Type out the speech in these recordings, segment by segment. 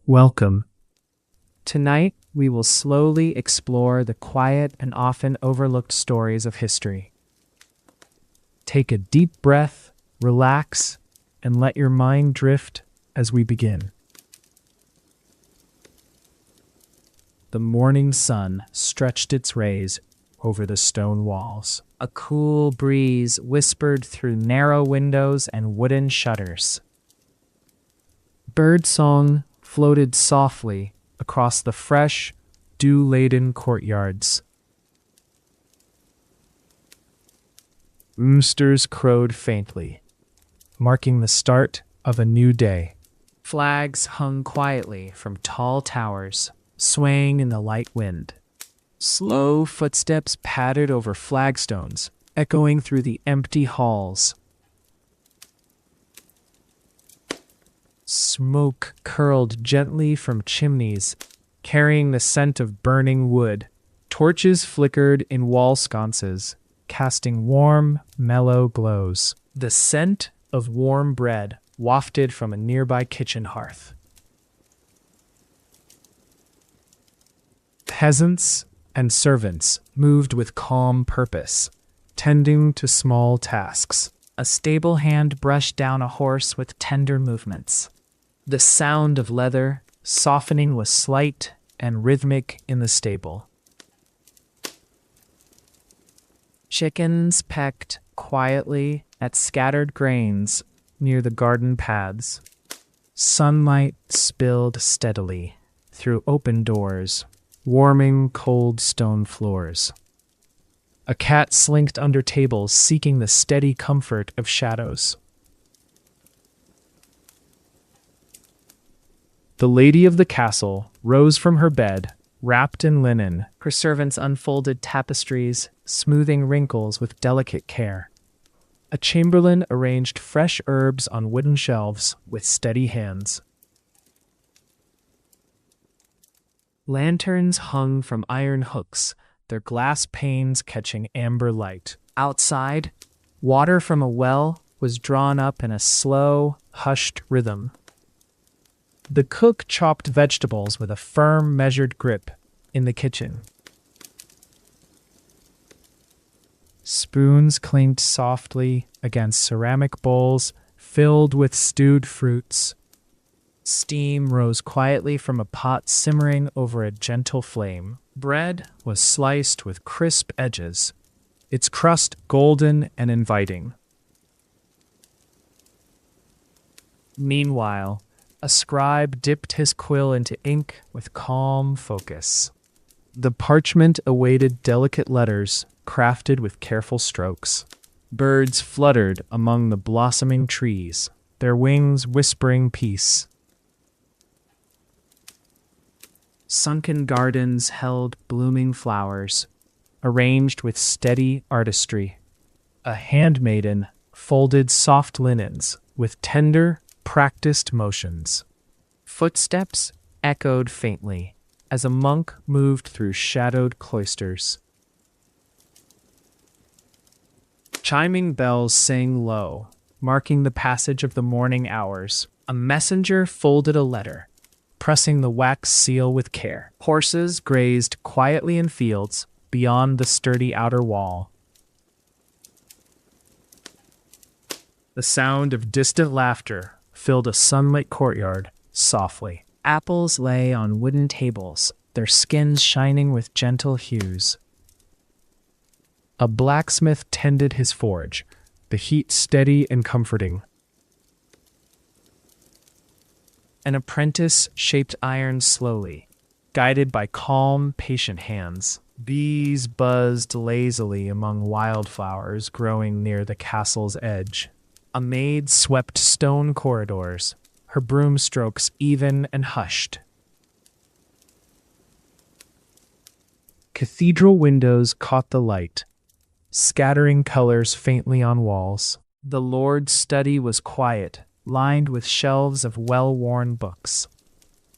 Welcome. Tonight, we will slowly explore the quiet and often overlooked stories of history. Take a deep breath, relax, and let your mind drift as we begin. The morning sun stretched its rays over the stone walls. A cool breeze whispered through narrow windows and wooden shutters. Birdsong floated softly across the fresh, dew-laden courtyards. Roosters crowed faintly, marking the start of a new day. Flags hung quietly from tall towers, swaying in the light wind. Slow footsteps padded over flagstones, echoing through the empty halls. Smoke curled gently from chimneys, carrying the scent of burning wood. Torches flickered in wall sconces, casting warm, mellow glows. The scent of warm bread wafted from a nearby kitchen hearth. Peasants and servants moved with calm purpose, tending to small tasks. A stable hand brushed down a horse with tender movements. The sound of leather softening was slight and rhythmic in the stable. Chickens pecked quietly at scattered grains near the garden paths. Sunlight spilled steadily through open doors, warming cold stone floors. A cat slinked under tables, seeking the steady comfort of shadows. The lady of the castle rose from her bed, wrapped in linen. Her servants unfolded tapestries, smoothing wrinkles with delicate care. A chamberlain arranged fresh herbs on wooden shelves with steady hands. Lanterns hung from iron hooks, their glass panes catching amber light. Outside, water from a well was drawn up in a slow, hushed rhythm. The cook chopped vegetables with a firm, measured grip in the kitchen. Spoons clinked softly against ceramic bowls filled with stewed fruits. Steam rose quietly from a pot simmering over a gentle flame. Bread was sliced with crisp edges, its crust golden and inviting. Meanwhile, a scribe dipped his quill into ink with calm focus. The parchment awaited delicate letters crafted with careful strokes. Birds fluttered among the blossoming trees, their wings whispering peace. Sunken gardens held blooming flowers, arranged with steady artistry. A handmaiden folded soft linens with tender, practiced motions. Footsteps echoed faintly as a monk moved through shadowed cloisters. Chiming bells sang low, marking the passage of the morning hours. A messenger folded a letter, pressing the wax seal with care. Horses grazed quietly in fields beyond the sturdy outer wall. The sound of distant laughter filled a sunlit courtyard softly. Apples lay on wooden tables, their skins shining with gentle hues. A blacksmith tended his forge, the heat steady and comforting. An apprentice shaped iron slowly, guided by calm, patient hands. Bees buzzed lazily among wildflowers growing near the castle's edge. A maid swept stone corridors, her broom strokes even and hushed. Cathedral windows caught the light, scattering colors faintly on walls. The Lord's study was quiet, lined with shelves of well-worn books.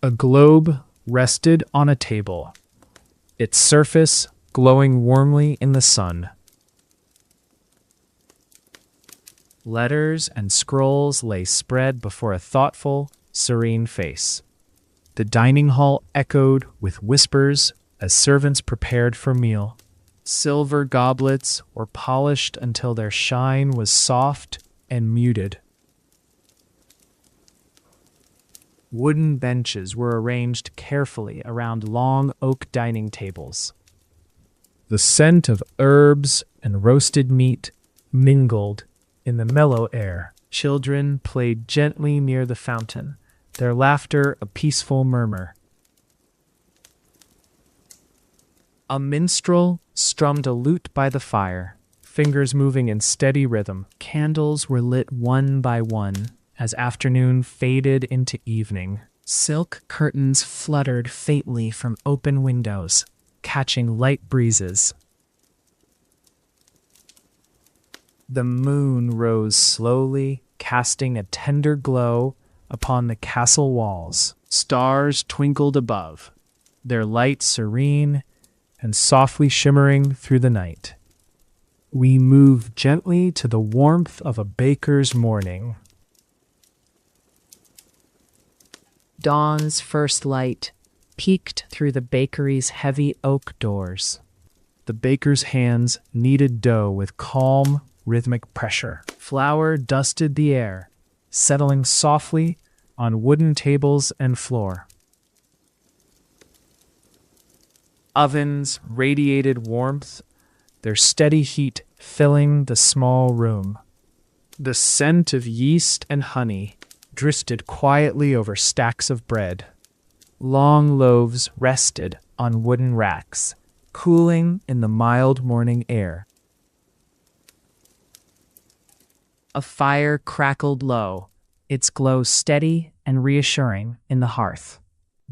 A globe rested on a table, its surface glowing warmly in the sun. Letters and scrolls lay spread before a thoughtful, serene face. The dining hall echoed with whispers as servants prepared for meal. Silver goblets were polished until their shine was soft and muted. Wooden benches were arranged carefully around long oak dining tables. The scent of herbs and roasted meat mingled in the mellow air. Children played gently near the fountain, their laughter a peaceful murmur. A minstrel strummed a lute by the fire, fingers moving in steady rhythm. Candles were lit one by one as afternoon faded into evening. Silk curtains fluttered faintly from open windows, catching light breezes. The moon rose slowly, casting a tender glow upon the castle walls. Stars twinkled above, their light serene and softly shimmering through the night. We moved gently to the warmth of a baker's morning. Dawn's first light peeked through the bakery's heavy oak doors. The baker's hands kneaded dough with calm, rhythmic pressure. Flour dusted the air, settling softly on wooden tables and floor. Ovens radiated warmth, their steady heat filling the small room. The scent of yeast and honey drifted quietly over stacks of bread. Long loaves rested on wooden racks, cooling in the mild morning air. A fire crackled low, its glow steady and reassuring in the hearth.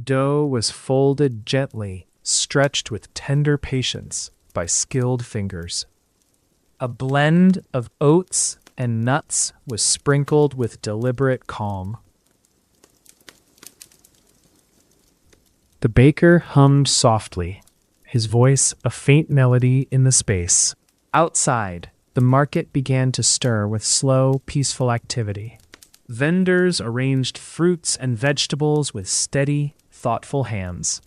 Dough was folded gently, stretched with tender patience by skilled fingers. A blend of oats and nuts was sprinkled with deliberate calm. The baker hummed softly, his voice a faint melody in the space. Outside, the market began to stir with slow, peaceful activity. Vendors arranged fruits and vegetables with steady, thoughtful hands.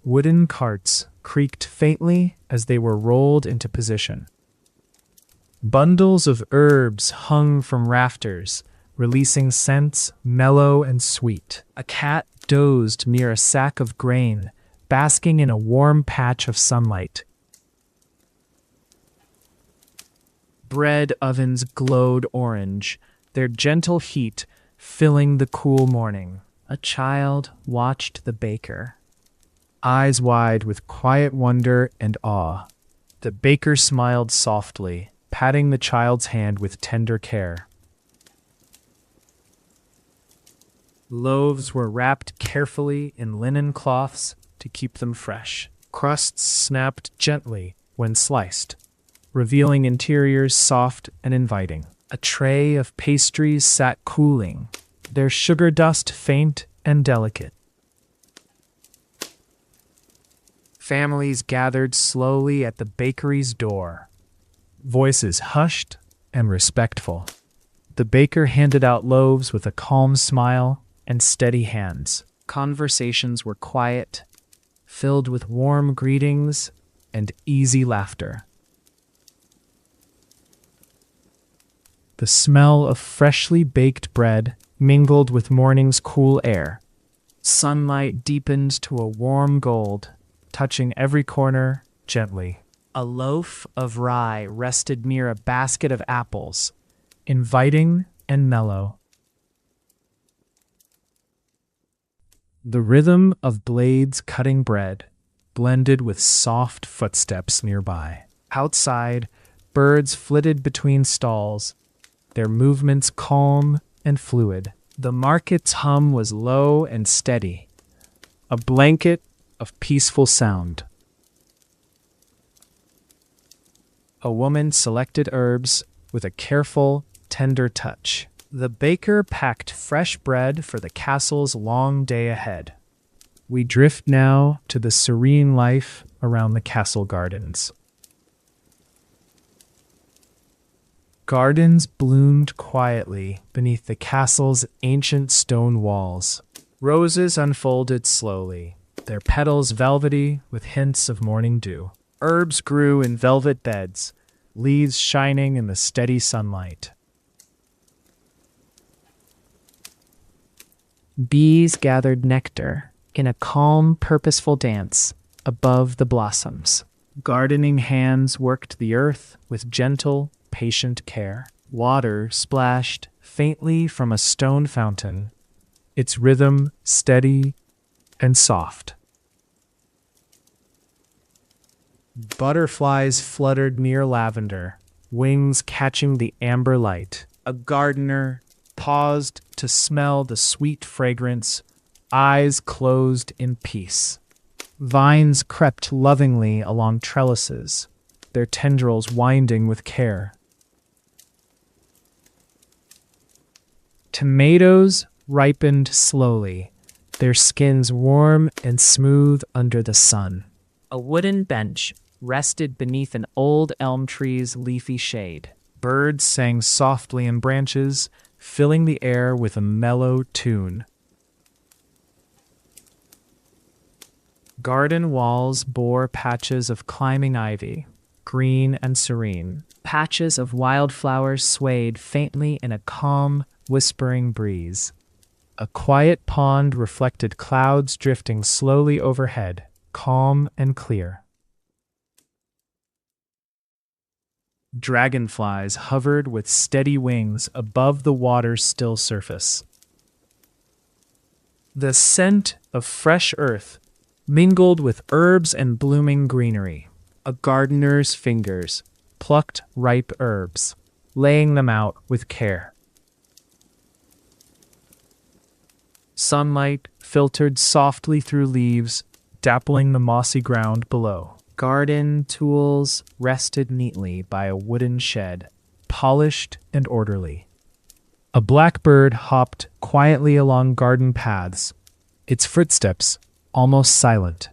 Wooden carts creaked faintly as they were rolled into position. Bundles of herbs hung from rafters, releasing scents mellow and sweet. A cat dozed near a sack of grain, basking in a warm patch of sunlight. Bread ovens glowed orange, their gentle heat filling the cool morning. A child watched the baker, eyes wide with quiet wonder and awe. The baker smiled softly, patting the child's hand with tender care. Loaves were wrapped carefully in linen cloths to keep them fresh. Crusts snapped gently when sliced, revealing interiors soft and inviting. A tray of pastries sat cooling, their sugar dust faint and delicate. Families gathered slowly at the bakery's door, voices hushed and respectful. The baker handed out loaves with a calm smile and steady hands. Conversations were quiet, filled with warm greetings and easy laughter. The smell of freshly baked bread mingled with morning's cool air. Sunlight deepened to a warm gold, touching every corner gently. A loaf of rye rested near a basket of apples, inviting and mellow. The rhythm of blades cutting bread blended with soft footsteps nearby. Outside, birds flitted between stalls, their movements calm and fluid. The market's hum was low and steady, a blanket of peaceful sound. A woman selected herbs with a careful, tender touch. The baker packed fresh bread for the castle's long day ahead. We drift now to the serene life around the castle gardens. Gardens bloomed quietly beneath the castle's ancient stone walls. Roses unfolded slowly, their petals velvety with hints of morning dew. Herbs grew in velvet beds, leaves shining in the steady sunlight. Bees gathered nectar in a calm, purposeful dance above the blossoms. Gardening hands worked the earth with gentle, patient care. Water splashed faintly from a stone fountain, its rhythm steady and soft. Butterflies fluttered near lavender, wings catching the amber light. A gardener paused to smell the sweet fragrance, eyes closed in peace. Vines crept lovingly along trellises, their tendrils winding with care. Tomatoes ripened slowly, their skins warm and smooth under the sun. A wooden bench rested beneath an old elm tree's leafy shade. Birds sang softly in branches, filling the air with a mellow tune. Garden walls bore patches of climbing ivy, green and serene. Patches of wildflowers swayed faintly in a calm, whispering breeze. A quiet pond reflected clouds drifting slowly overhead, calm and clear. Dragonflies hovered with steady wings above the water's still surface. The scent of fresh earth mingled with herbs and blooming greenery. A gardener's fingers plucked ripe herbs, laying them out with care. Sunlight filtered softly through leaves, dappling the mossy ground below. Garden tools rested neatly by a wooden shed, polished and orderly. A blackbird hopped quietly along garden paths, its footsteps almost silent.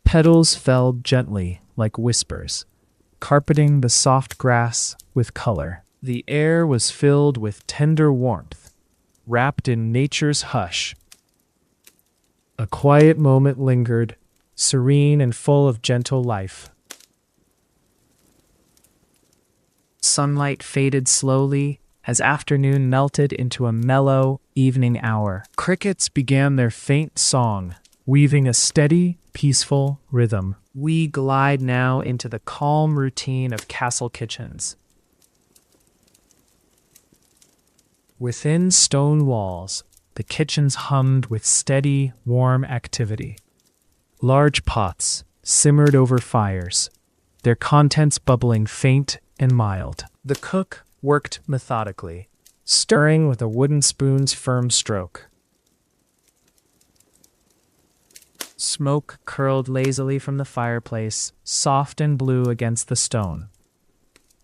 Petals fell gently like whispers, carpeting the soft grass with color. The air was filled with tender warmth, wrapped in nature's hush. A quiet moment lingered, serene and full of gentle life. Sunlight faded slowly as afternoon melted into a mellow evening hour. Crickets began their faint song, weaving a steady, peaceful rhythm. We glide now into the calm routine of castle kitchens. Within stone walls, the kitchens hummed with steady, warm activity. Large pots simmered over fires, their contents bubbling faint and mild. The cook worked methodically, stirring with a wooden spoon's firm stroke. Smoke curled lazily from the fireplace, soft and blue against the stone.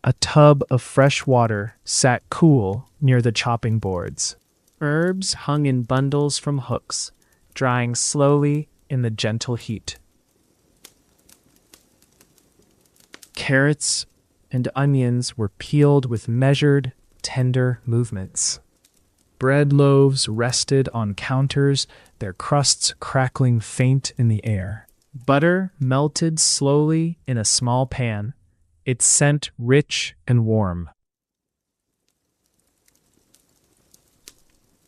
A tub of fresh water sat cool near the chopping boards. Herbs hung in bundles from hooks, drying slowly in the gentle heat. Carrots and onions were peeled with measured, tender movements. Bread loaves rested on counters, their crusts crackling faint in the air. Butter melted slowly in a small pan, its scent rich and warm.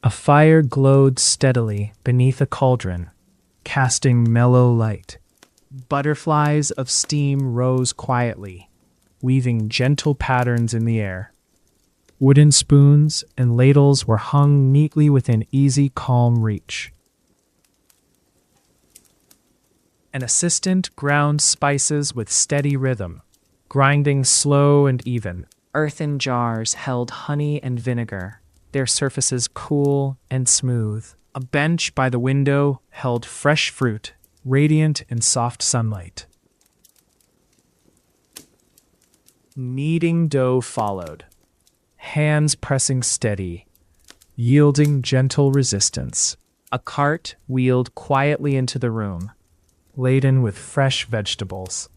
A fire glowed steadily beneath a cauldron, casting mellow light. Butterflies of steam rose quietly, weaving gentle patterns in the air. Wooden spoons and ladles were hung neatly within easy, calm reach. An assistant ground spices with steady rhythm, grinding slow and even. Earthen jars held honey and vinegar, their surfaces cool and smooth. A bench by the window held fresh fruit, radiant in soft sunlight. Kneading dough followed, hands pressing steady, yielding gentle resistance. A cart wheeled quietly into the room, laden with fresh vegetables.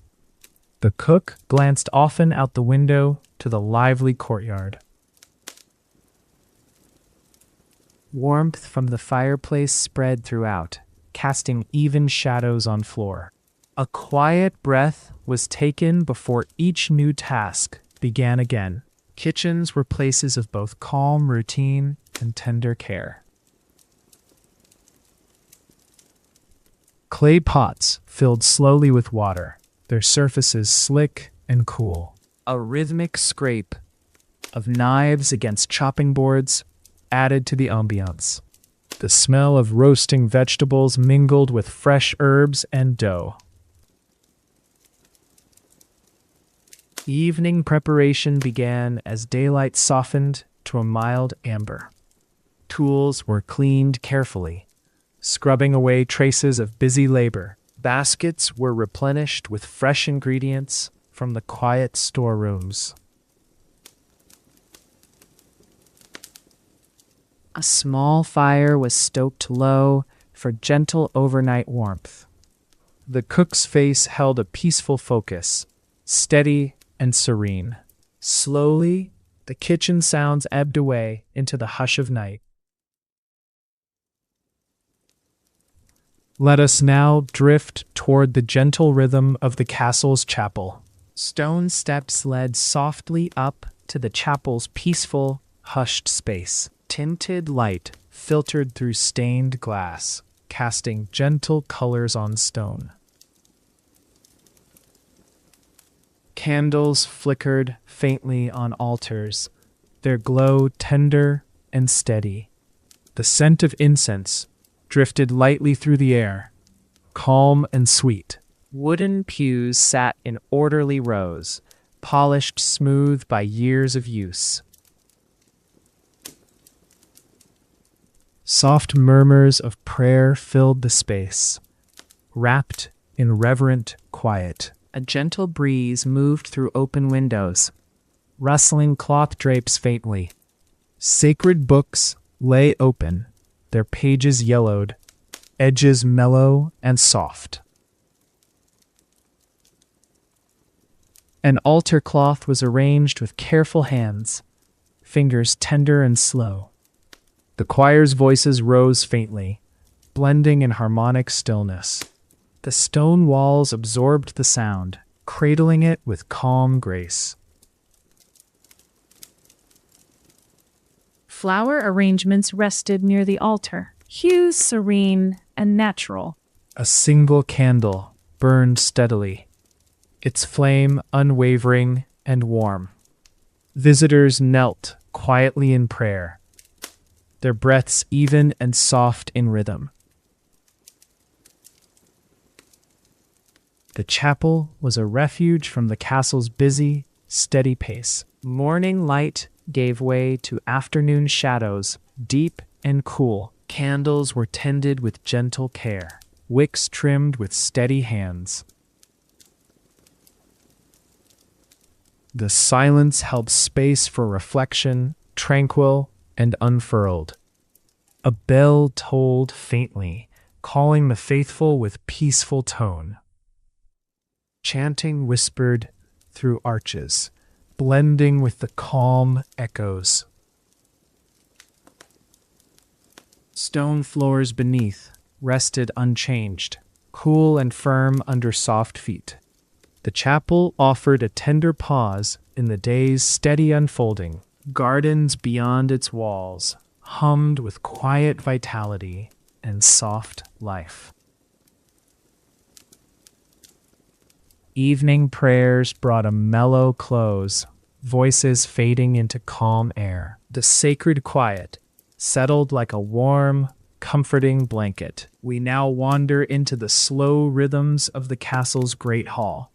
The cook glanced often out the window to the lively courtyard. Warmth from the fireplace spread throughout, casting even shadows on floor. A quiet breath was taken before each new task began again. Kitchens were places of both calm routine and tender care. Clay pots filled slowly with water, their surfaces slick and cool. A rhythmic scrape of knives against chopping boards added to the ambiance. The smell of roasting vegetables mingled with fresh herbs and dough. Evening preparation began as daylight softened to a mild amber. Tools were cleaned carefully, scrubbing away traces of busy labor. Baskets were replenished with fresh ingredients from the quiet storerooms. A small fire was stoked low for gentle overnight warmth. The cook's face held a peaceful focus, steady and serene. Slowly, the kitchen sounds ebbed away into the hush of night. Let us now drift toward the gentle rhythm of the castle's chapel. Stone steps led softly up to the chapel's peaceful, hushed space. Tinted light filtered through stained glass, casting gentle colors on stone. Candles flickered faintly on altars, their glow tender and steady. The scent of incense drifted lightly through the air, calm and sweet. Wooden pews sat in orderly rows, polished smooth by years of use. Soft murmurs of prayer filled the space, wrapped in reverent quiet. A gentle breeze moved through open windows, rustling cloth drapes faintly. Sacred books lay open, their pages yellowed, edges mellow and soft. An altar cloth was arranged with careful hands, fingers tender and slow. The choir's voices rose faintly, blending in harmonic stillness. The stone walls absorbed the sound, cradling it with calm grace. Flower arrangements rested near the altar, hues serene and natural. A single candle burned steadily, its flame unwavering and warm. Visitors knelt quietly in prayer, their breaths even and soft in rhythm. The chapel was a refuge from the castle's busy, steady pace. Morning light gave way to afternoon shadows, deep and cool. Candles were tended with gentle care, wicks trimmed with steady hands. The silence held space for reflection, tranquil and unfurled. A bell tolled faintly, calling the faithful with peaceful tone. Chanting whispered through arches, blending with the calm echoes. Stone floors beneath rested unchanged, cool and firm under soft feet. The chapel offered a tender pause in the day's steady unfolding. Gardens beyond its walls hummed with quiet vitality and soft life. Evening prayers brought a mellow close, voices fading into calm air. The sacred quiet settled like a warm, comforting blanket. We now wander into the slow rhythms of the castle's great hall.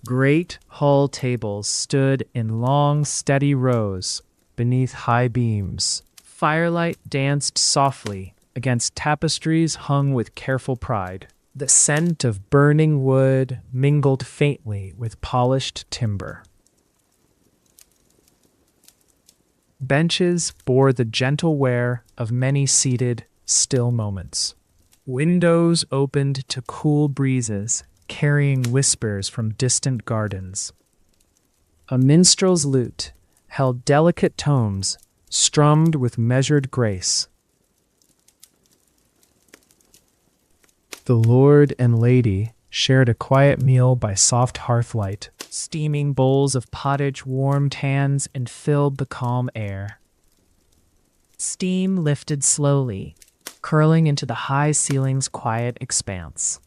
Great hall tables stood in long, steady rows beneath high beams. Firelight danced softly against tapestries hung with careful pride. The scent of burning wood mingled faintly with polished timber. Benches bore the gentle wear of many seated, still moments. Windows opened to cool breezes, carrying whispers from distant gardens. A minstrel's lute held delicate tones, strummed with measured grace. The lord and lady shared a quiet meal by soft hearthlight. Steaming bowls of pottage warmed hands and filled the calm air. Steam lifted slowly, curling into the high ceiling's quiet expanse.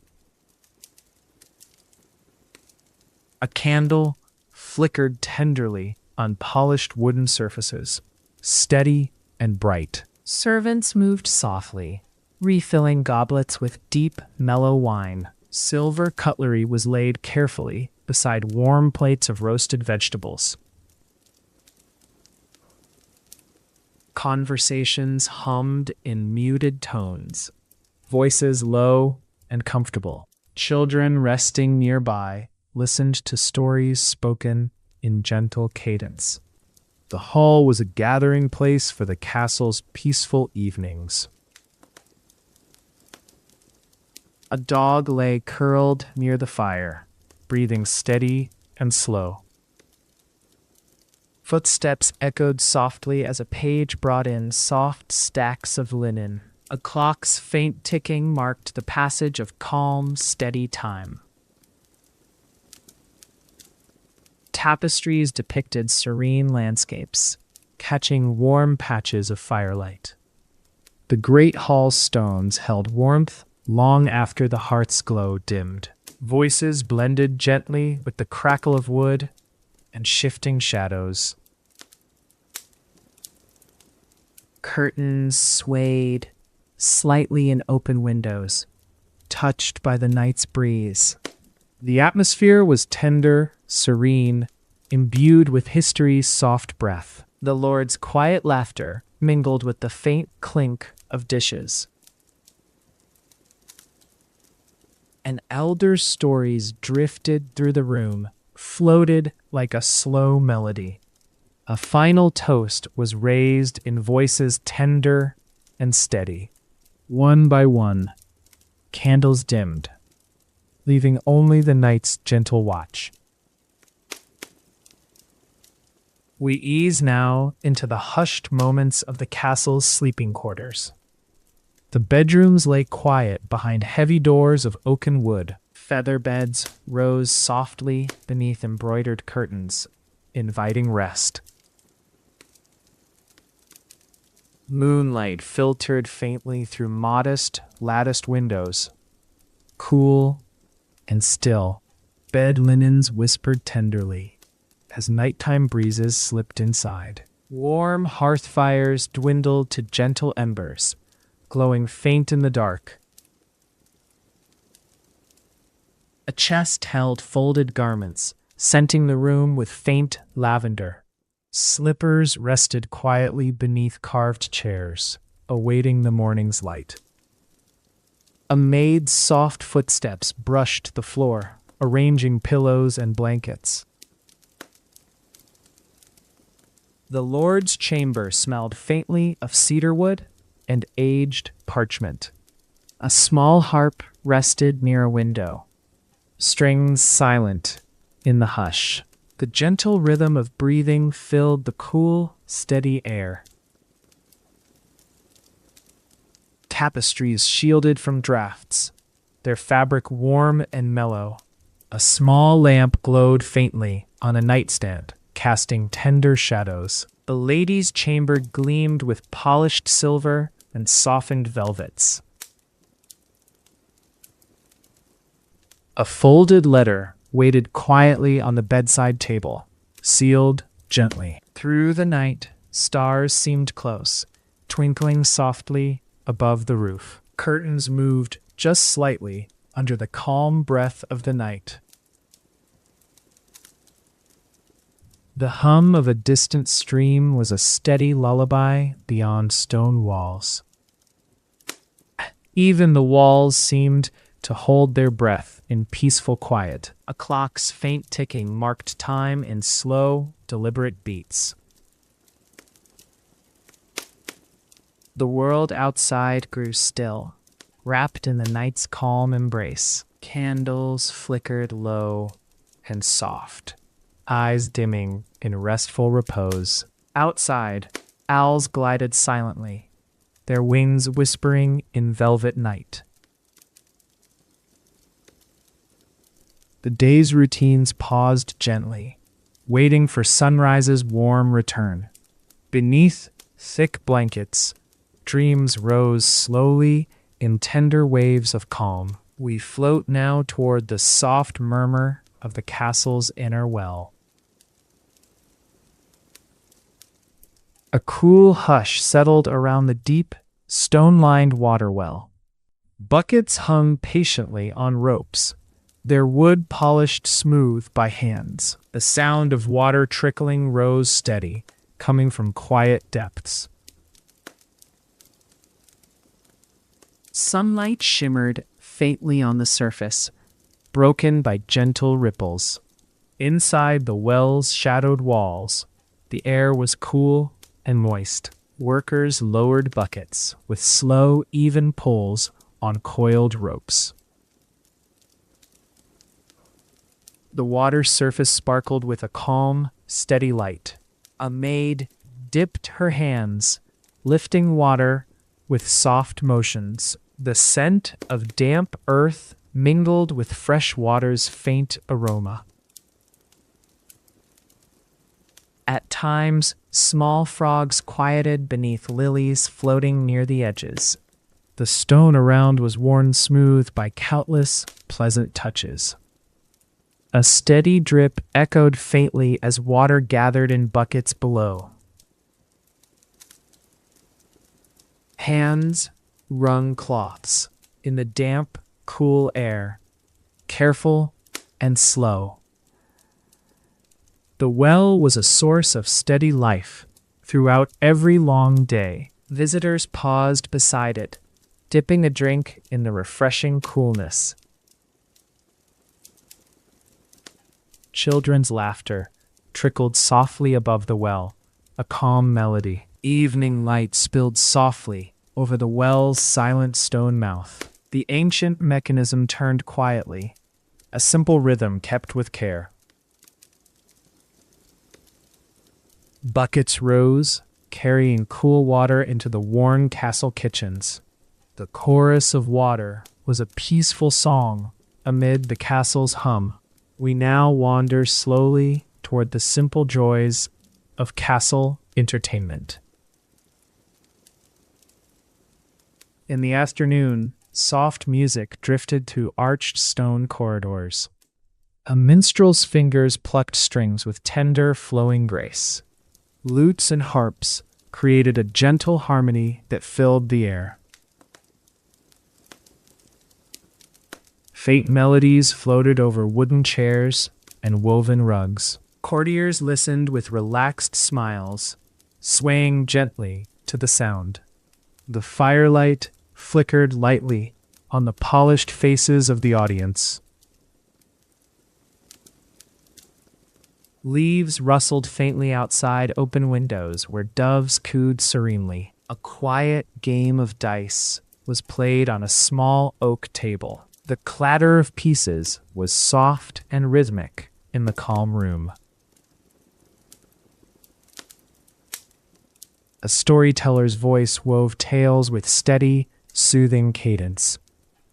A candle flickered tenderly on polished wooden surfaces, steady and bright. Servants moved softly, refilling goblets with deep, mellow wine. Silver cutlery was laid carefully beside warm plates of roasted vegetables. Conversations hummed in muted tones, voices low and comfortable. Children resting nearby listened to stories spoken in gentle cadence. The hall was a gathering place for the castle's peaceful evenings. A dog lay curled near the fire, breathing steady and slow. Footsteps echoed softly as a page brought in soft stacks of linen. A clock's faint ticking marked the passage of calm, steady time. Tapestries depicted serene landscapes, catching warm patches of firelight. The great hall stones held warmth long after the hearth's glow dimmed. Voices blended gently with the crackle of wood and shifting shadows. Curtains swayed slightly in open windows, touched by the night's breeze. The atmosphere was tender, serene, imbued with history's soft breath. The Lord's quiet laughter mingled with the faint clink of dishes. An elder's stories drifted through the room, floated like a slow melody. A final toast was raised in voices tender and steady. One by one, candles dimmed, leaving only the night's gentle watch. We ease now into the hushed moments of the castle's sleeping quarters. The bedrooms lay quiet behind heavy doors of oaken wood. Feather beds rose softly beneath embroidered curtains, inviting rest. Moonlight filtered faintly through modest, latticed windows. Cool and still, bed linens whispered tenderly as nighttime breezes slipped inside. Warm hearth fires dwindled to gentle embers, glowing faint in the dark. A chest held folded garments, scenting the room with faint lavender. Slippers rested quietly beneath carved chairs, awaiting the morning's light. A maid's soft footsteps brushed the floor, arranging pillows and blankets. The Lord's chamber smelled faintly of cedarwood and aged parchment. A small harp rested near a window, strings silent in the hush. The gentle rhythm of breathing filled the cool, steady air. Tapestries shielded from drafts, their fabric warm and mellow. A small lamp glowed faintly on a nightstand, casting tender shadows. The lady's chamber gleamed with polished silver and softened velvets. A folded letter waited quietly on the bedside table, sealed gently. Through the night, stars seemed close, twinkling softly above the roof. Curtains moved just slightly under the calm breath of the night. The hum of a distant stream was a steady lullaby beyond stone walls. Even the walls seemed to hold their breath in peaceful quiet. A clock's faint ticking marked time in slow, deliberate beats. The world outside grew still, wrapped in the night's calm embrace. Candles flickered low and soft, eyes dimming in restful repose. Outside, owls glided silently, their wings whispering in velvet night. The day's routines paused gently, waiting for sunrise's warm return. Beneath thick blankets, dreams rose slowly in tender waves of calm. We float now toward the soft murmur of the castle's inner well. A cool hush settled around the deep, stone-lined water well. Buckets hung patiently on ropes, their wood polished smooth by hands. The sound of water trickling rose steady, coming from quiet depths. Sunlight shimmered faintly on the surface, broken by gentle ripples. Inside the well's shadowed walls, the air was cool and moist. Workers lowered buckets with slow, even pulls on coiled ropes. The water's surface sparkled with a calm, steady light. A maid dipped her hands, lifting water with soft motions. The scent of damp earth mingled with fresh water's faint aroma. At times, small frogs quieted beneath lilies floating near the edges. The stone around was worn smooth by countless pleasant touches. A steady drip echoed faintly as water gathered in buckets below. Hands wrung cloths in the damp, cool air, careful and slow. The well was a source of steady life throughout every long day. Visitors paused beside it, dipping a drink in the refreshing coolness. Children's laughter trickled softly above the well, a calm melody. Evening light spilled softly over the well's silent stone mouth. The ancient mechanism turned quietly, a simple rhythm kept with care. Buckets rose, carrying cool water into the worn castle kitchens. The chorus of water was a peaceful song amid the castle's hum. We now wander slowly toward the simple joys of castle entertainment. In the afternoon, soft music drifted through arched stone corridors. A minstrel's fingers plucked strings with tender, flowing grace. Lutes and harps created a gentle harmony that filled the air. Faint melodies floated over wooden chairs and woven rugs. Courtiers listened with relaxed smiles, swaying gently to the sound. The firelight flickered lightly on the polished faces of the audience. Leaves rustled faintly outside open windows where doves cooed serenely. A quiet game of dice was played on a small oak table. The clatter of pieces was soft and rhythmic in the calm room. A storyteller's voice wove tales with steady, soothing cadence.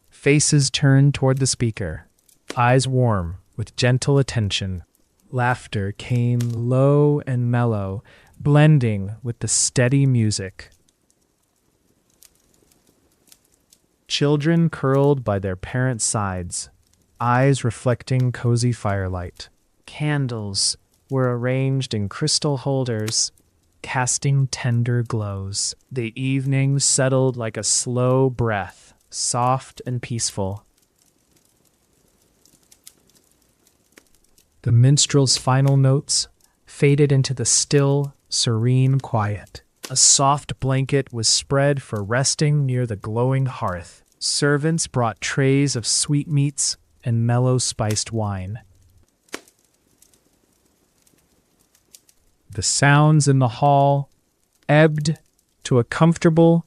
Faces turned toward the speaker, eyes warm with gentle attention. Laughter came low and mellow, blending with the steady music. Children curled by their parents' sides, eyes reflecting cozy firelight. Candles were arranged in crystal holders, casting tender glows. The evening settled like a slow breath, soft and peaceful. The minstrel's final notes faded into the still, serene quiet. A soft blanket was spread for resting near the glowing hearth. Servants brought trays of sweetmeats and mellow spiced wine. The sounds in the hall ebbed to a comfortable,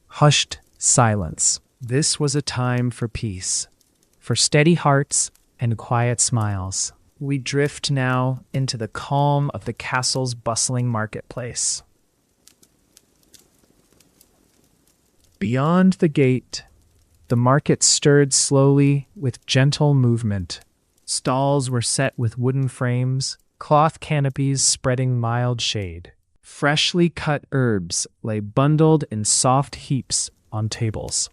hushed silence. This was a time for peace, for steady hearts and quiet smiles. We drift now into the calm of the castle's bustling marketplace. Beyond the gate, the market stirred slowly with gentle movement. Stalls were set with wooden frames, cloth canopies spreading mild shade. Freshly cut herbs lay bundled in soft heaps on tables.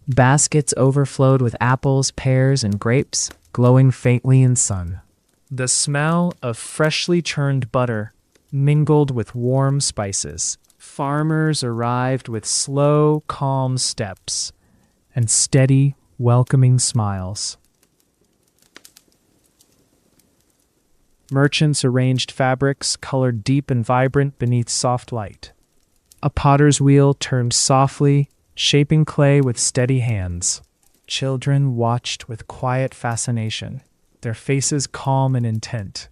Baskets overflowed with apples, pears, and grapes, glowing faintly in sun. The smell of freshly churned butter mingled with warm spices. Farmers arrived with slow, calm steps and steady, welcoming smiles. Merchants arranged fabrics colored deep and vibrant beneath soft light. A potter's wheel turned softly, shaping clay with steady hands. Children watched with quiet fascination, their faces calm and intent.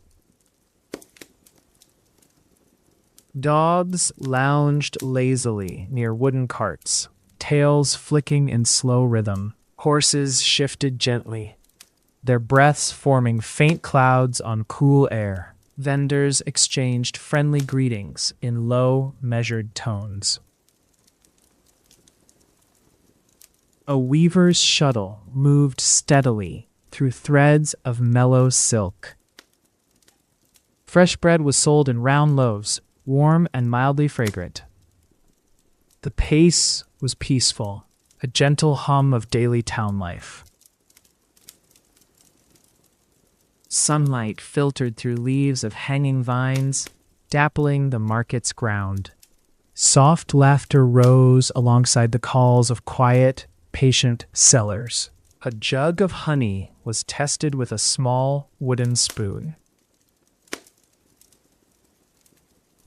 Dogs lounged lazily near wooden carts, tails flicking in slow rhythm. Horses shifted gently, their breaths forming faint clouds on cool air. Vendors exchanged friendly greetings in low, measured tones. A weaver's shuttle moved steadily through threads of mellow silk. Fresh bread was sold in round loaves, warm and mildly fragrant. The pace was peaceful, a gentle hum of daily town life. Sunlight filtered through leaves of hanging vines, dappling the market's ground. Soft laughter rose alongside the calls of quiet, patient sellers. A jug of honey was tested with a small wooden spoon.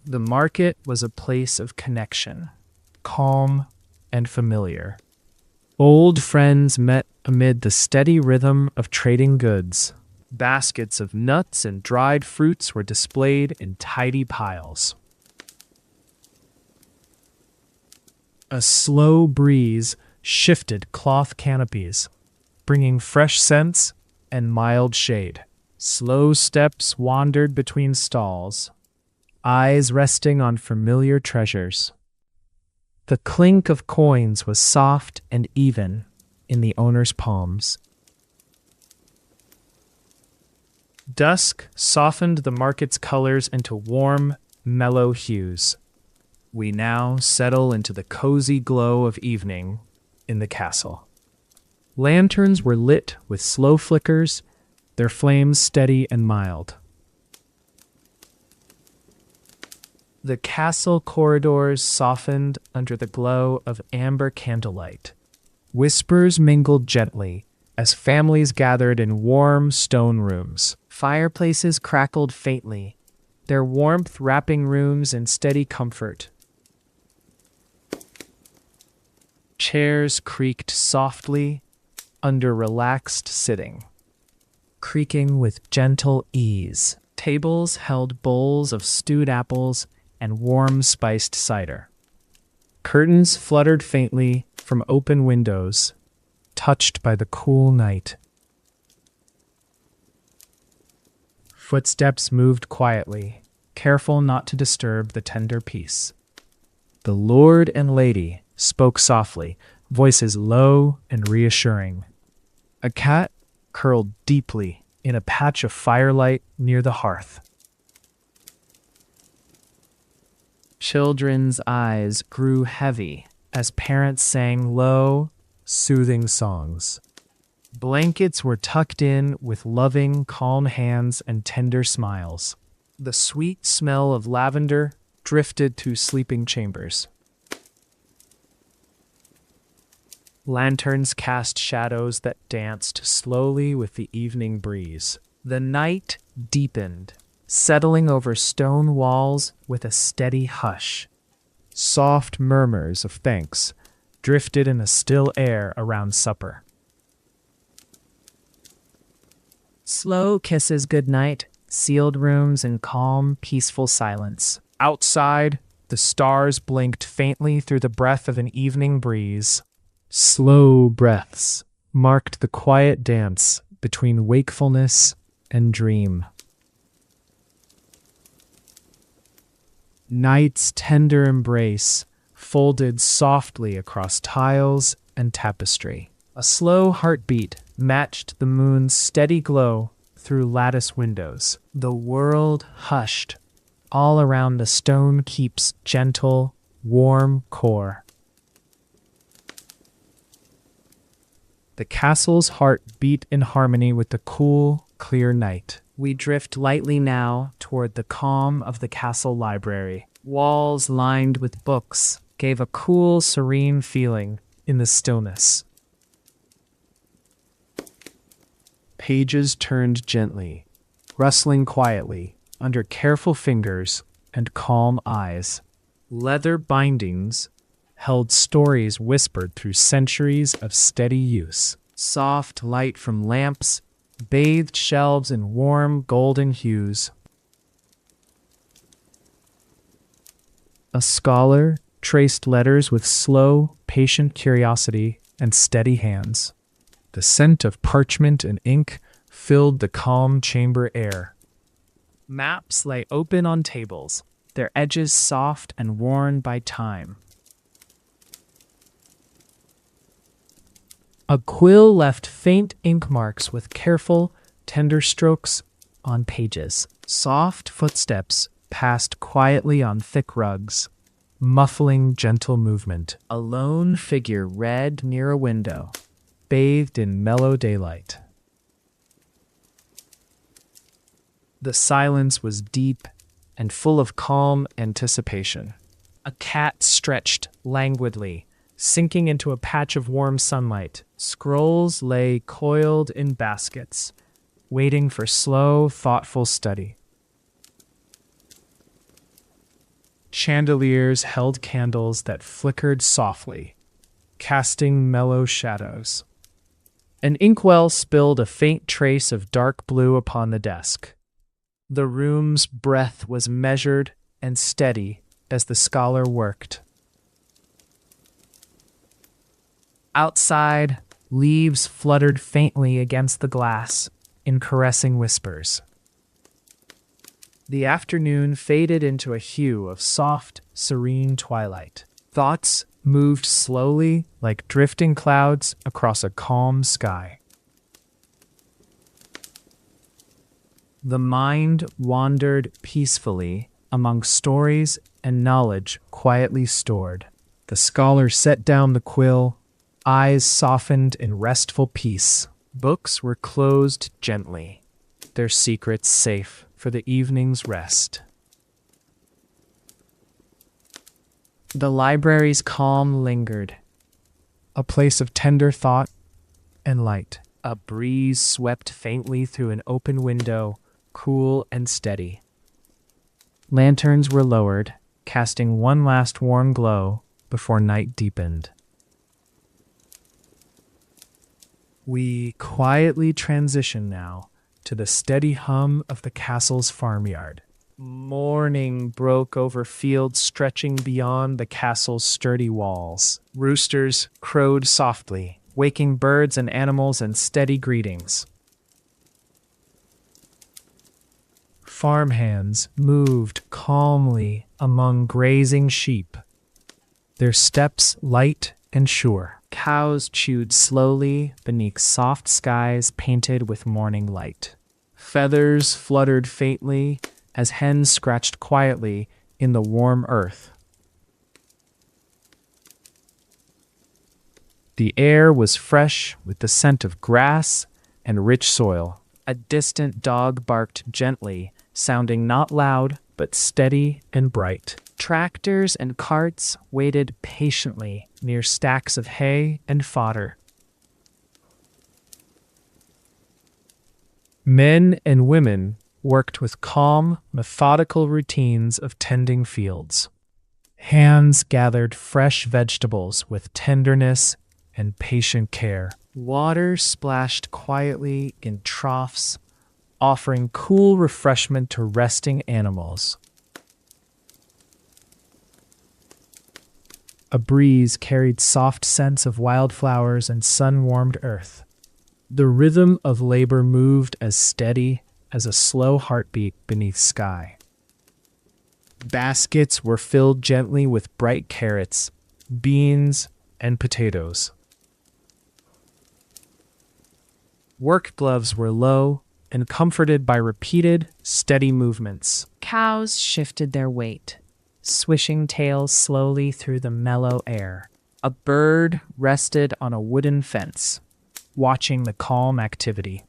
The market was a place of connection, calm and familiar. Old friends met amid the steady rhythm of trading goods. Baskets of nuts and dried fruits were displayed in tidy piles. A slow breeze shifted cloth canopies, bringing fresh scents and mild shade. Slow steps wandered between stalls, eyes resting on familiar treasures. The clink of coins was soft and even in the owner's palms. Dusk softened the market's colors into warm, mellow hues. We now settle into the cozy glow of evening in the castle. Lanterns were lit with slow flickers, their flames steady and mild. The castle corridors softened under the glow of amber candlelight. Whispers mingled gently as families gathered in warm stone rooms. Fireplaces crackled faintly, their warmth wrapping rooms in steady comfort. Chairs creaked softly under relaxed sitting, creaking with gentle ease. Tables held bowls of stewed apples and warm spiced cider. Curtains fluttered faintly from open windows, touched by the cool night. Footsteps moved quietly, careful not to disturb the tender peace. The lord and lady spoke softly, voices low and reassuring. A cat curled deeply in a patch of firelight near the hearth. Children's eyes grew heavy as parents sang low, soothing songs. Blankets were tucked in with loving, calm hands and tender smiles. The sweet smell of lavender drifted to sleeping chambers. Lanterns cast shadows that danced slowly with the evening breeze. The night deepened, settling over stone walls with a steady hush. Soft murmurs of thanks drifted in a still air around supper. Slow kisses goodnight sealed rooms in calm, peaceful silence. Outside, The stars blinked faintly through the breath of an evening breeze. Slow breaths marked the quiet dance between wakefulness and dream. Night's tender embrace folded softly across tiles and tapestry. A slow heartbeat matched the moon's steady glow through lattice windows. The world hushed all around the stone keep's gentle, warm core. The castle's heart beat in harmony with the cool, clear night. We drift lightly now toward the calm of the castle library. Walls lined with books gave a cool, serene feeling in the stillness. Pages turned gently, rustling quietly under careful fingers and calm eyes. Leather bindings held stories whispered through centuries of steady use. Soft light from lamps bathed shelves in warm golden hues. A scholar traced letters with slow, patient curiosity and steady hands. The scent of parchment and ink filled the calm chamber air. Maps lay open on tables, their edges soft and worn by time. A quill left faint ink marks with careful, tender strokes on pages. Soft footsteps passed quietly on thick rugs, muffling gentle movement. A lone figure read near a window, bathed in mellow daylight. The silence was deep and full of calm anticipation. A cat stretched languidly, sinking into a patch of warm sunlight. Scrolls lay coiled in baskets, waiting for slow, thoughtful study. Chandeliers held candles that flickered softly, casting mellow shadows. An inkwell spilled a faint trace of dark blue upon the desk. The room's breath was measured and steady as the scholar worked. Outside, leaves fluttered faintly against the glass in caressing whispers. The afternoon faded into a hue of soft, serene twilight. Thoughts moved slowly like drifting clouds across a calm sky. The mind wandered peacefully among stories and knowledge quietly stored. The scholar set down the quill, eyes softened in restful peace. Books were closed gently, their secrets safe for the evening's rest. The library's calm lingered, a place of tender thought and light. A breeze swept faintly through an open window, cool and steady. Lanterns were lowered, casting one last warm glow before night deepened. We quietly transition now to the steady hum of the castle's farmyard. Morning broke over fields stretching beyond the castle's sturdy walls. Roosters crowed softly, waking birds and animals in steady greetings. Farmhands moved calmly among grazing sheep, their steps light and sure. Cows chewed slowly beneath soft skies painted with morning light. Feathers fluttered faintly as hens scratched quietly in the warm earth. The air was fresh with the scent of grass and rich soil. A distant dog barked gently, sounding not loud but steady and bright. Tractors and carts waited patiently near stacks of hay and fodder. Men and women worked with calm, methodical routines of tending fields. Hands gathered fresh vegetables with tenderness and patient care. Water splashed quietly in troughs, offering cool refreshment to resting animals. A breeze carried soft scents of wildflowers and sun-warmed earth. The rhythm of labor moved as steady as a slow heartbeat beneath sky. Baskets were filled gently with bright carrots, beans, and potatoes. Work gloves were low and comforted by repeated, steady movements. Cows shifted their weight, swishing tails slowly through the mellow air. A bird rested on a wooden fence, watching the calm activity.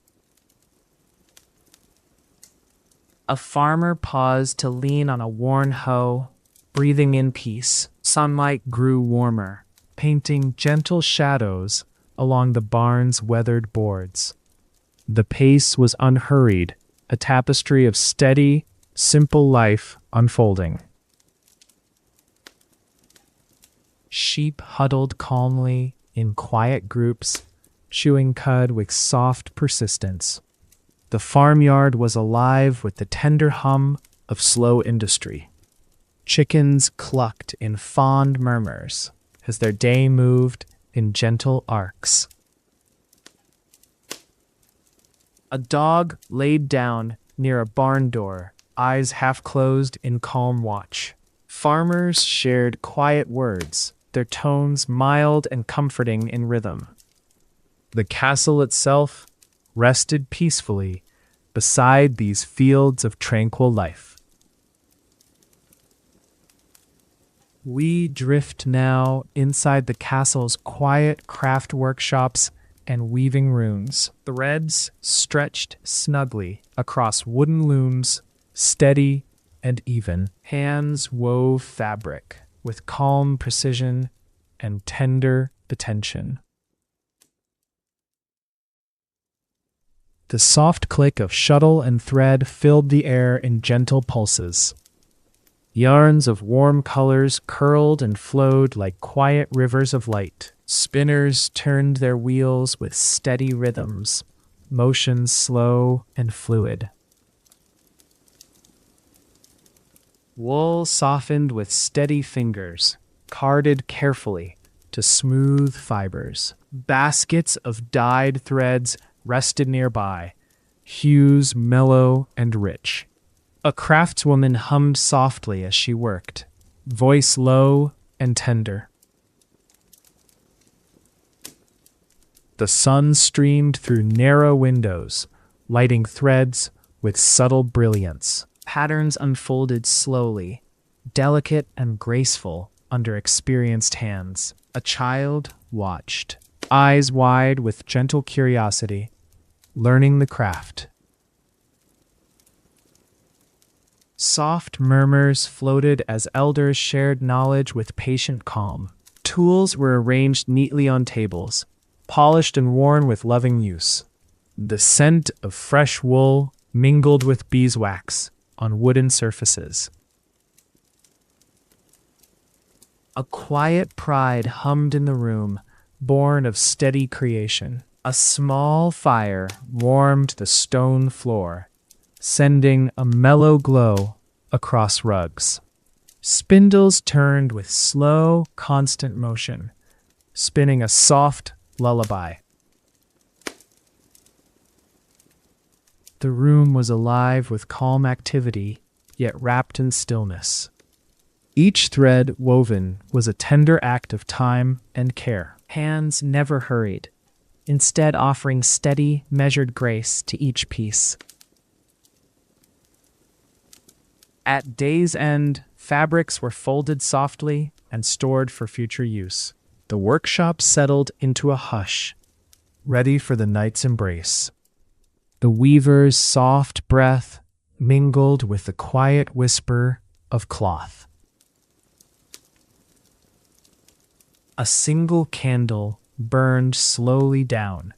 A farmer paused to lean on a worn hoe, breathing in peace. Sunlight grew warmer, painting gentle shadows along the barn's weathered boards. The pace was unhurried, a tapestry of steady, simple life unfolding. Sheep huddled calmly in quiet groups, chewing cud with soft persistence. The farmyard was alive with the tender hum of slow industry. Chickens clucked in fond murmurs as their day moved in gentle arcs. A dog laid down near a barn door, eyes half closed in calm watch. Farmers shared quiet words, their tones mild and comforting in rhythm. The castle itself rested peacefully beside these fields of tranquil life. We drift now inside the castle's quiet craft workshops and weaving rooms. Threads stretched snugly across wooden looms, steady and even. Hands wove fabric with calm precision and tender attention. The soft click of shuttle and thread filled the air in gentle pulses. Yarns of warm colors curled and flowed like quiet rivers of light. Spinners turned their wheels with steady rhythms, motions slow and fluid. Wool softened with steady fingers, carded carefully to smooth fibers. Baskets of dyed threads rested nearby, hues mellow and rich. A craftswoman hummed softly as she worked, voice low and tender. The sun streamed through narrow windows, lighting threads with subtle brilliance. Patterns unfolded slowly, delicate and graceful under experienced hands. A child watched, eyes wide with gentle curiosity, learning the craft. Soft murmurs floated as elders shared knowledge with patient calm. Tools were arranged neatly on tables, polished and worn with loving use. The scent of fresh wool mingled with beeswax on wooden surfaces. A quiet pride hummed in the room, born of steady creation. A small fire warmed the stone floor, sending a mellow glow across rugs. Spindles turned with slow, constant motion, spinning a soft lullaby. The room was alive with calm activity, yet wrapped in stillness. Each thread woven was a tender act of time and care. Hands never hurried, instead offering steady, measured grace to each piece. At day's end, fabrics were folded softly and stored for future use. The workshop settled into a hush, ready for the night's embrace. The weaver's soft breath mingled with the quiet whisper of cloth. A single candle burned slowly down,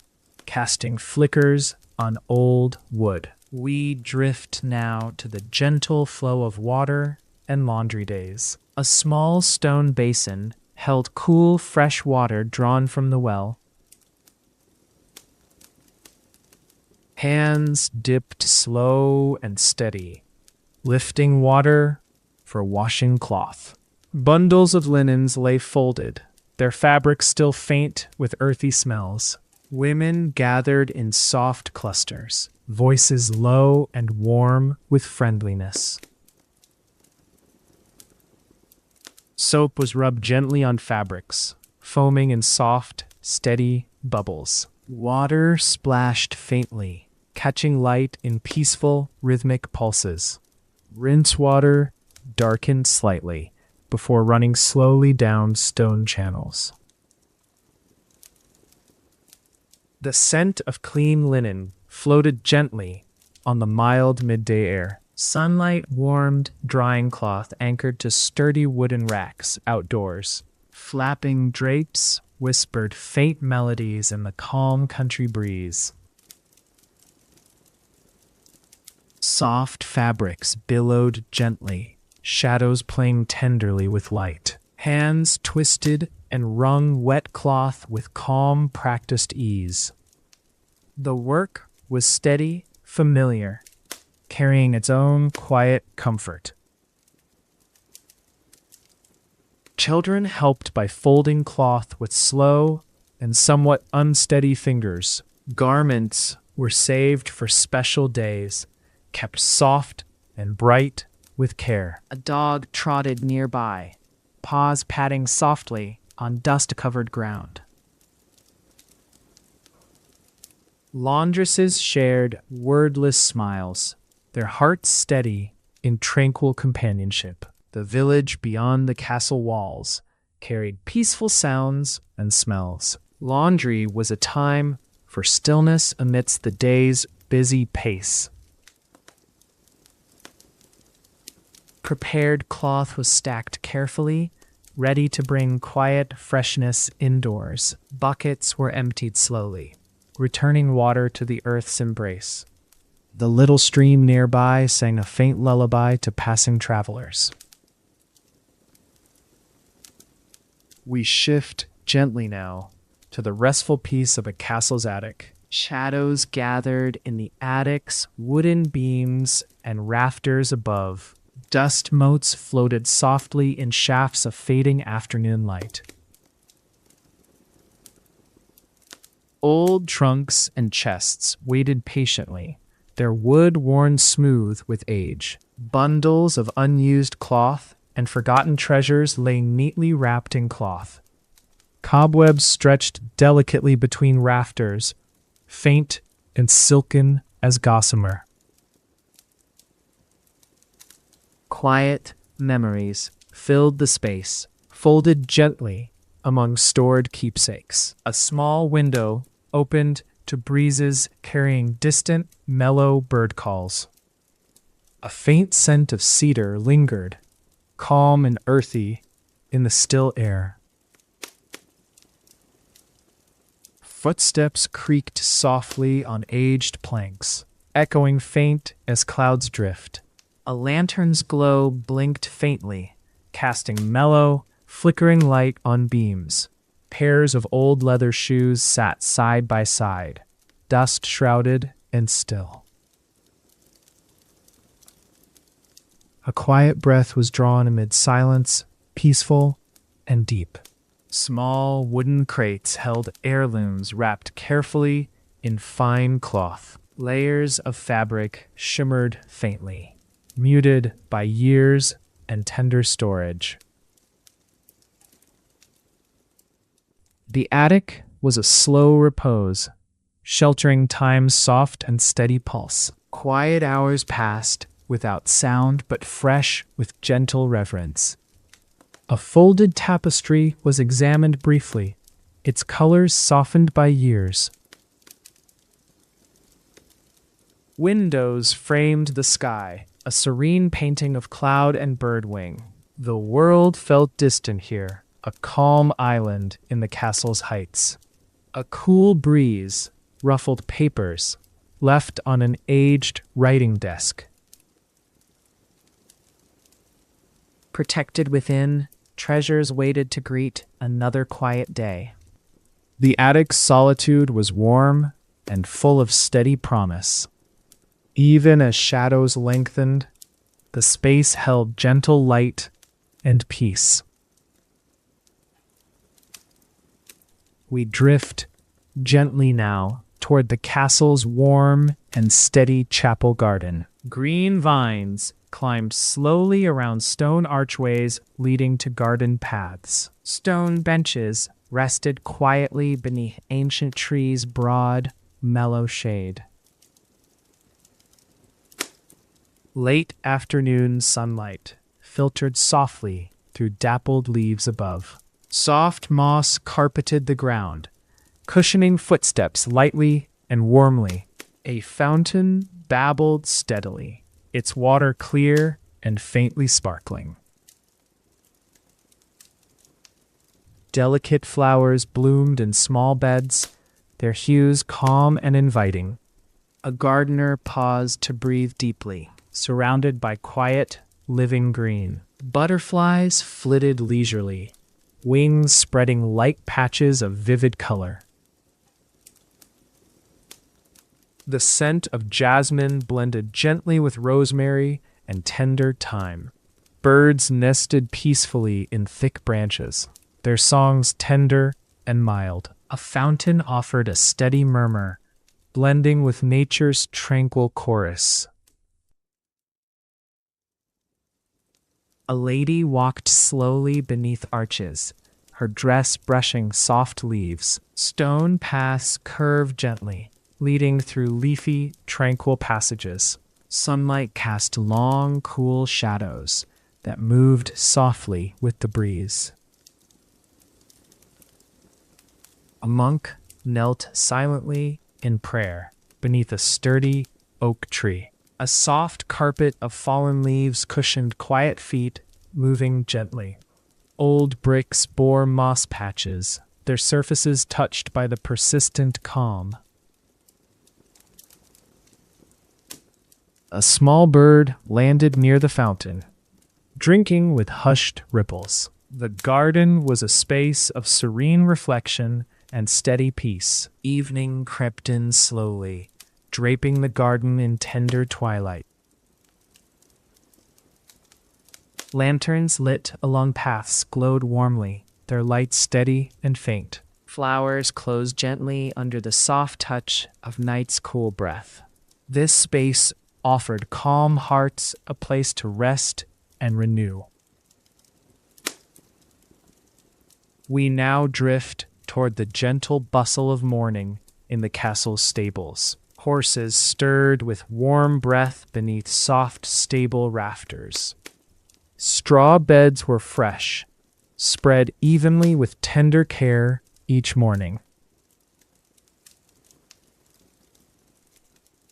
casting flickers on old wood. We drift now to the gentle flow of water and laundry days. A small stone basin held cool, fresh water drawn from the well. Hands dipped slow and steady, lifting water for washing cloth. Bundles of linens lay folded, their fabrics still faint with earthy smells. Women gathered in soft clusters, voices low and warm with friendliness. Soap was rubbed gently on fabrics, foaming in soft, steady bubbles. Water splashed faintly, catching light in peaceful, rhythmic pulses. Rinse water darkened slightly before running slowly down stone channels. The scent of clean linen floated gently on the mild midday air. Sunlight warmed drying cloth anchored to sturdy wooden racks outdoors. Flapping drapes whispered faint melodies in the calm country breeze. Soft fabrics billowed gently, shadows playing tenderly with light. Hands twisted and wrung wet cloth with calm, practiced ease. The work was steady, familiar, carrying its own quiet comfort. Children helped by folding cloth with slow and somewhat unsteady fingers. Garments were saved for special days, kept soft and bright with care. A dog trotted nearby, paws patting softly on dust-covered ground. Laundresses shared wordless smiles, their hearts steady in tranquil companionship. The village beyond the castle walls carried peaceful sounds and smells. Laundry was a time for stillness amidst the day's busy pace. Prepared cloth was stacked carefully, ready to bring quiet freshness indoors. Buckets were emptied slowly, returning water to the earth's embrace. The little stream nearby sang a faint lullaby to passing travelers. We shift gently now to the restful peace of a castle's attic. Shadows gathered in the attic's wooden beams and rafters above. Dust motes floated softly in shafts of fading afternoon light. Old trunks and chests waited patiently, their wood worn smooth with age. Bundles of unused cloth and forgotten treasures lay neatly wrapped in cloth. Cobwebs stretched delicately between rafters, faint and silken as gossamer. Quiet memories filled the space, folded gently among stored keepsakes. A small window opened to breezes carrying distant, mellow bird calls. A faint scent of cedar lingered, calm and earthy, in the still air. Footsteps creaked softly on aged planks, echoing faint as clouds drift. A lantern's glow blinked faintly, casting mellow, flickering light on beams. Pairs of old leather shoes sat side by side, dust-shrouded and still. A quiet breath was drawn amid silence, peaceful and deep. Small wooden crates held heirlooms wrapped carefully in fine cloth. Layers of fabric shimmered faintly, muted by years and tender storage. The attic was a slow repose, sheltering time's soft and steady pulse. Quiet hours passed without sound but fresh with gentle reverence. A folded tapestry was examined briefly, its colors softened by years. Windows framed the sky, a serene painting of cloud and bird wing. The world felt distant here, a calm island in the castle's heights. A cool breeze ruffled papers left on an aged writing desk. Protected within, treasures waited to greet another quiet day. The attic's solitude was warm and full of steady promise. Even as shadows lengthened, the space held gentle light and peace. We drift gently now toward the castle's warm and steady chapel garden. Green vines climbed slowly around stone archways leading to garden paths. Stone benches rested quietly beneath ancient trees' broad, mellow shade. Late afternoon sunlight filtered softly through dappled leaves above. Soft moss carpeted the ground, cushioning footsteps lightly and warmly. A fountain babbled steadily, its water clear and faintly sparkling. Delicate flowers bloomed in small beds, their hues calm and inviting. A gardener paused to breathe deeply, surrounded by quiet, living green. Butterflies flitted leisurely, wings spreading light patches of vivid color. The scent of jasmine blended gently with rosemary and tender thyme. Birds nested peacefully in thick branches, their songs tender and mild. A fountain offered a steady murmur, blending with nature's tranquil chorus. A lady walked slowly beneath arches, her dress brushing soft leaves. Stone paths curved gently, leading through leafy, tranquil passages. Sunlight cast long, cool shadows that moved softly with the breeze. A monk knelt silently in prayer beneath a sturdy oak tree. A soft carpet of fallen leaves cushioned quiet feet, moving gently. Old bricks bore moss patches, their surfaces touched by the persistent calm. A small bird landed near the fountain, drinking with hushed ripples. The garden was a space of serene reflection and steady peace. Evening crept in slowly, draping the garden in tender twilight. Lanterns lit along paths glowed warmly, their light steady and faint. Flowers closed gently under the soft touch of night's cool breath. This space offered calm hearts a place to rest and renew. We now drift toward the gentle bustle of morning in the castle's stables. Horses stirred with warm breath beneath soft, stable rafters. Straw beds were fresh, spread evenly with tender care each morning.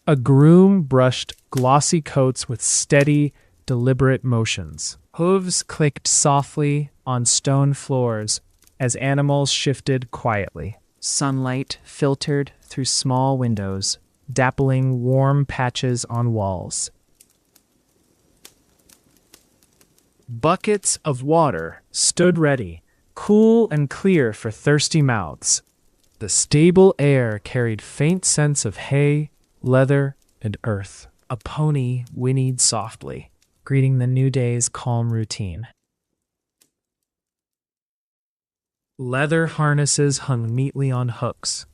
A groom brushed glossy coats with steady, deliberate motions. Hooves clicked softly on stone floors as animals shifted quietly. Sunlight filtered through small windows, dappling warm patches on walls. Buckets of water stood ready, cool and clear for thirsty mouths. The stable air carried faint scents of hay, leather, and earth. A pony whinnied softly, greeting the new day's calm routine. Leather harnesses hung neatly on hooks,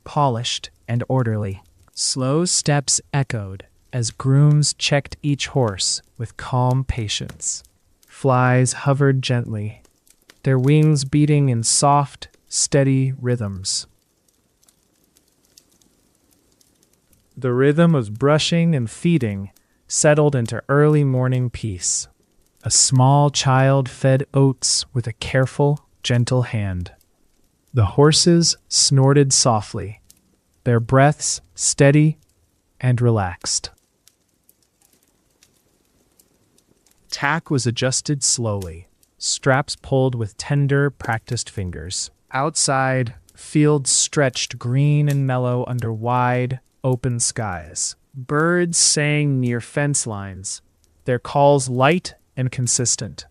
polished and orderly. Slow steps echoed as grooms checked each horse with calm patience. Flies hovered gently, their wings beating in soft, steady rhythms. The rhythm of brushing and feeding settled into early morning peace. A small child fed oats with a careful, gentle hand. The horses snorted softly, their breaths steady and relaxed. Tack was adjusted slowly, straps pulled with tender, practiced fingers. Outside, fields stretched green and mellow under wide, open skies. Birds sang near fence lines, their calls light and consistent.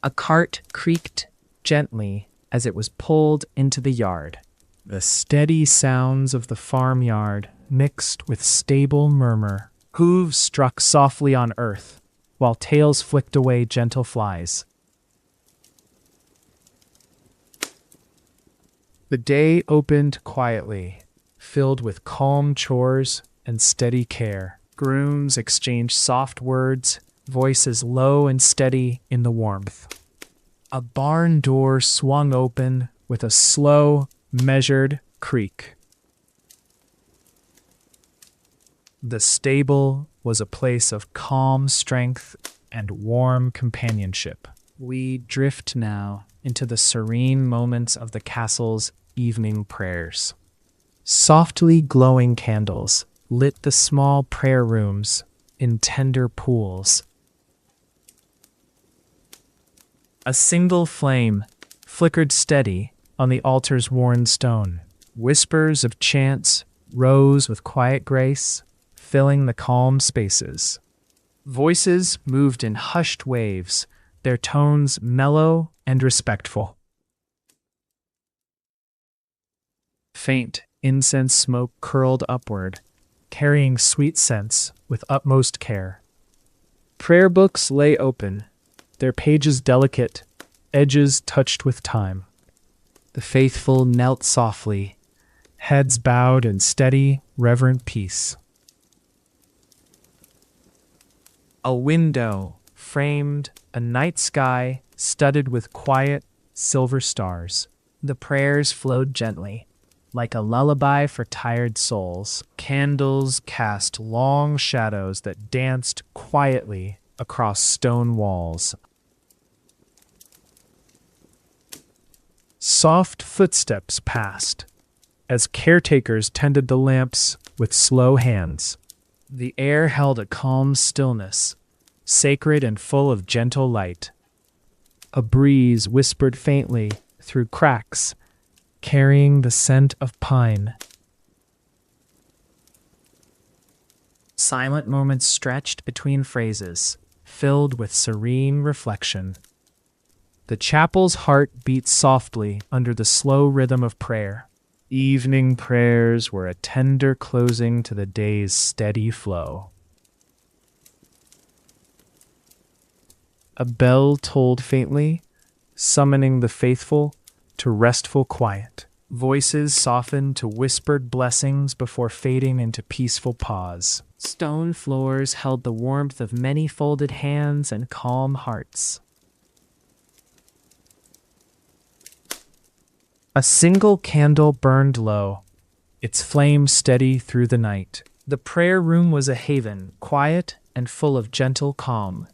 A cart creaked gently as it was pulled into the yard. The steady sounds of the farmyard mixed with stable murmur. Hooves struck softly on earth, while tails flicked away gentle flies. The day opened quietly, filled with calm chores and steady care. Grooms exchanged soft words, voices low and steady in the warmth. A barn door swung open with a slow, measured creak. The stable was a place of calm strength and warm companionship. We drift now into the serene moments of the castle's evening prayers. Softly glowing candles lit the small prayer rooms in tender pools. A single flame flickered steady on the altar's worn stone. Whispers of chants rose with quiet grace, filling the calm spaces. Voices moved in hushed waves, their tones mellow and respectful. Faint incense smoke curled upward, carrying sweet scents with utmost care. Prayer books lay open, their pages delicate, edges touched with time. The faithful knelt softly, heads bowed in steady, reverent peace. A window framed a night sky studded with quiet, silver stars. The prayers flowed gently, like a lullaby for tired souls. Candles cast long shadows that danced quietly across stone walls. Soft footsteps passed as caretakers tended the lamps with slow hands. The air held a calm stillness, sacred and full of gentle light. A breeze whispered faintly through cracks, carrying the scent of pine. Silent moments stretched between phrases, filled with serene reflection. The chapel's heart beat softly under the slow rhythm of prayer. Evening prayers were a tender closing to the day's steady flow. A bell tolled faintly, summoning the faithful to restful quiet. Voices softened to whispered blessings before fading into peaceful pause. Stone floors held the warmth of many folded hands and calm hearts. A single candle burned low, its flame steady through the night. The prayer room was a haven, quiet and full of gentle calm.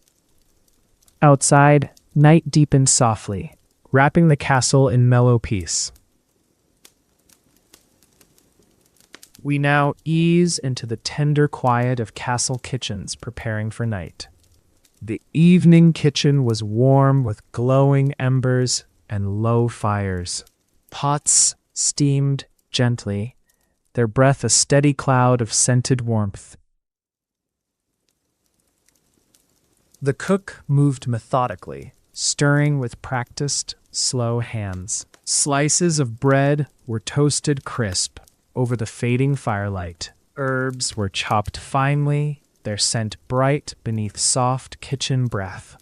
Outside, night deepened softly, wrapping the castle in mellow peace. We now ease into the tender quiet of castle kitchens preparing for night. The evening kitchen was warm with glowing embers and low fires. Pots steamed gently, their breath a steady cloud of scented warmth. The cook moved methodically, stirring with practiced, slow hands. Slices of bread were toasted crisp over the fading firelight. Herbs were chopped finely, their scent bright beneath soft kitchen breath.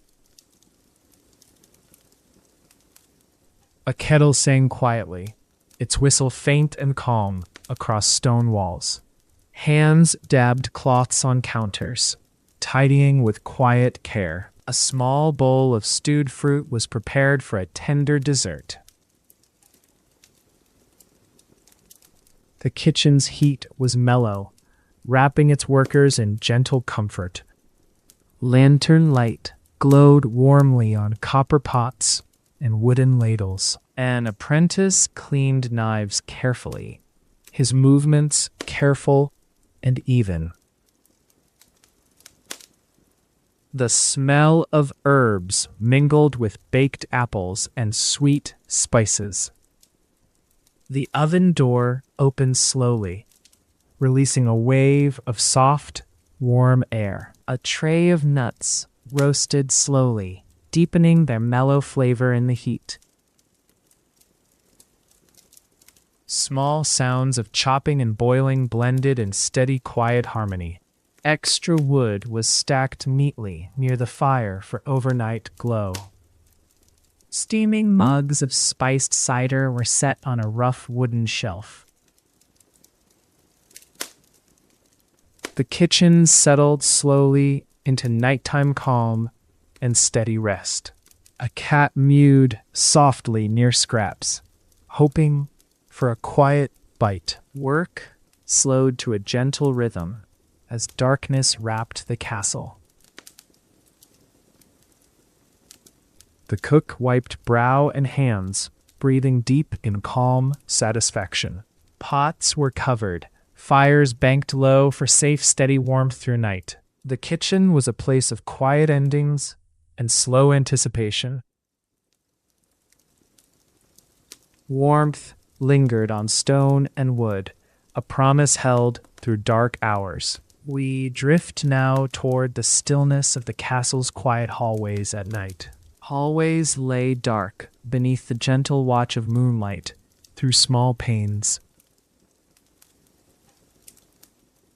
A kettle sang quietly, its whistle faint and calm across stone walls. Hands dabbed cloths on counters, tidying with quiet care. A small bowl of stewed fruit was prepared for a tender dessert. The kitchen's heat was mellow, wrapping its workers in gentle comfort. Lantern light glowed warmly on copper pots and wooden ladles. An apprentice cleaned knives carefully, his movements careful and even. The smell of herbs mingled with baked apples and sweet spices. The oven door opened slowly, releasing a wave of soft, warm air. A tray of nuts roasted slowly, deepening their mellow flavor in the heat. Small sounds of chopping and boiling blended in steady, quiet harmony. Extra wood was stacked neatly near the fire for overnight glow. Steaming mugs of spiced cider were set on a rough wooden shelf. The kitchen settled slowly into nighttime calm and steady rest. A cat mewed softly near scraps, hoping for a quiet bite. Work slowed to a gentle rhythm as darkness wrapped the castle. The cook wiped brow and hands, breathing deep in calm satisfaction. Pots were covered, fires banked low for safe, steady warmth through night. The kitchen was a place of quiet endings and slow anticipation. Warmth lingered on stone and wood, a promise held through dark hours. We drift now toward the stillness of the castle's quiet hallways at night. Hallways lay dark beneath the gentle watch of moonlight through small panes.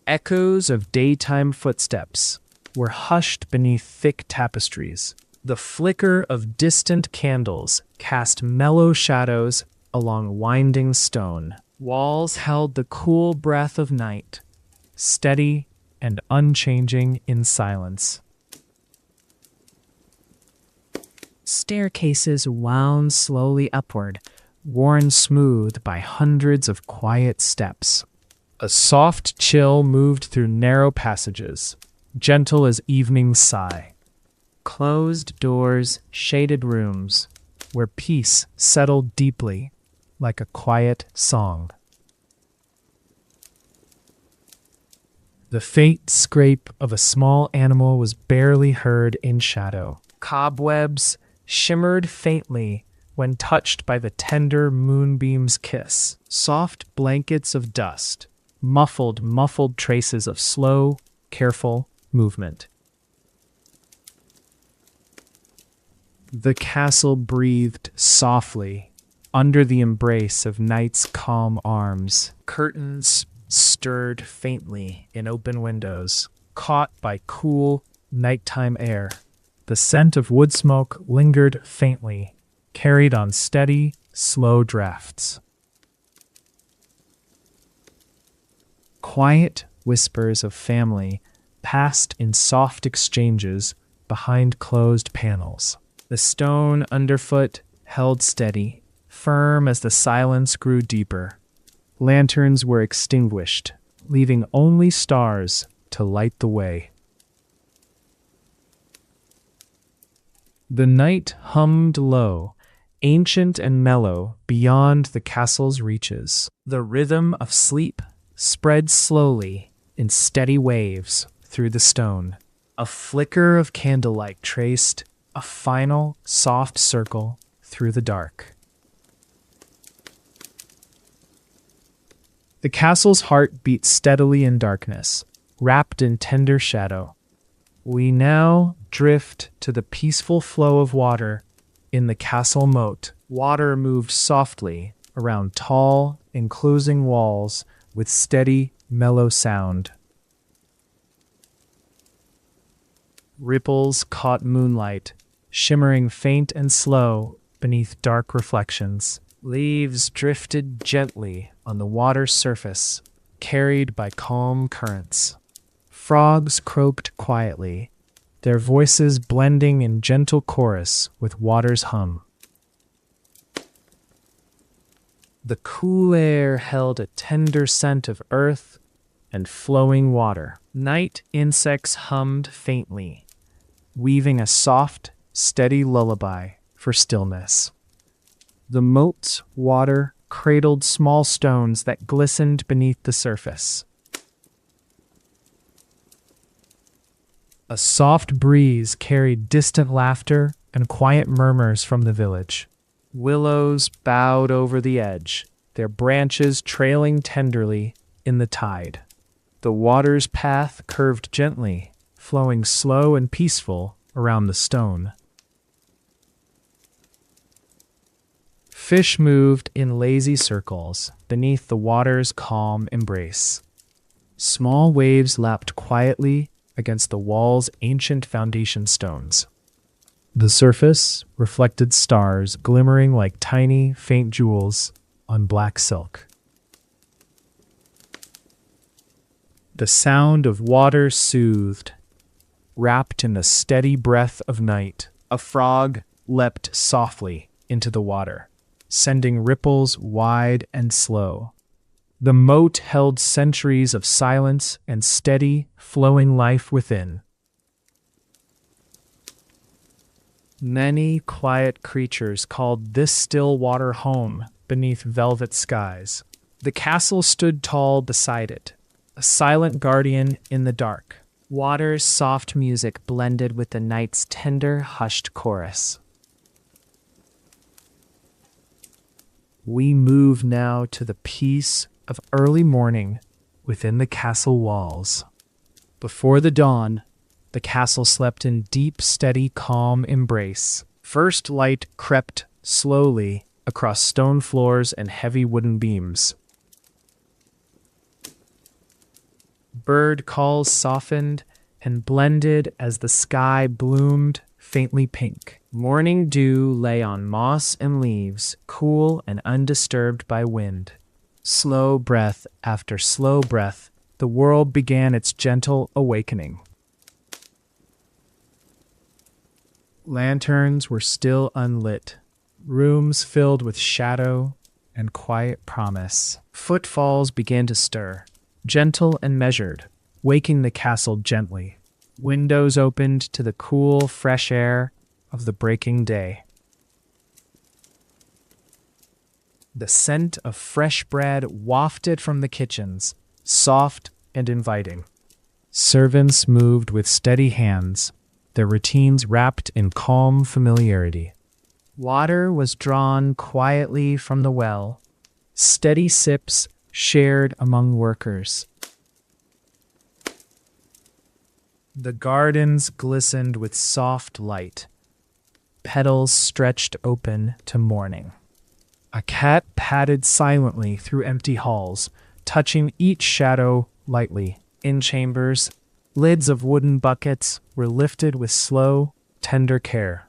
Echoes of daytime footsteps were hushed beneath thick tapestries. The flicker of distant candles cast mellow shadows along winding stone. Walls held the cool breath of night, steady and unchanging in silence. Staircases wound slowly upward, worn smooth by hundreds of quiet steps. A soft chill moved through narrow passages, gentle as evening's sigh. Closed doors, shaded rooms, where peace settled deeply, like a quiet song. The faint scrape of a small animal was barely heard in shadow. Cobwebs shimmered faintly when touched by the tender moonbeam's kiss. Soft blankets of dust muffled traces of slow, careful movement. The castle breathed softly under the embrace of night's calm arms. Curtains stirred faintly in open windows, caught by cool nighttime air. The scent of wood smoke lingered faintly, carried on steady, slow drafts. Quiet whispers of family passed in soft exchanges behind closed panels. The stone underfoot held steady, firm as the silence grew deeper. Lanterns were extinguished, leaving only stars to light the way. The night hummed low, ancient and mellow beyond the castle's reaches. The rhythm of sleep spread slowly in steady waves through the stone. A flicker of candlelight traced a final soft circle through the dark. The castle's heart beat steadily in darkness, wrapped in tender shadow. We now drift to the peaceful flow of water in the castle moat. Water moved softly around tall, enclosing walls with steady, mellow sound. Ripples caught moonlight, shimmering faint and slow beneath dark reflections. Leaves drifted gently on the water's surface, carried by calm currents. Frogs croaked quietly, their voices blending in gentle chorus with water's hum. The cool air held a tender scent of earth and flowing water. Night insects hummed faintly, weaving a soft, steady lullaby for stillness. The moat's water cradled small stones that glistened beneath the surface. A soft breeze carried distant laughter and quiet murmurs from the village. Willows bowed over the edge, their branches trailing tenderly in the tide. The water's path curved gently, flowing slow and peaceful around the stone. Fish moved in lazy circles beneath the water's calm embrace. Small waves lapped quietly against the wall's ancient foundation stones. The surface reflected stars glimmering like tiny, faint jewels on black silk. The sound of water soothed, wrapped in the steady breath of night. A frog leapt softly into the water, sending ripples wide and slow. The moat held centuries of silence and steady, flowing life within. Many quiet creatures called this still water home beneath velvet skies. The castle stood tall beside it, a silent guardian in the dark. Water's soft music blended with the night's tender, hushed chorus. We move now to the peace of early morning within the castle walls. Before the dawn, the castle slept in deep, steady, calm embrace. First light crept slowly across stone floors and heavy wooden beams. Bird calls softened and blended as the sky bloomed faintly pink. Morning dew lay on moss and leaves, cool and undisturbed by wind. Slow breath after slow breath, the world began its gentle awakening. Lanterns were still unlit, rooms filled with shadow and quiet promise. Footfalls began to stir, gentle and measured, waking the castle gently. Windows opened to the cool, fresh air of the breaking day. The scent of fresh bread wafted from the kitchens, soft and inviting. Servants moved with steady hands, their routines wrapped in calm familiarity. Water was drawn quietly from the well, steady sips shared among workers. The gardens glistened with soft light, petals stretched open to morning. A cat padded silently through empty halls, touching each shadow lightly. In chambers, lids of wooden buckets were lifted with slow, tender care.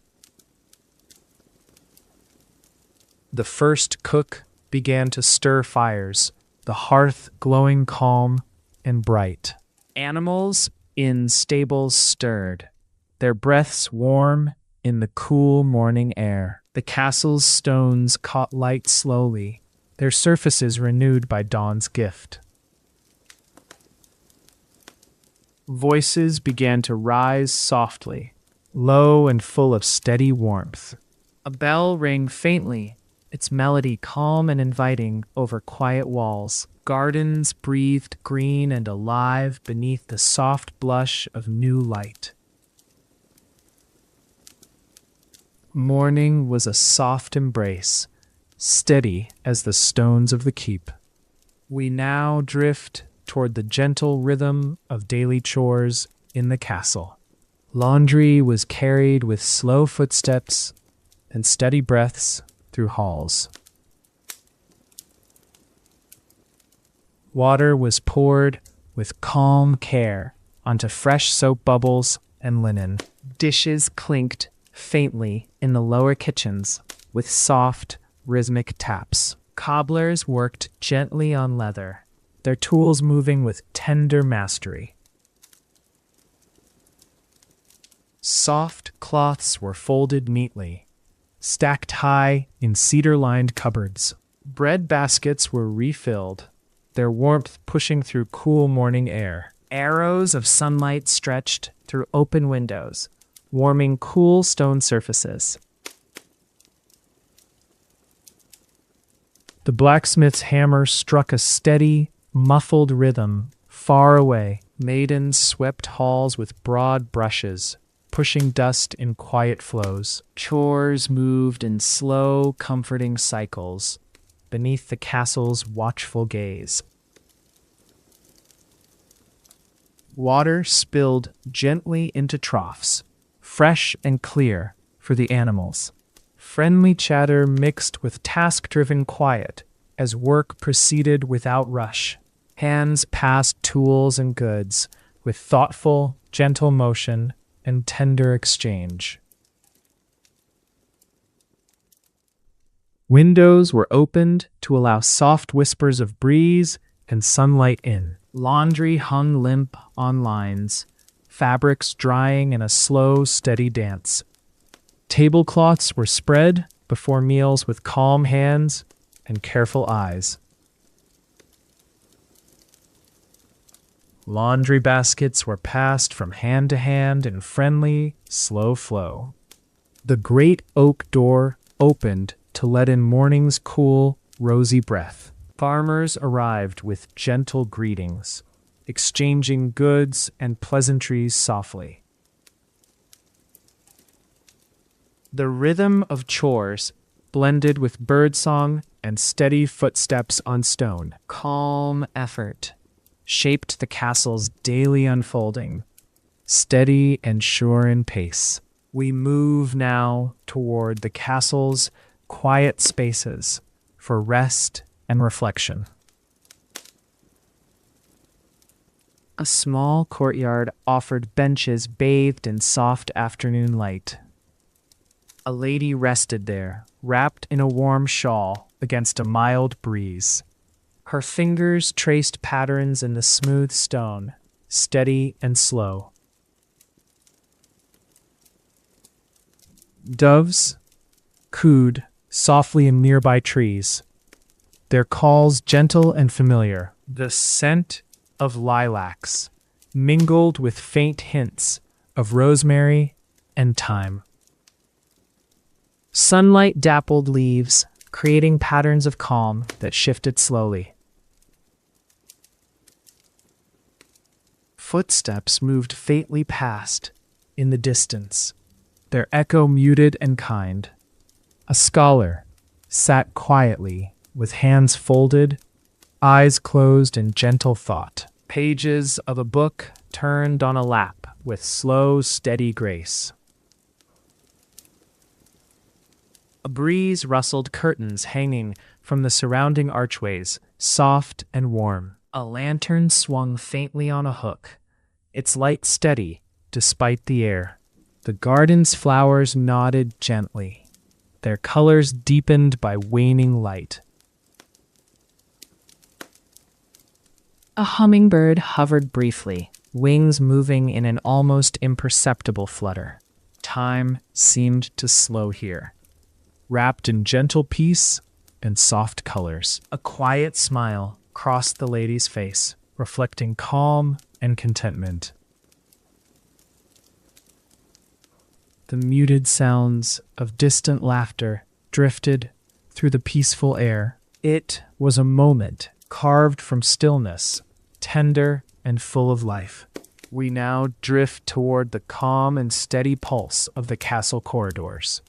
The first cook began to stir fires, the hearth glowing calm and bright. Animals in stables stirred, their breaths warm in the cool morning air. The castle's stones caught light slowly, their surfaces renewed by dawn's gift. Voices began to rise softly, low and full of steady warmth. A bell rang faintly, its melody calm and inviting over quiet walls. Gardens breathed green and alive beneath the soft blush of new light. Morning was a soft embrace, steady as the stones of the keep. We now drift toward the gentle rhythm of daily chores in the castle. Laundry was carried with slow footsteps and steady breaths through halls. Water was poured with calm care onto fresh soap bubbles and linen. Dishes clinked faintly in the lower kitchens with soft, rhythmic taps. Cobblers worked gently on leather, their tools moving with tender mastery. Soft cloths were folded neatly, stacked high in cedar-lined cupboards. Bread baskets were refilled, their warmth pushing through cool morning air. Arrows of sunlight stretched through open windows, warming cool stone surfaces. The blacksmith's hammer struck a steady, muffled rhythm far away. Maidens swept halls with broad brushes, pushing dust in quiet flows. Chores moved in slow, comforting cycles beneath the castle's watchful gaze. Water spilled gently into troughs, fresh and clear for the animals. Friendly chatter mixed with task-driven quiet as work proceeded without rush. Hands passed tools and goods with thoughtful, gentle motion and tender exchange. Windows were opened to allow soft whispers of breeze and sunlight in. Laundry hung limp on lines, fabrics drying in a slow, steady dance. Tablecloths were spread before meals with calm hands and careful eyes. Laundry baskets were passed from hand to hand in friendly, slow flow. The great oak door opened to let in morning's cool, rosy breath. Farmers arrived with gentle greetings, exchanging goods and pleasantries softly. The rhythm of chores blended with birdsong and steady footsteps on stone. Calm effort shaped the castle's daily unfolding, steady and sure in pace. We move now toward the castle's quiet spaces for rest and reflection. A small courtyard offered benches bathed in soft afternoon light. A lady rested there, wrapped in a warm shawl against a mild breeze. Her fingers traced patterns in the smooth stone, steady and slow. Doves cooed softly in nearby trees, their calls gentle and familiar. The scent of lilacs mingled with faint hints of rosemary and thyme. Sunlight dappled leaves, creating patterns of calm that shifted slowly. Footsteps moved faintly past in the distance, their echo muted and kind. A scholar sat quietly with hands folded, eyes closed in gentle thought. Pages of a book turned on a lap with slow, steady grace. A breeze rustled curtains hanging from the surrounding archways, soft and warm. A lantern swung faintly on a hook, its light steady despite the air. The garden's flowers nodded gently, their colors deepened by waning light. A hummingbird hovered briefly, wings moving in an almost imperceptible flutter. Time seemed to slow here, wrapped in gentle peace and soft colors. A quiet smile crossed the lady's face, reflecting calm and contentment. The muted sounds of distant laughter drifted through the peaceful air. It was a moment carved from stillness, tender and full of life. We now drift toward the calm and steady pulse of the castle corridors.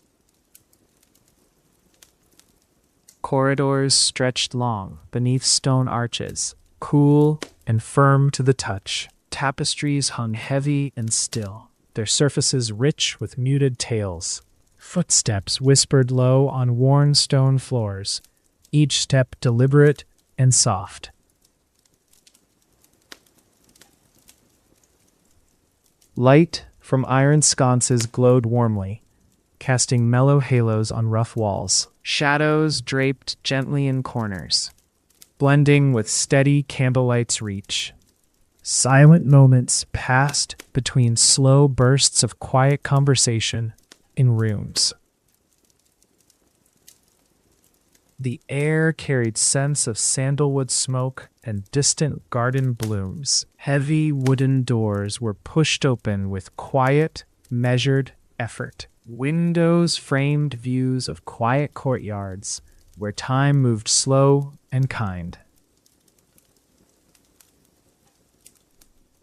Corridors stretched long beneath stone arches, cool and firm to the touch. Tapestries hung heavy and still, their surfaces rich with muted tales. Footsteps whispered low on worn stone floors, each step deliberate and soft. Light from iron sconces glowed warmly, casting mellow halos on rough walls. Shadows draped gently in corners, blending with steady candlelight's reach. Silent moments passed between slow bursts of quiet conversation in rooms. The air carried scents of sandalwood smoke and distant garden blooms. Heavy wooden doors were pushed open with quiet, measured effort. Windows framed views of quiet courtyards where time moved slow and kind.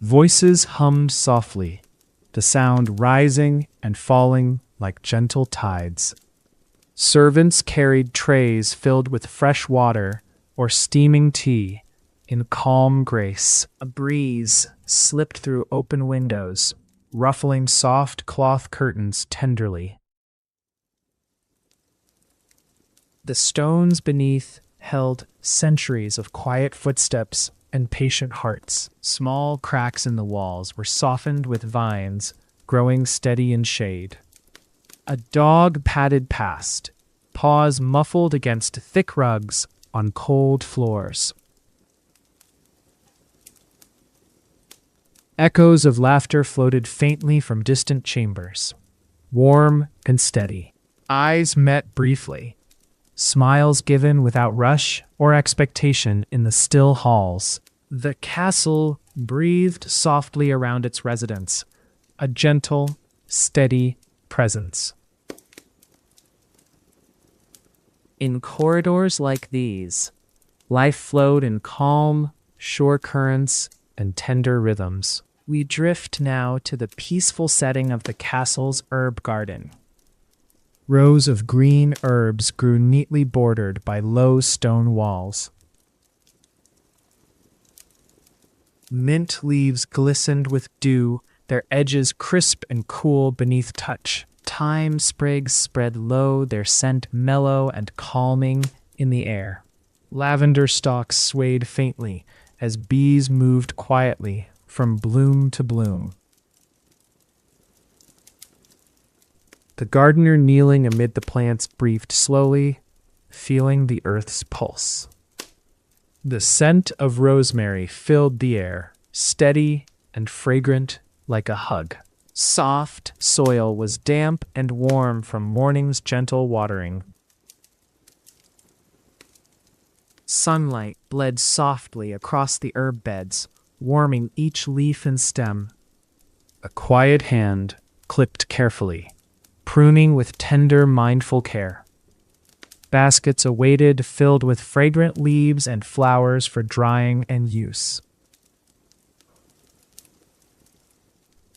Voices hummed softly, the sound rising and falling like gentle tides. Servants carried trays filled with fresh water or steaming tea in calm grace. A breeze slipped through open windows, ruffling soft cloth curtains tenderly. The stones beneath held centuries of quiet footsteps and patient hearts. Small cracks in the walls were softened with vines, growing steady in shade. A dog padded past, paws muffled against thick rugs on cold floors. Echoes of laughter floated faintly from distant chambers, warm and steady. Eyes met briefly, smiles given without rush or expectation in the still halls. The castle breathed softly around its residents, a gentle, steady presence. In corridors like these, life flowed in calm, sure currents and tender rhythms. We drift now to the peaceful setting of the castle's herb garden. Rows of green herbs grew neatly bordered by low stone walls. Mint leaves glistened with dew, their edges crisp and cool beneath touch. Thyme sprigs spread low, their scent mellow and calming in the air. Lavender stalks swayed faintly as bees moved quietly from bloom to bloom. The gardener kneeling amid the plants breathed slowly, feeling the earth's pulse. The scent of rosemary filled the air, steady and fragrant like a hug. Soft soil was damp and warm from morning's gentle watering. Sunlight bled softly across the herb beds, warming each leaf and stem. A quiet hand clipped carefully, pruning with tender, mindful care. Baskets awaited, filled with fragrant leaves and flowers for drying and use.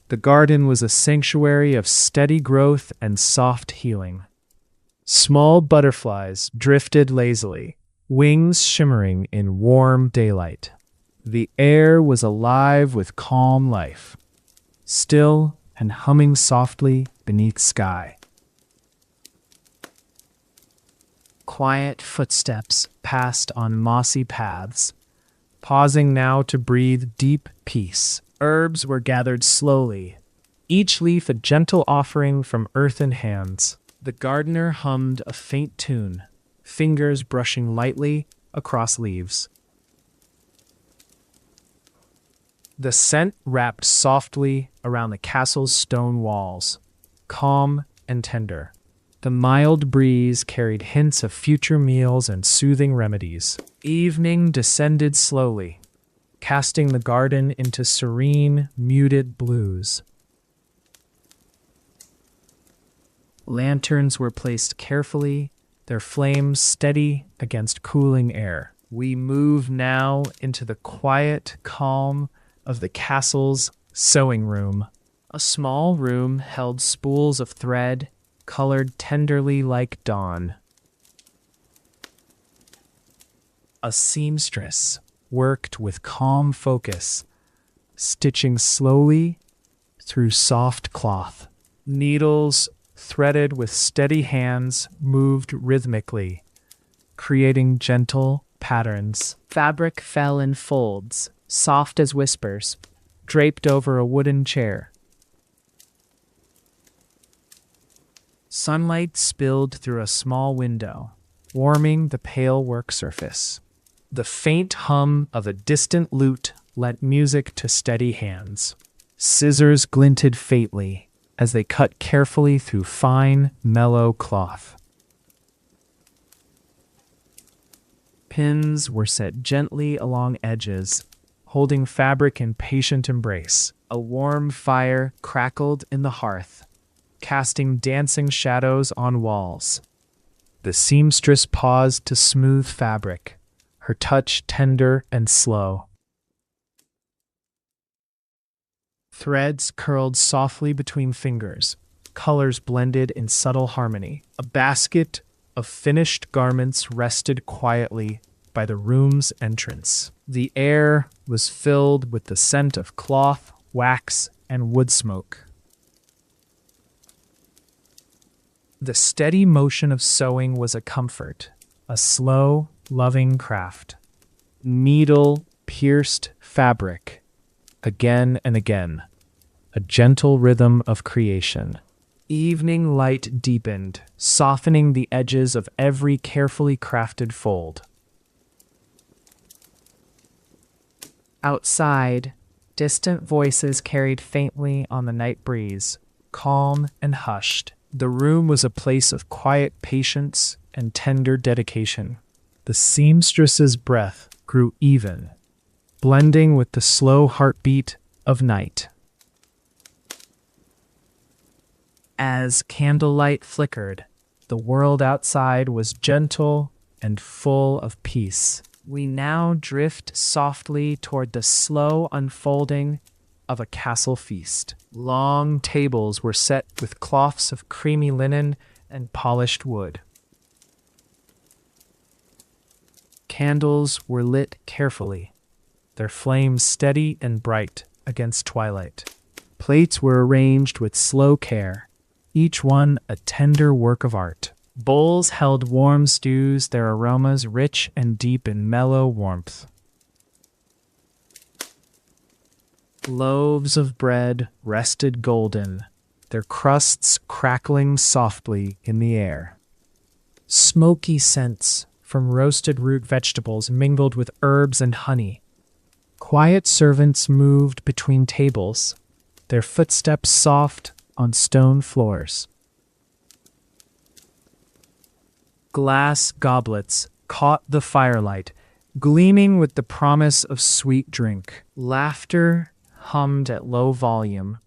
The garden was a sanctuary of steady growth and soft healing. Small butterflies drifted lazily, wings shimmering in warm daylight. The air was alive with calm life, still and humming softly beneath sky. Quiet footsteps passed on mossy paths, pausing now to breathe deep peace. Herbs were gathered slowly, each leaf a gentle offering from earthen hands. The gardener hummed a faint tune, fingers brushing lightly across leaves. The scent wrapped softly around the castle's stone walls, calm and tender. The mild breeze carried hints of future meals and soothing remedies. Evening descended slowly, casting the garden into serene, muted blues. Lanterns were placed carefully, their flames steady against cooling air. We move now into the quiet calm of the castle's sewing room. A small room held spools of thread, colored tenderly like dawn. A seamstress worked with calm focus, stitching slowly through soft cloth. Needles, threaded with steady hands, moved rhythmically, creating gentle patterns. Fabric fell in folds, soft as whispers, draped over a wooden chair. Sunlight spilled through a small window, warming the pale work surface. The faint hum of a distant lute lent music to steady hands. Scissors glinted faintly as they cut carefully through fine, mellow cloth. Pins were set gently along edges, holding fabric in patient embrace. A warm fire crackled in the hearth, casting dancing shadows on walls. The seamstress paused to smooth fabric, her touch tender and slow. Threads curled softly between fingers, colors blended in subtle harmony. A basket of finished garments rested quietly by the room's entrance. The air was filled with the scent of cloth, wax, and wood smoke. The steady motion of sewing was a comfort, a slow, loving craft. Needle, pierced fabric again and again, a gentle rhythm of creation. Evening light deepened, softening the edges of every carefully crafted fold. Outside, distant voices carried faintly on the night breeze, calm and hushed. The room was a place of quiet patience and tender dedication. The seamstress's breath grew even, blending with the slow heartbeat of night. As candlelight flickered, the world outside was gentle and full of peace. We now drift softly toward the slow unfolding of a castle feast. Long tables were set with cloths of creamy linen and polished wood. Candles were lit carefully, their flames steady and bright against twilight. Plates were arranged with slow care, each one a tender work of art. Bowls held warm stews, their aromas rich and deep in mellow warmth. Loaves of bread rested golden, their crusts crackling softly in the air. Smoky scents from roasted root vegetables mingled with herbs and honey. Quiet servants moved between tables, their footsteps soft on stone floors. Glass goblets caught the firelight, gleaming with the promise of sweet drink. Laughter hummed at low volume,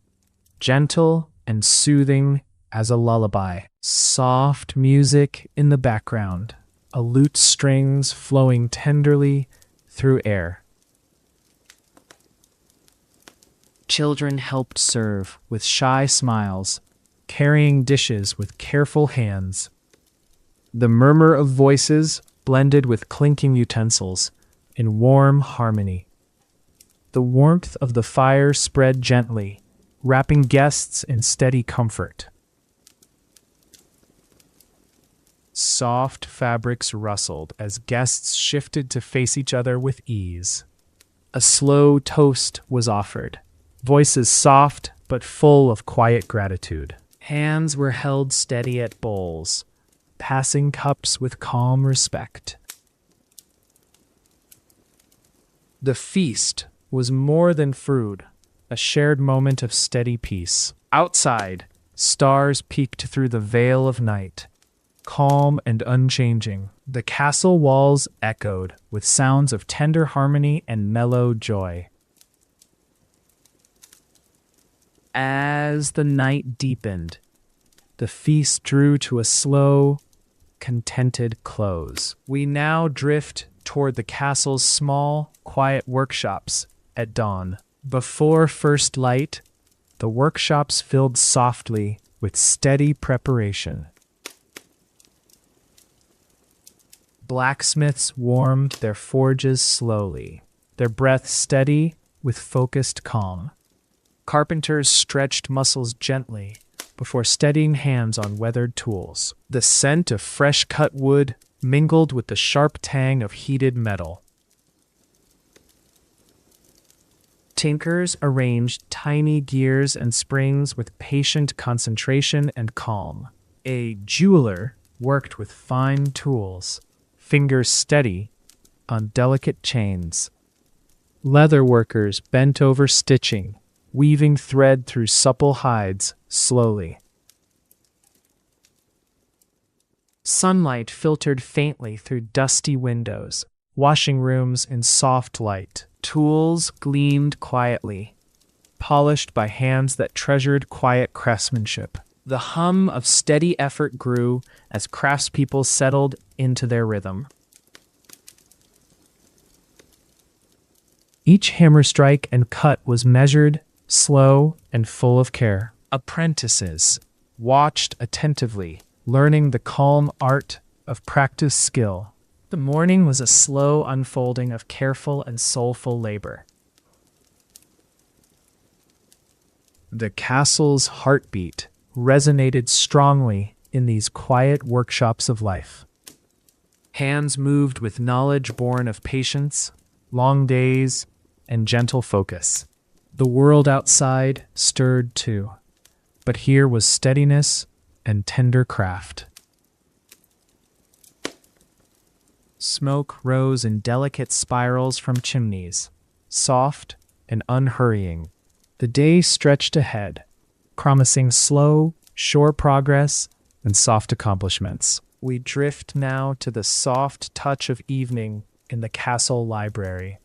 gentle and soothing as a lullaby. Soft music in the background, a lute's strings flowing tenderly through air. Children helped serve with shy smiles, carrying dishes with careful hands. The murmur of voices blended with clinking utensils in warm harmony. The warmth of the fire spread gently, wrapping guests in steady comfort. Soft fabrics rustled as guests shifted to face each other with ease. A slow toast was offered, voices soft but full of quiet gratitude. Hands were held steady at bowls, passing cups with calm respect. The feast was more than food, a shared moment of steady peace. Outside, stars peeked through the veil of night, calm and unchanging. The castle walls echoed with sounds of tender harmony and mellow joy. As the night deepened, the feast drew to a slow, contented close. We now drift toward the castle's small, quiet workshops at dawn. Before first light, the workshops filled softly with steady preparation. Blacksmiths warmed their forges slowly, their breath steady with focused calm. Carpenters stretched muscles gently before steadying hands on weathered tools. The scent of fresh cut wood mingled with the sharp tang of heated metal. Tinkers arranged tiny gears and springs with patient concentration and calm. A jeweler worked with fine tools, fingers steady on delicate chains. Leather workers bent over stitching, weaving thread through supple hides slowly. Sunlight filtered faintly through dusty windows, washing rooms in soft light. Tools gleamed quietly, polished by hands that treasured quiet craftsmanship. The hum of steady effort grew as craftspeople settled into their rhythm. Each hammer strike and cut was measured, slow, and full of care. Apprentices watched attentively, learning the calm art of practiced skill. The morning was a slow unfolding of careful and soulful labor. The castle's heartbeat resonated strongly in these quiet workshops of life. Hands moved with knowledge born of patience, long days, and gentle focus. The world outside stirred too, but here was steadiness and tender craft. Smoke rose in delicate spirals from chimneys, soft and unhurrying. The day stretched ahead, promising slow, sure progress and soft accomplishments. We drift now to the soft touch of evening in the castle library.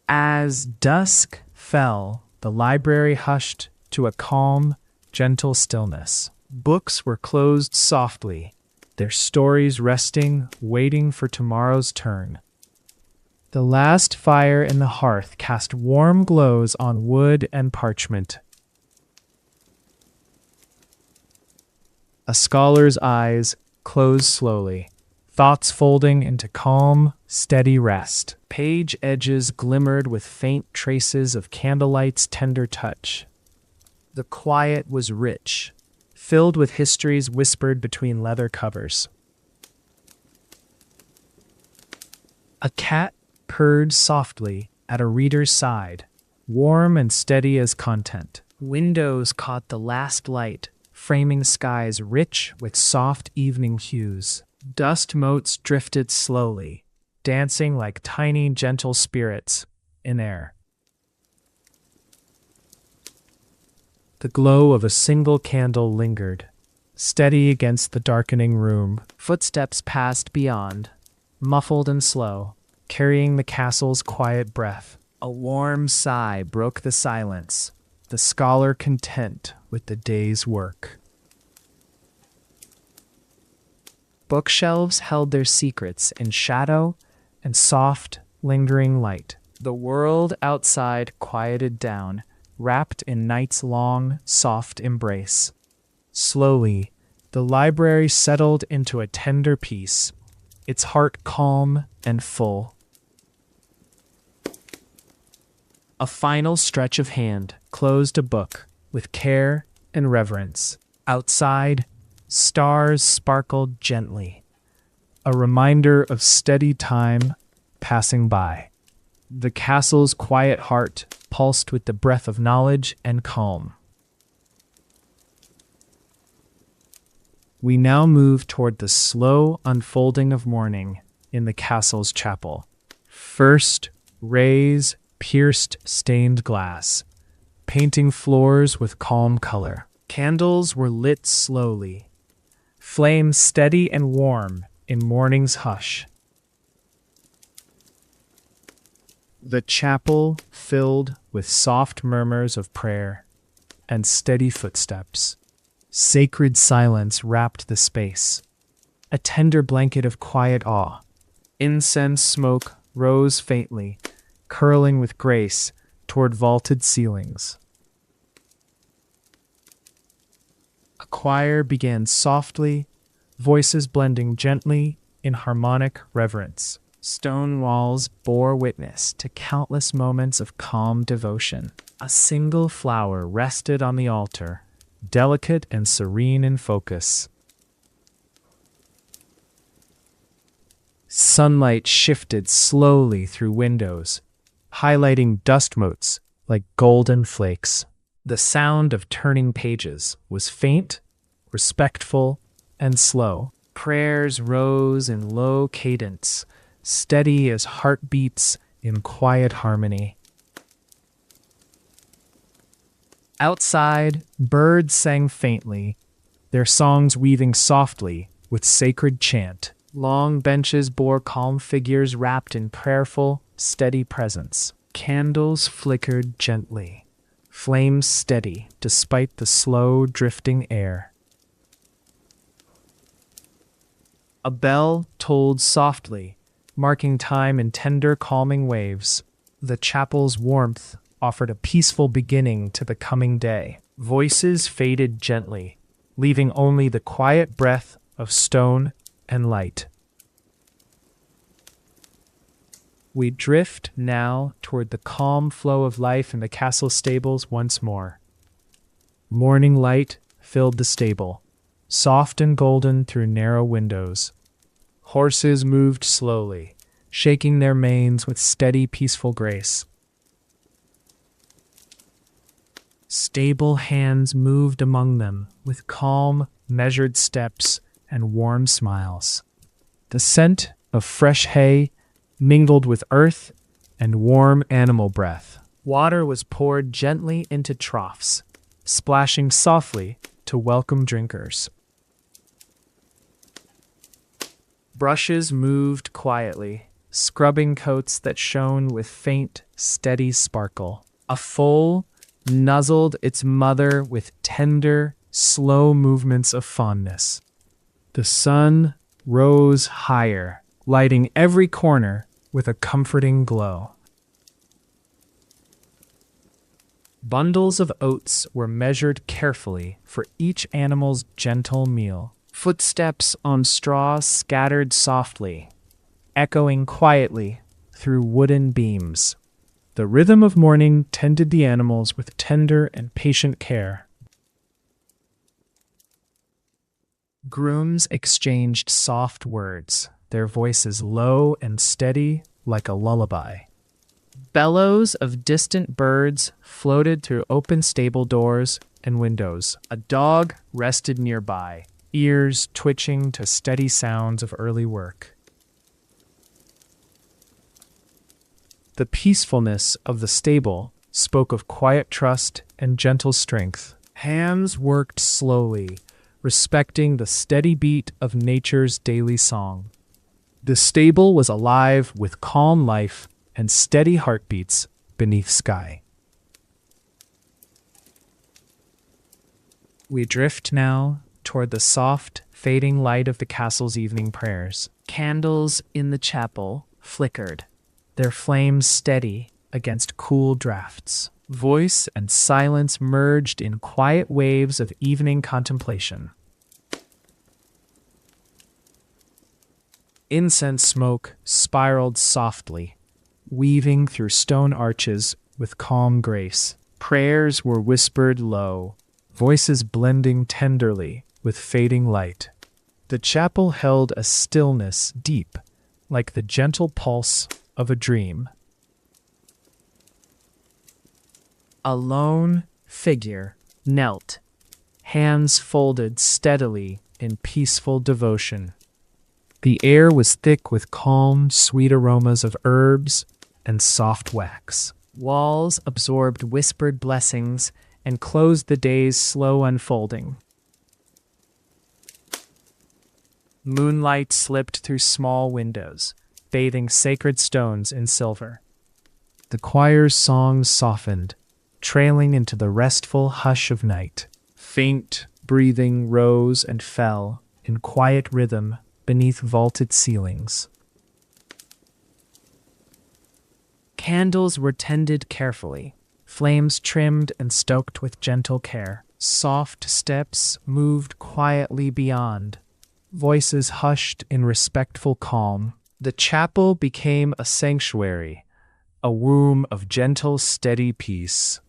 As dusk fell, the library hushed to a calm, gentle stillness. Books were closed softly, their stories resting, waiting for tomorrow's turn. The last fire in the hearth cast warm glows on wood and parchment. A scholar's eyes closed slowly, thoughts folding into calm, steady rest. Page edges glimmered with faint traces of candlelight's tender touch. The quiet was rich, filled with histories whispered between leather covers. A cat purred softly at a reader's side, warm and steady as content. Windows caught the last light, framing skies rich with soft evening hues. Dust motes drifted slowly, dancing like tiny, gentle spirits in air. The glow of a single candle lingered, steady against the darkening room. Footsteps passed beyond, muffled and slow, carrying the castle's quiet breath. A warm sigh broke the silence, the scholar content with the day's work. Bookshelves held their secrets in shadow and soft, lingering light. The world outside quieted down, wrapped in night's long, soft embrace. Slowly, the library settled into a tender peace, its heart calm and full. A final stretch of hand closed a book with care and reverence. Outside, stars sparkled gently, a reminder of steady time passing by. The castle's quiet heart pulsed with the breath of knowledge and calm. We now move toward the slow unfolding of morning in the castle's chapel. First, rays pierced stained glass, painting floors with calm color. Candles were lit slowly, flames steady and warm in morning's hush. The chapel filled with soft murmurs of prayer and steady footsteps. Sacred silence wrapped the space, a tender blanket of quiet awe. Incense smoke rose faintly, curling with grace toward vaulted ceilings. A choir began softly, voices blending gently in harmonic reverence. Stone walls bore witness to countless moments of calm devotion. A single flower rested on the altar, delicate and serene in focus. Sunlight shifted slowly through windows, highlighting dust motes like golden flakes. The sound of turning pages was faint, respectful, and slow. Prayers rose in low cadence, steady as heartbeats in quiet harmony. Outside, birds sang faintly, their songs weaving softly with sacred chant. Long benches bore calm figures wrapped in prayerful, steady presence. Candles flickered gently, flames steady despite the slow, drifting air. A bell tolled softly, marking time in tender, calming waves. The chapel's warmth offered a peaceful beginning to the coming day. Voices faded gently, leaving only the quiet breath of stone and light. We drift now toward the calm flow of life in the castle stables once more. Morning light filled the stable, soft and golden through narrow windows. Horses moved slowly, shaking their manes with steady, peaceful grace. Stable hands moved among them with calm, measured steps and warm smiles. The scent of fresh hay mingled with earth and warm animal breath. Water was poured gently into troughs, splashing softly to welcome drinkers. Brushes moved quietly, scrubbing coats that shone with faint, steady sparkle. A foal nuzzled its mother with tender, slow movements of fondness. The sun rose higher, lighting every corner with a comforting glow. Bundles of oats were measured carefully for each animal's gentle meal. Footsteps on straw scattered softly, echoing quietly through wooden beams. The rhythm of morning tended the animals with tender and patient care. Grooms exchanged soft words, their voices low and steady like a lullaby. Bellows of distant birds floated through open stable doors and windows. A dog rested nearby, ears twitching to steady sounds of early work. The peacefulness of the stable spoke of quiet trust and gentle strength. Hands worked slowly, respecting the steady beat of nature's daily song. The stable was alive with calm life and steady heartbeats beneath sky. We drift now toward the soft, fading light of the castle's evening prayers. Candles in the chapel flickered, their flames steady against cool drafts. Voice and silence merged in quiet waves of evening contemplation. Incense smoke spiraled softly, weaving through stone arches with calm grace. Prayers were whispered low, voices blending tenderly with fading light. The chapel held a stillness deep, like the gentle pulse of a dream. A lone figure knelt, hands folded steadily in peaceful devotion. The air was thick with calm, sweet aromas of herbs and soft wax. Walls absorbed whispered blessings and closed the day's slow unfolding. Moonlight slipped through small windows, bathing sacred stones in silver. The choir's songs softened, trailing into the restful hush of night. Faint breathing rose and fell in quiet rhythm beneath vaulted ceilings. Candles were tended carefully, flames trimmed and stoked with gentle care. Soft steps moved quietly beyond, voices hushed in respectful calm. The chapel became a sanctuary, a womb of gentle, steady peace.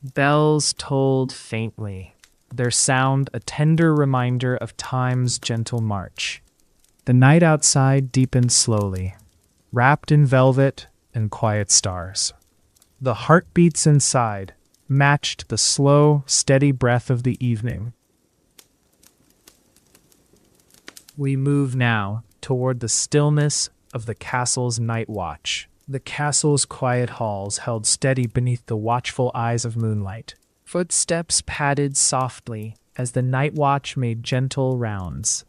Bells tolled faintly, their sound a tender reminder of time's gentle march. The night outside deepened slowly, wrapped in velvet and quiet stars. The heartbeats inside matched the slow, steady breath of the evening. We move now toward the stillness of the castle's night watch. The castle's quiet halls held steady beneath the watchful eyes of moonlight. Footsteps padded softly as the night watch made gentle rounds.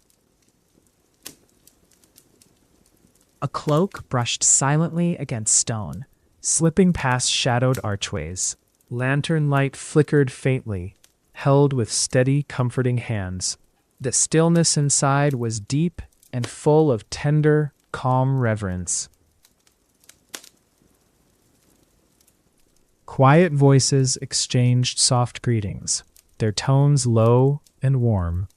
A cloak brushed silently against stone, slipping past shadowed archways. Lantern light flickered faintly, held with steady, comforting hands. The stillness inside was deep and full of tender, calm reverence. Quiet voices exchanged soft greetings, their tones low and warm.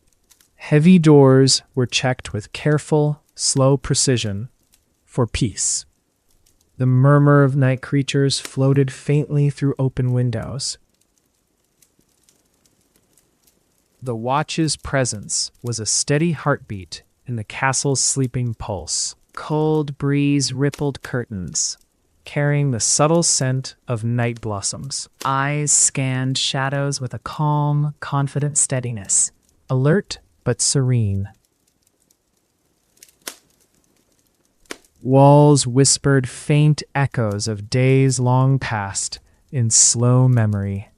Heavy doors were checked with careful, slow precision for peace. The murmur of night creatures floated faintly through open windows. The watch's presence was a steady heartbeat in the castle's sleeping pulse. Cold breeze rippled curtains, carrying the subtle scent of night blossoms. Eyes scanned shadows with a calm, confident steadiness, alert but serene. Walls whispered faint echoes of days long past in slow memory.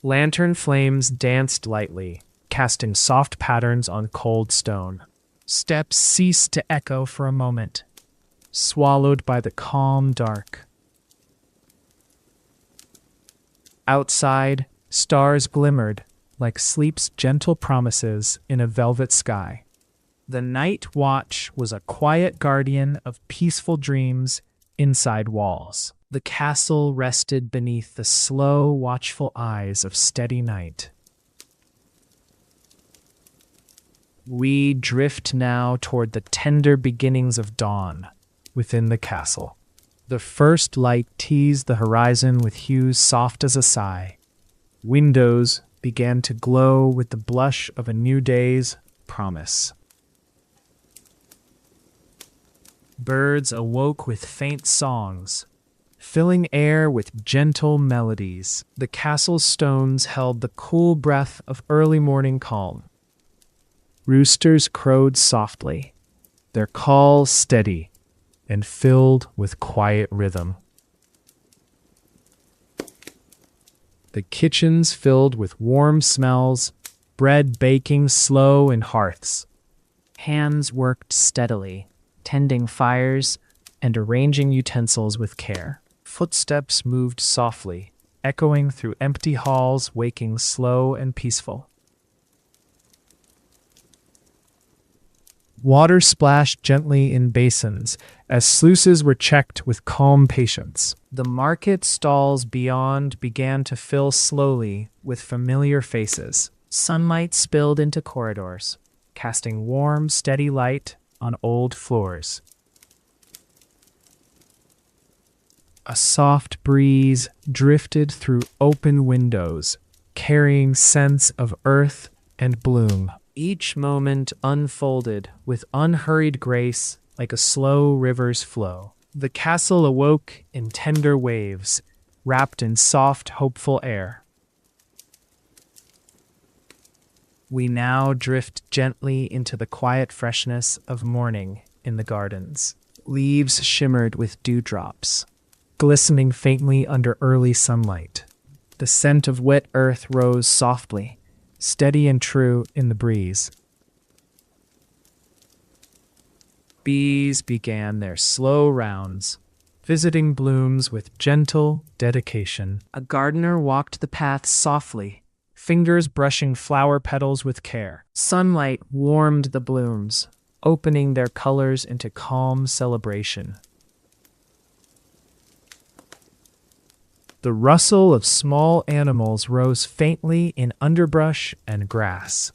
Lantern flames danced lightly, casting soft patterns on cold stone. Steps ceased to echo for a moment, swallowed by the calm dark. Outside, stars glimmered like sleep's gentle promises in a velvet sky. The night watch was a quiet guardian of peaceful dreams inside walls. The castle rested beneath the slow, watchful eyes of steady night. We drift now toward the tender beginnings of dawn within the castle. The first light teased the horizon with hues soft as a sigh. Windows began to glow with the blush of a new day's promise. Birds awoke with faint songs, filling air with gentle melodies. The castle's stones held the cool breath of early morning calm. Roosters crowed softly, their call steady and filled with quiet rhythm. The kitchens filled with warm smells, bread baking slow in hearths. Hands worked steadily, tending fires and arranging utensils with care. Footsteps moved softly, echoing through empty halls, waking slow and peaceful. Water splashed gently in basins as sluices were checked with calm patience. The market stalls beyond began to fill slowly with familiar faces. Sunlight spilled into corridors, casting warm, steady light on old floors. A soft breeze drifted through open windows, carrying scents of earth and bloom. Each moment unfolded with unhurried grace like a slow river's flow. The castle awoke in tender waves, wrapped in soft, hopeful air. We now drift gently into the quiet freshness of morning in the gardens. Leaves shimmered with dewdrops, glistening faintly under early sunlight. The scent of wet earth rose softly, steady and true in the breeze. Bees began their slow rounds, visiting blooms with gentle dedication. A gardener walked the path softly, fingers brushing flower petals with care. Sunlight warmed the blooms, opening their colors into calm celebration. The rustle of small animals rose faintly in underbrush and grass.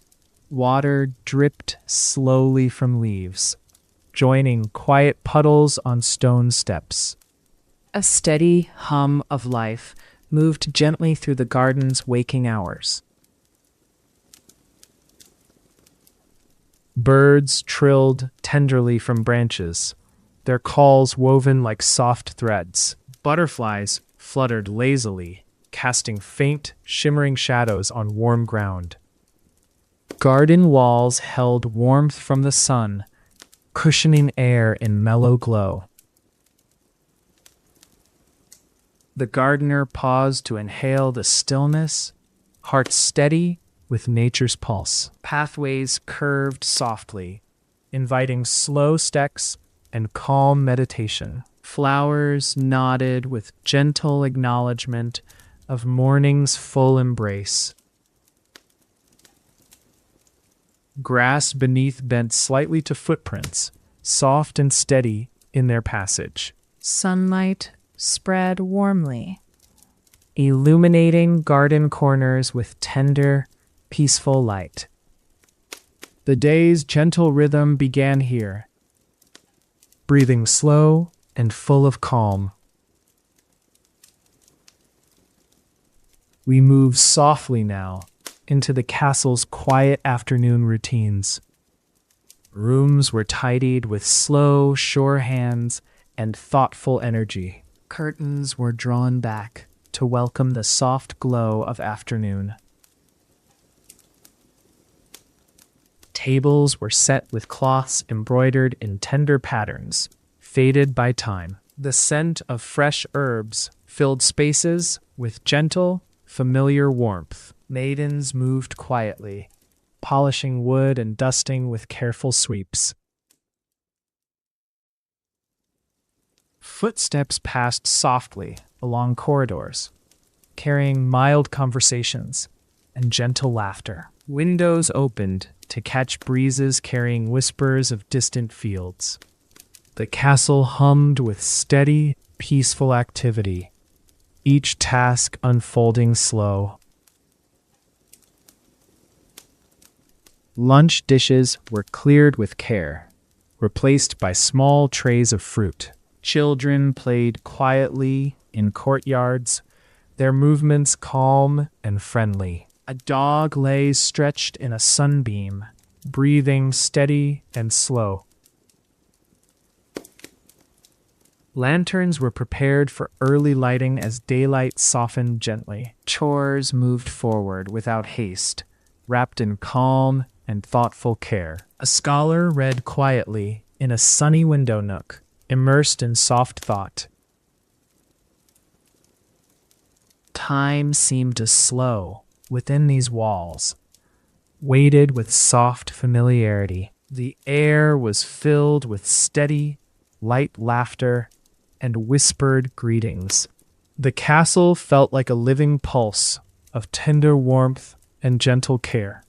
Water dripped slowly from leaves, joining quiet puddles on stone steps. A steady hum of life moved gently through the garden's waking hours. Birds trilled tenderly from branches, their calls woven like soft threads. Butterflies fluttered lazily, casting faint, shimmering shadows on warm ground. Garden walls held warmth from the sun, cushioning air in mellow glow. The gardener paused to inhale the stillness, heart steady with nature's pulse. Pathways curved softly, inviting slow steps and calm meditation. Flowers nodded with gentle acknowledgement of morning's full embrace. Grass beneath bent slightly to footprints, soft and steady in their passage. Sunlight spread warmly, illuminating garden corners with tender, peaceful light. The day's gentle rhythm began here, breathing slow and full of calm. We move softly now into the castle's quiet afternoon routines. Rooms were tidied with slow, sure hands and thoughtful energy. Curtains were drawn back to welcome the soft glow of afternoon. Tables were set with cloths embroidered in tender patterns, faded by time. The scent of fresh herbs filled spaces with gentle, familiar warmth. Maidens moved quietly, polishing wood and dusting with careful sweeps. Footsteps passed softly along corridors, carrying mild conversations and gentle laughter. Windows opened to catch breezes carrying whispers of distant fields. The castle hummed with steady, peaceful activity, each task unfolding slow. Lunch dishes were cleared with care, replaced by small trays of fruit. Children played quietly in courtyards, their movements calm and friendly. A dog lay stretched in a sunbeam, breathing steady and slow. Lanterns were prepared for early lighting as daylight softened gently. Chores moved forward without haste, wrapped in calm and thoughtful care. A scholar read quietly in a sunny window nook, immersed in soft thought. Time seemed to slow within these walls, weighted with soft familiarity. The air was filled with steady, light laughter and whispered greetings. The castle felt like a living pulse of tender warmth and gentle care.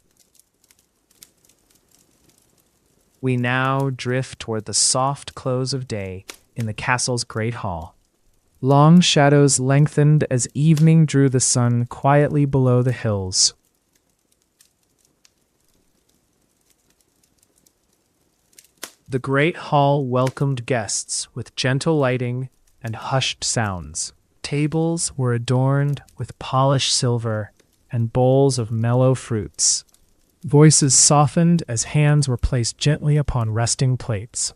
We now drift toward the soft close of day in the castle's great hall. Long shadows lengthened as evening drew the sun quietly below the hills. The great hall welcomed guests with gentle lighting and hushed sounds. Tables were adorned with polished silver and bowls of mellow fruits. Voices softened as hands were placed gently upon resting plates.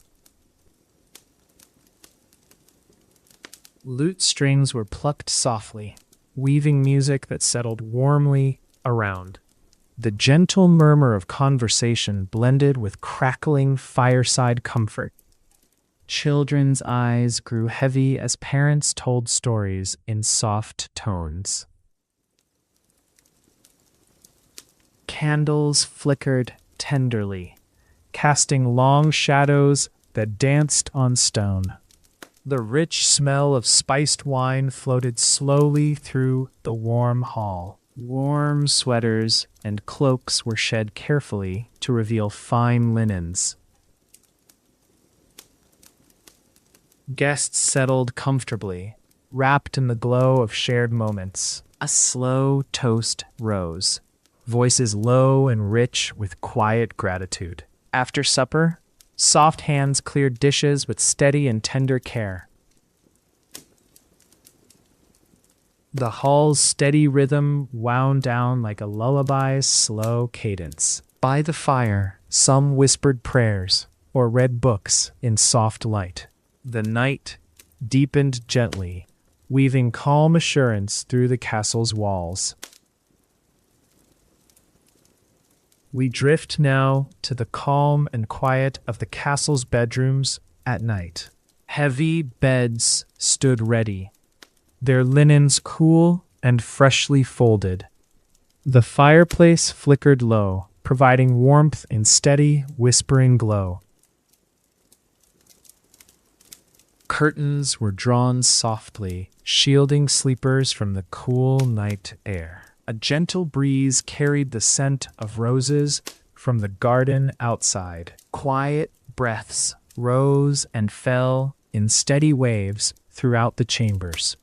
Lute strings were plucked softly, weaving music that settled warmly around. The gentle murmur of conversation blended with crackling fireside comfort. Children's eyes grew heavy as parents told stories in soft tones. Candles flickered tenderly, casting long shadows that danced on stone. The rich smell of spiced wine floated slowly through the warm hall. Warm sweaters and cloaks were shed carefully to reveal fine linens. Guests settled comfortably, wrapped in the glow of shared moments. A slow toast rose, voices low and rich with quiet gratitude. After supper, soft hands cleared dishes with steady and tender care. The hall's steady rhythm wound down like a lullaby's slow cadence. By the fire, some whispered prayers or read books in soft light. The night deepened gently, weaving calm assurance through the castle's walls. We drift now to the calm and quiet of the castle's bedrooms at night. Heavy beds stood ready, their linens cool and freshly folded. The fireplace flickered low, providing warmth in steady, whispering glow. Curtains were drawn softly, shielding sleepers from the cool night air. A gentle breeze carried the scent of roses from the garden outside. Quiet breaths rose and fell in steady waves throughout the chambers.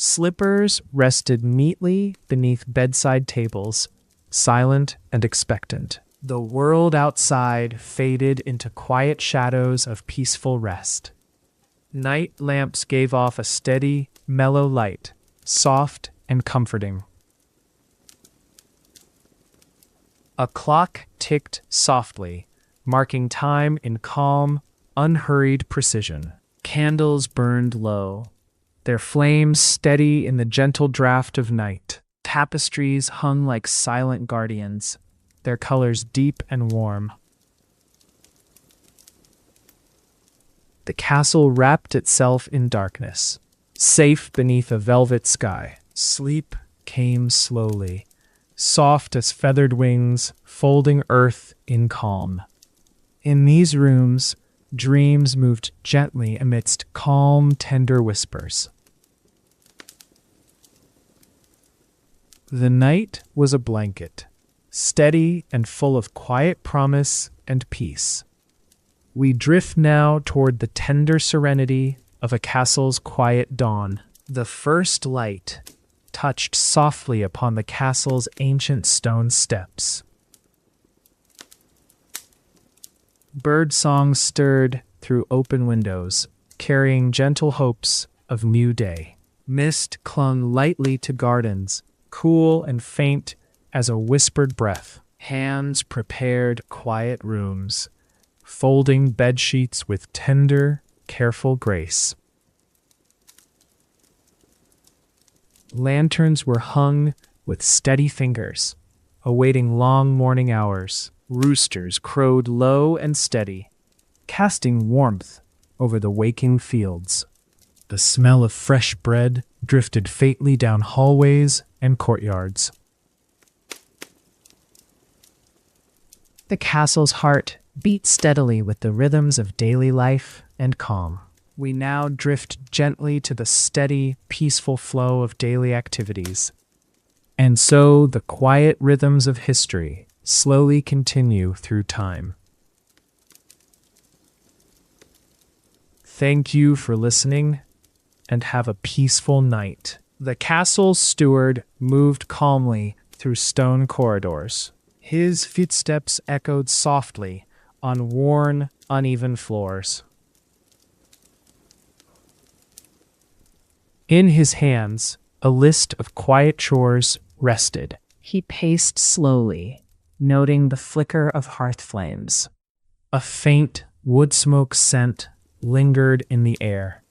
Slippers rested neatly beneath bedside tables, silent and expectant. The world outside faded into quiet shadows of peaceful rest. Night lamps gave off a steady, mellow light, soft and comforting. A clock ticked softly, marking time in calm, unhurried precision. Candles burned low, their flames steady in the gentle draft of night. Tapestries hung like silent guardians, their colors deep and warm. The castle wrapped itself in darkness, safe beneath a velvet sky. Sleep came slowly, soft as feathered wings, folding earth in calm. In these rooms, dreams moved gently amidst calm, tender whispers. The night was a blanket, steady and full of quiet promise and peace. We drift now toward the tender serenity of a castle's quiet dawn. The first light touched softly upon the castle's ancient stone steps. Birdsong stirred through open windows, carrying gentle hopes of new day. Mist clung lightly to gardens, cool and faint as a whispered breath. Hands prepared quiet rooms, folding bedsheets with tender, careful grace. Lanterns were hung with steady fingers, awaiting long morning hours. Roosters crowed low and steady, casting warmth over the waking fields. The smell of fresh bread drifted faintly down hallways and courtyards. The castle's heart beat steadily with the rhythms of daily life and calm. We now drift gently to the steady, peaceful flow of daily activities. And so the quiet rhythms of history slowly continue through time. Thank you for listening, and have a peaceful night. The castle's steward moved calmly through stone corridors. His footsteps echoed softly on worn, uneven floors. In his hands, a list of quiet chores rested. He paced slowly, noting the flicker of hearth flames. A faint wood smoke scent lingered in the air.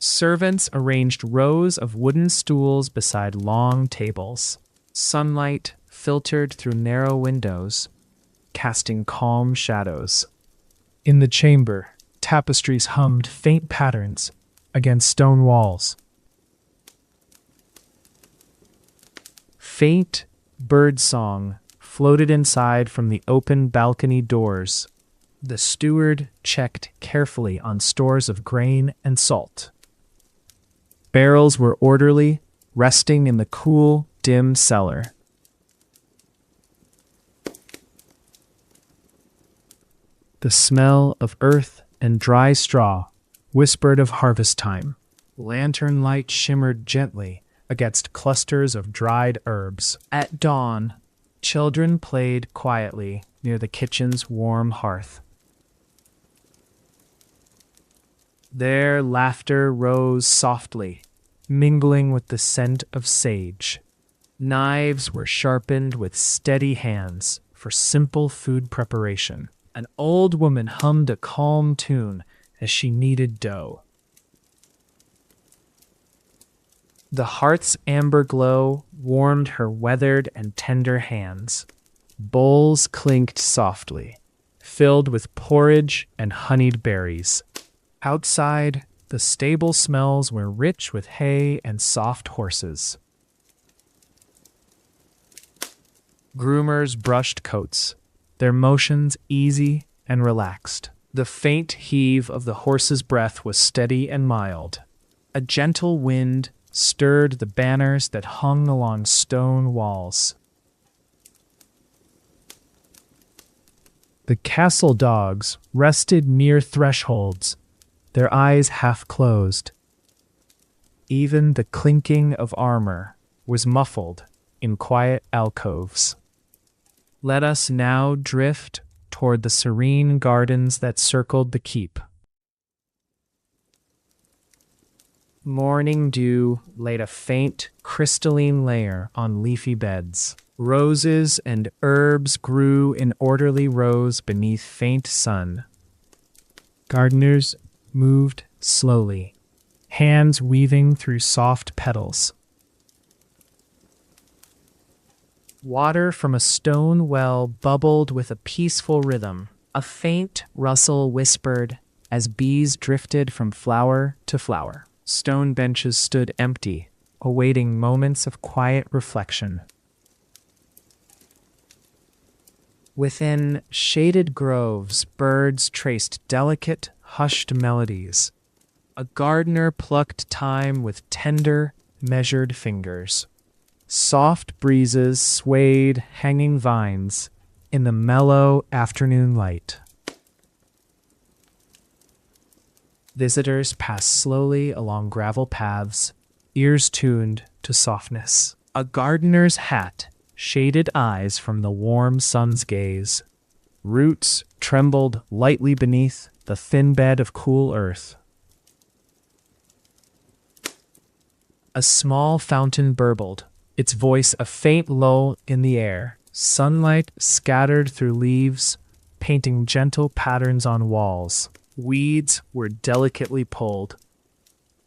Servants arranged rows of wooden stools beside long tables. Sunlight filtered through narrow windows, casting calm shadows. In the chamber, tapestries hummed faint patterns against stone walls. Faint bird song floated inside from the open balcony doors. The steward checked carefully on stores of grain and salt. Barrels were orderly, resting in the cool, dim cellar. The smell of earth and dry straw whispered of harvest time. Lantern light shimmered gently against clusters of dried herbs. At dawn, children played quietly near the kitchen's warm hearth. Their laughter rose softly, mingling with the scent of sage. Knives were sharpened with steady hands for simple food preparation. An old woman hummed a calm tune as she kneaded dough. The hearth's amber glow warmed her weathered and tender hands. Bowls clinked softly, filled with porridge and honeyed berries. Outside, the stable smells were rich with hay and soft horses. Groomers brushed coats, their motions easy and relaxed. The faint heave of the horse's breath was steady and mild. A gentle wind stirred the banners that hung along stone walls. The castle dogs rested near thresholds, their eyes half closed. Even the clinking of armor was muffled in quiet alcoves. Let us now drift toward the serene gardens that circled the keep. Morning dew laid a faint, crystalline layer on leafy beds. Roses and herbs grew in orderly rows beneath faint sun. Gardeners moved slowly, hands weaving through soft petals. Water from a stone well bubbled with a peaceful rhythm. A faint rustle whispered as bees drifted from flower to flower. Stone benches stood empty, awaiting moments of quiet reflection. Within shaded groves, birds traced delicate, hushed melodies. A gardener plucked time with tender, measured fingers. Soft breezes swayed hanging vines in the mellow afternoon light. Visitors passed slowly along gravel paths, ears tuned to softness. A gardener's hat shaded eyes from the warm sun's gaze. Roots trembled lightly beneath the thin bed of cool earth. A small fountain burbled, its voice a faint lull in the air. Sunlight scattered through leaves, painting gentle patterns on walls. Weeds were delicately pulled,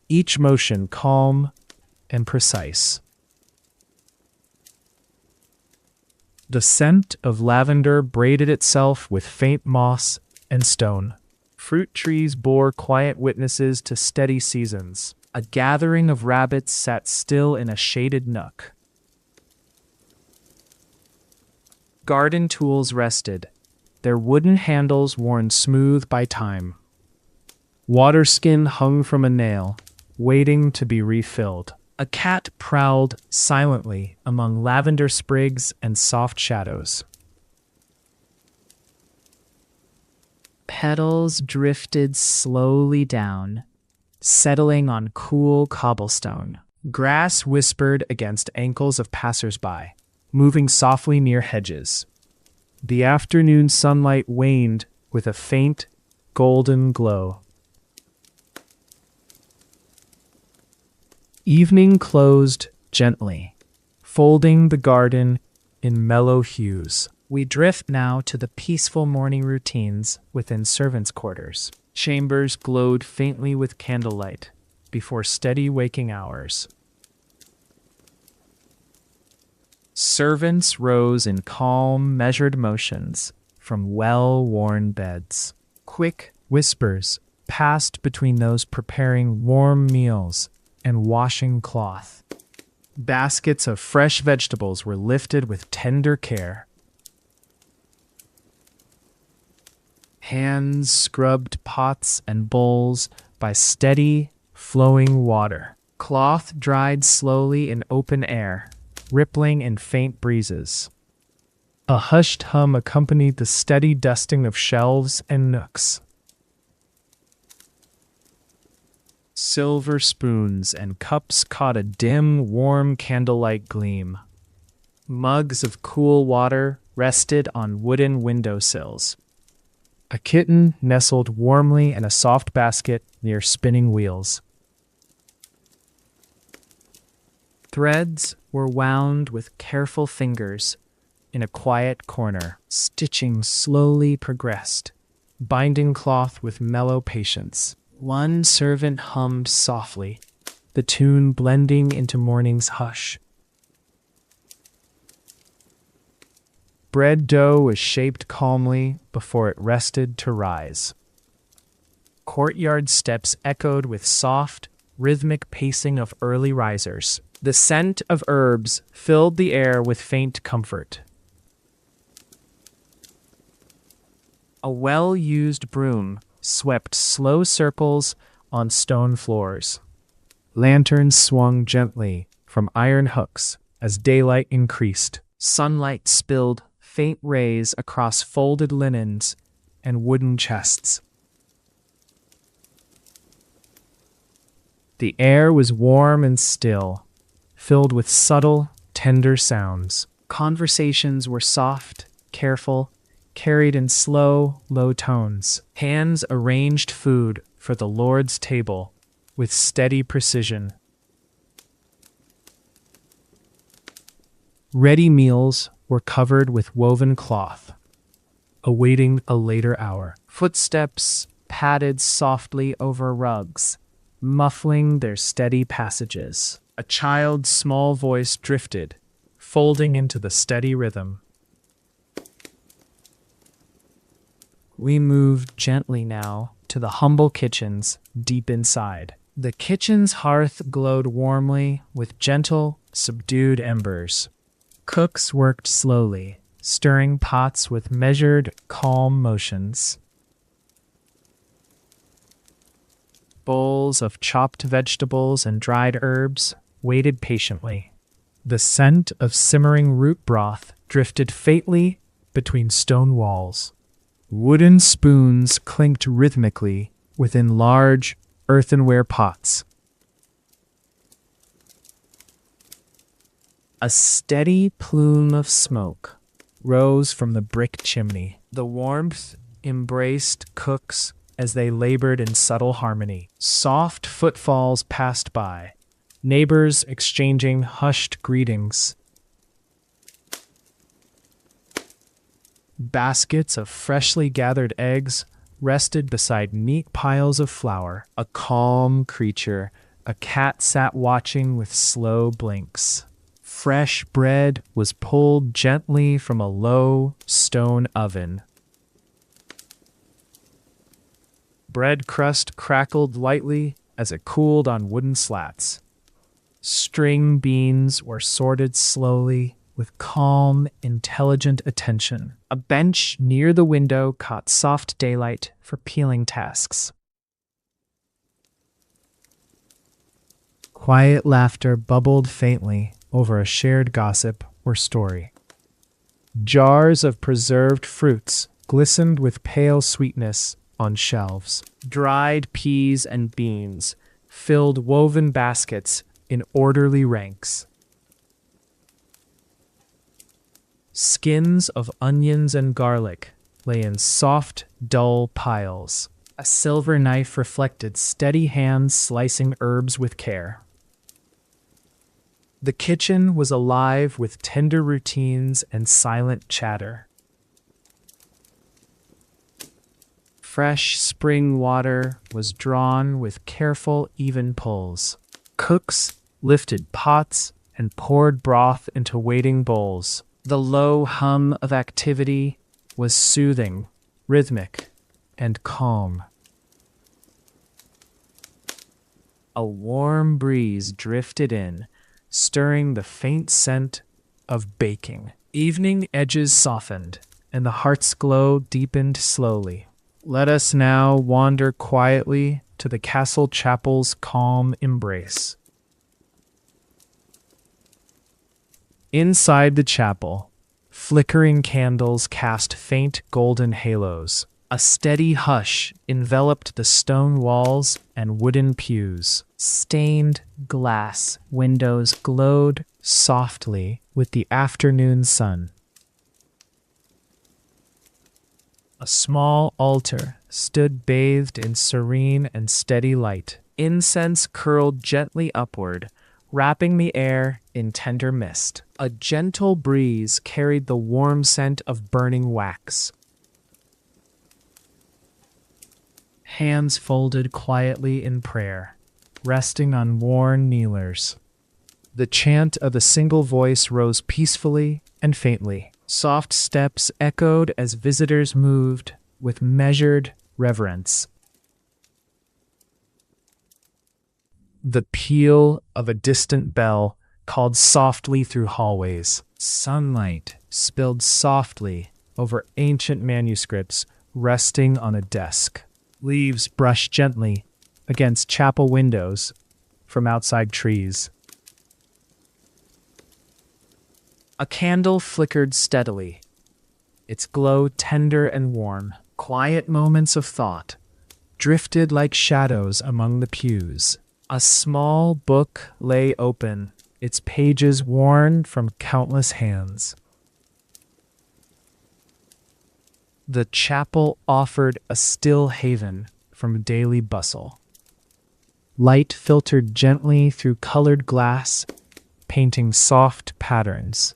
each motion calm and precise. The scent of lavender braided itself with faint moss and stone. Fruit trees bore quiet witnesses to steady seasons. A gathering of rabbits sat still in a shaded nook. Garden tools rested, their wooden handles worn smooth by time. Water skin hung from a nail, waiting to be refilled. A cat prowled silently among lavender sprigs and soft shadows. Petals drifted slowly down, settling on cool cobblestone. Grass whispered against ankles of passers-by, moving softly near hedges. The afternoon sunlight waned with a faint, golden glow. Evening closed gently, folding the garden in mellow hues. We drift now to the peaceful morning routines within servants' quarters. Chambers glowed faintly with candlelight before steady waking hours. Servants rose in calm, measured motions from well-worn beds. Quick whispers passed between those preparing warm meals and washing cloth. Baskets of fresh vegetables were lifted with tender care. Hands scrubbed pots and bowls by steady, flowing water. Cloth dried slowly in open air, rippling in faint breezes. A hushed hum accompanied the steady dusting of shelves and nooks. Silver spoons and cups caught a dim, warm candlelight gleam. Mugs of cool water rested on wooden windowsills. A kitten nestled warmly in a soft basket near spinning wheels. Threads were wound with careful fingers in a quiet corner. Stitching slowly progressed, binding cloth with mellow patience. One servant hummed softly, the tune blending into morning's hush. Bread dough was shaped calmly before it rested to rise. Courtyard steps echoed with soft, rhythmic pacing of early risers. The scent of herbs filled the air with faint comfort. A well-used broom swept slow circles on stone floors. Lanterns swung gently from iron hooks as daylight increased. Sunlight spilled faint rays across folded linens and wooden chests. The air was warm and still, filled with subtle, tender sounds. Conversations were soft, careful, carried in slow, low tones. Hands arranged food for the Lord's table, with steady precision. Ready meals were covered with woven cloth, awaiting a later hour. Footsteps padded softly over rugs, muffling their steady passages. A child's small voice drifted, folding into the steady rhythm. We moved gently now to the humble kitchens deep inside. The kitchen's hearth glowed warmly with gentle, subdued embers. Cooks worked slowly, stirring pots with measured, calm motions. Bowls of chopped vegetables and dried herbs waited patiently. The scent of simmering root broth drifted faintly between stone walls. Wooden spoons clinked rhythmically within large, earthenware pots. A steady plume of smoke rose from the brick chimney. The warmth embraced cooks as they labored in subtle harmony. Soft footfalls passed by, neighbors exchanging hushed greetings. Baskets of freshly gathered eggs rested beside neat piles of flour. A calm creature, a cat sat watching with slow blinks. Fresh bread was pulled gently from a low stone oven. Bread crust crackled lightly as it cooled on wooden slats. String beans were sorted slowly with calm, intelligent attention. A bench near the window caught soft daylight for peeling tasks. Quiet laughter bubbled faintly over a shared gossip or story. Jars of preserved fruits glistened with pale sweetness on shelves. Dried peas and beans filled woven baskets in orderly ranks. Skins of onions and garlic lay in soft, dull piles. A silver knife reflected steady hands slicing herbs with care. The kitchen was alive with tender routines and silent chatter. Fresh spring water was drawn with careful, even pulls. Cooks lifted pots and poured broth into waiting bowls. The low hum of activity was soothing, rhythmic, and calm. A warm breeze drifted in, stirring the faint scent of baking. Evening edges softened, and the heart's glow deepened slowly. Let us now wander quietly to the castle chapel's calm embrace. Inside the chapel, flickering candles cast faint golden halos. A steady hush enveloped the stone walls and wooden pews. Stained glass windows glowed softly with the afternoon sun. A small altar stood bathed in serene and steady light. Incense curled gently upward, wrapping the air in tender mist. A gentle breeze carried the warm scent of burning wax. Hands folded quietly in prayer, resting on worn kneelers. The chant of a single voice rose peacefully and faintly. Soft steps echoed as visitors moved with measured reverence. The peal of a distant bell called softly through hallways. Sunlight spilled softly over ancient manuscripts resting on a desk. Leaves brushed gently against chapel windows from outside trees. A candle flickered steadily, its glow tender and warm. Quiet moments of thought drifted like shadows among the pews. A small book lay open, its pages worn from countless hands. The chapel offered a still haven from daily bustle. Light filtered gently through colored glass, painting soft patterns.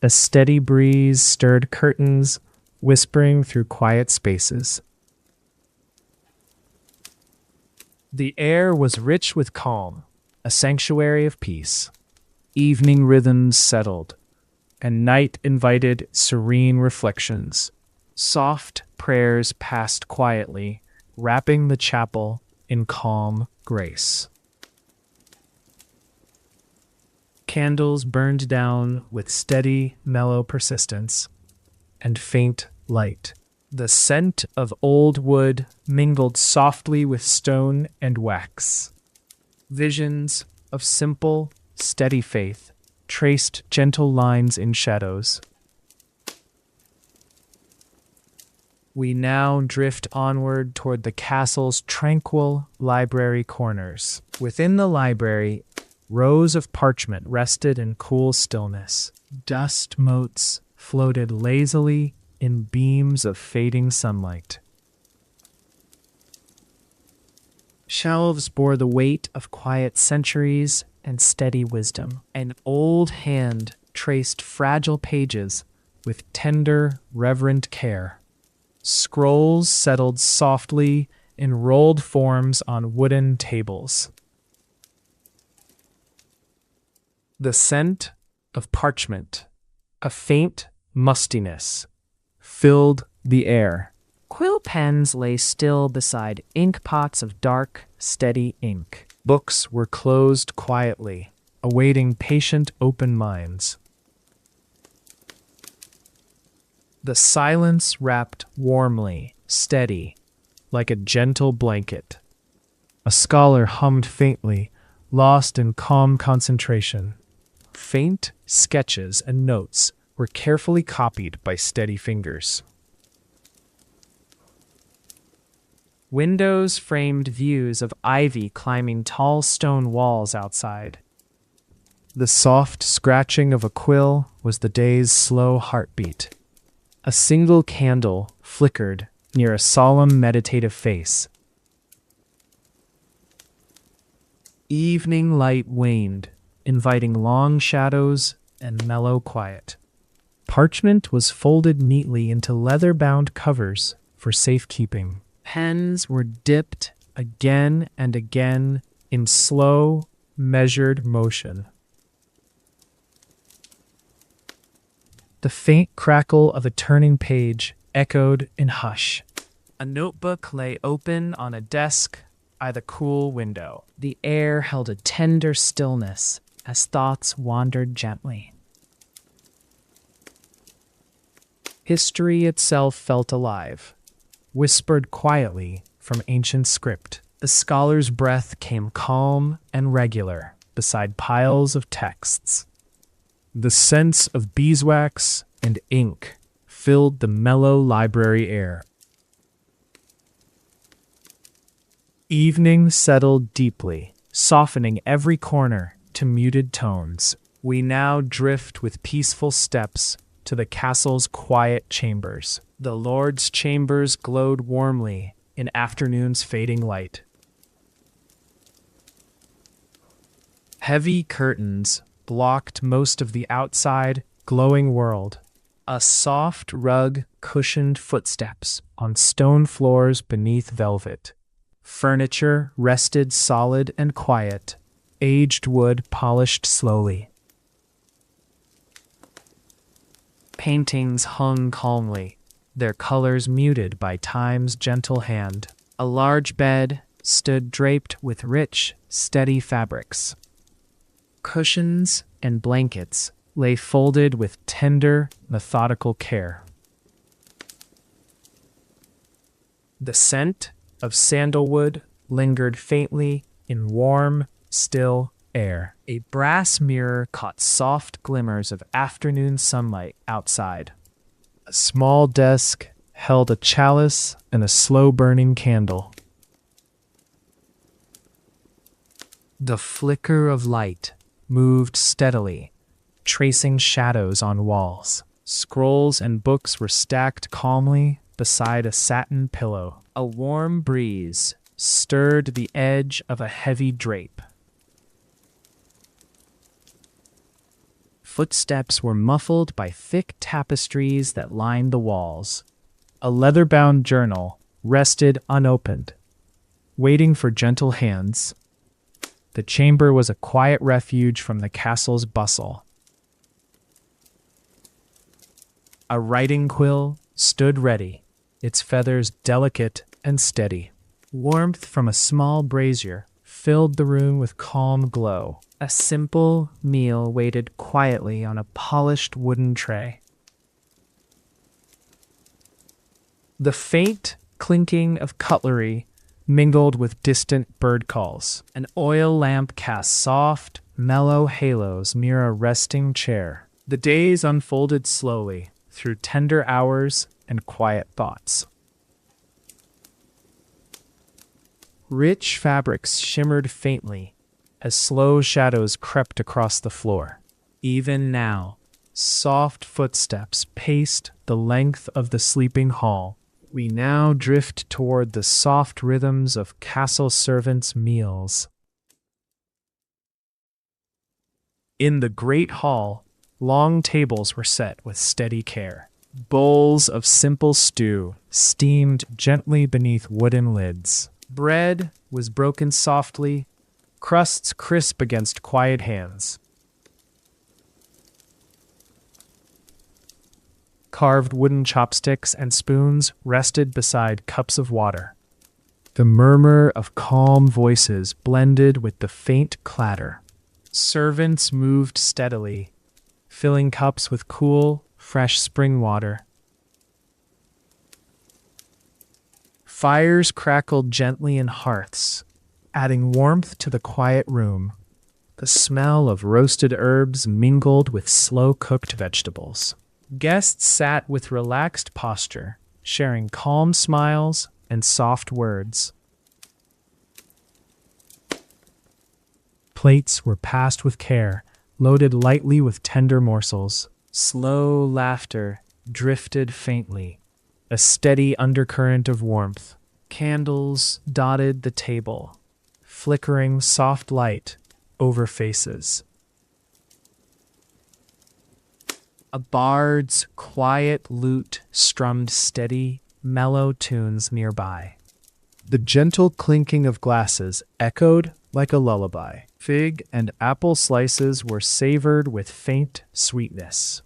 A steady breeze stirred curtains, whispering through quiet spaces. The air was rich with calm, a sanctuary of peace. Evening rhythms settled, and night invited serene reflections. Soft prayers passed quietly, wrapping the chapel in calm grace. Candles burned down with steady, mellow persistence and faint light. The scent of old wood mingled softly with stone and wax. Visions of simple, steady faith traced gentle lines in shadows. We now drift onward toward the castle's tranquil library corners. Within the library, rows of parchment rested in cool stillness. Dust motes floated lazily in beams of fading sunlight. Shelves bore the weight of quiet centuries and steady wisdom. An old hand traced fragile pages with tender, reverent care. Scrolls settled softly in rolled forms on wooden tables. The scent of parchment, a faint mustiness, filled the air. Quill pens lay still beside ink pots of dark, steady ink. Books were closed quietly, awaiting patient open minds. The silence wrapped warmly, steady, like a gentle blanket. A scholar hummed faintly, lost in calm concentration. Faint sketches and notes were carefully copied by steady fingers. Windows framed views of ivy climbing tall stone walls outside. The soft scratching of a quill was the day's slow heartbeat. A single candle flickered near a solemn meditative face. Evening light waned, inviting long shadows and mellow quiet. Parchment was folded neatly into leather-bound covers for safekeeping. Pens were dipped again and again in slow, measured motion. The faint crackle of a turning page echoed in hush. A notebook lay open on a desk by the cool window. The air held a tender stillness as thoughts wandered gently. History itself felt alive, whispered quietly from ancient script. The scholar's breath came calm and regular beside piles of texts. The scents of beeswax and ink filled the mellow library air. Evening settled deeply, softening every corner to muted tones. We now drift with peaceful steps to the castle's quiet chambers. The Lord's chambers glowed warmly in afternoon's fading light. Heavy curtains blocked most of the outside, glowing world. A soft rug cushioned footsteps on stone floors beneath velvet. Furniture rested solid and quiet, aged wood polished slowly. Paintings hung calmly, their colors muted by time's gentle hand. A large bed stood draped with rich, steady fabrics. Cushions and blankets lay folded with tender, methodical care. The scent of sandalwood lingered faintly in warm, still air. A brass mirror caught soft glimmers of afternoon sunlight outside. A small desk held a chalice and a slow-burning candle. The flicker of light moved steadily, tracing shadows on walls. Scrolls and books were stacked calmly beside a satin pillow. A warm breeze stirred the edge of a heavy drape. Footsteps were muffled by thick tapestries that lined the walls. A leather-bound journal rested unopened, waiting for gentle hands. The chamber was a quiet refuge from the castle's bustle. A writing quill stood ready, its feathers delicate and steady. Warmth from a small brazier filled the room with calm glow. A simple meal waited quietly on a polished wooden tray. The faint clinking of cutlery mingled with distant bird calls. An oil lamp cast soft, mellow halos near a resting chair. The days unfolded slowly through tender hours and quiet thoughts. Rich fabrics shimmered faintly as slow shadows crept across the floor. Even now, soft footsteps paced the length of the sleeping hall. We now drift toward the soft rhythms of castle servants' meals. In the great hall, long tables were set with steady care. Bowls of simple stew steamed gently beneath wooden lids. Bread was broken softly, crusts crisp against quiet hands. Carved wooden chopsticks and spoons rested beside cups of water. The murmur of calm voices blended with the faint clatter. Servants moved steadily, filling cups with cool, fresh spring water. Fires crackled gently in hearths, adding warmth to the quiet room. The smell of roasted herbs mingled with slow-cooked vegetables. Guests sat with relaxed posture, sharing calm smiles and soft words. Plates were passed with care, loaded lightly with tender morsels. Slow laughter drifted faintly, a steady undercurrent of warmth. Candles dotted the table, flickering soft light over faces. A bard's quiet lute strummed steady, mellow tunes nearby. The gentle clinking of glasses echoed like a lullaby. Fig and apple slices were savored with faint sweetness.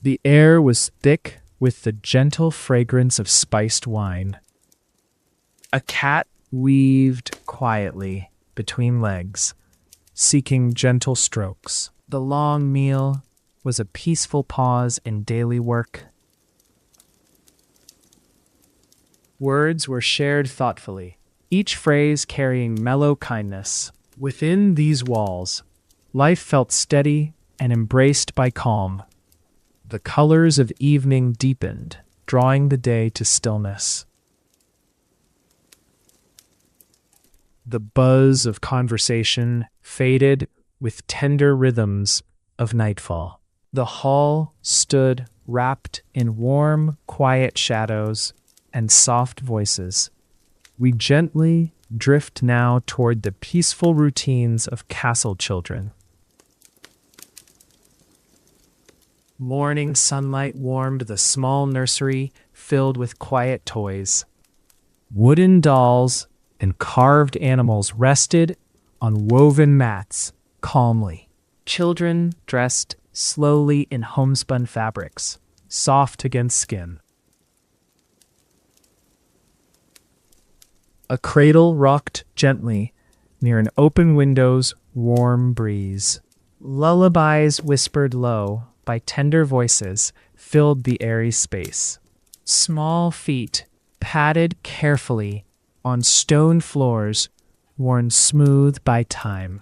The air was thick with the gentle fragrance of spiced wine. A cat weaved quietly between legs, seeking gentle strokes. The long meal was a peaceful pause in daily work. Words were shared thoughtfully, each phrase carrying mellow kindness. Within these walls, life felt steady and embraced by calm. The colors of evening deepened, drawing the day to stillness. The buzz of conversation faded with tender rhythms of nightfall. The hall stood wrapped in warm, quiet shadows and soft voices. We gently drift now toward the peaceful routines of castle children. Morning sunlight warmed the small nursery filled with quiet toys. Wooden dolls and carved animals rested on woven mats calmly. Children dressed slowly in homespun fabrics, soft against skin. A cradle rocked gently near an open window's warm breeze. Lullabies whispered low by tender voices filled the airy space. Small feet padded carefully on stone floors worn smooth by time.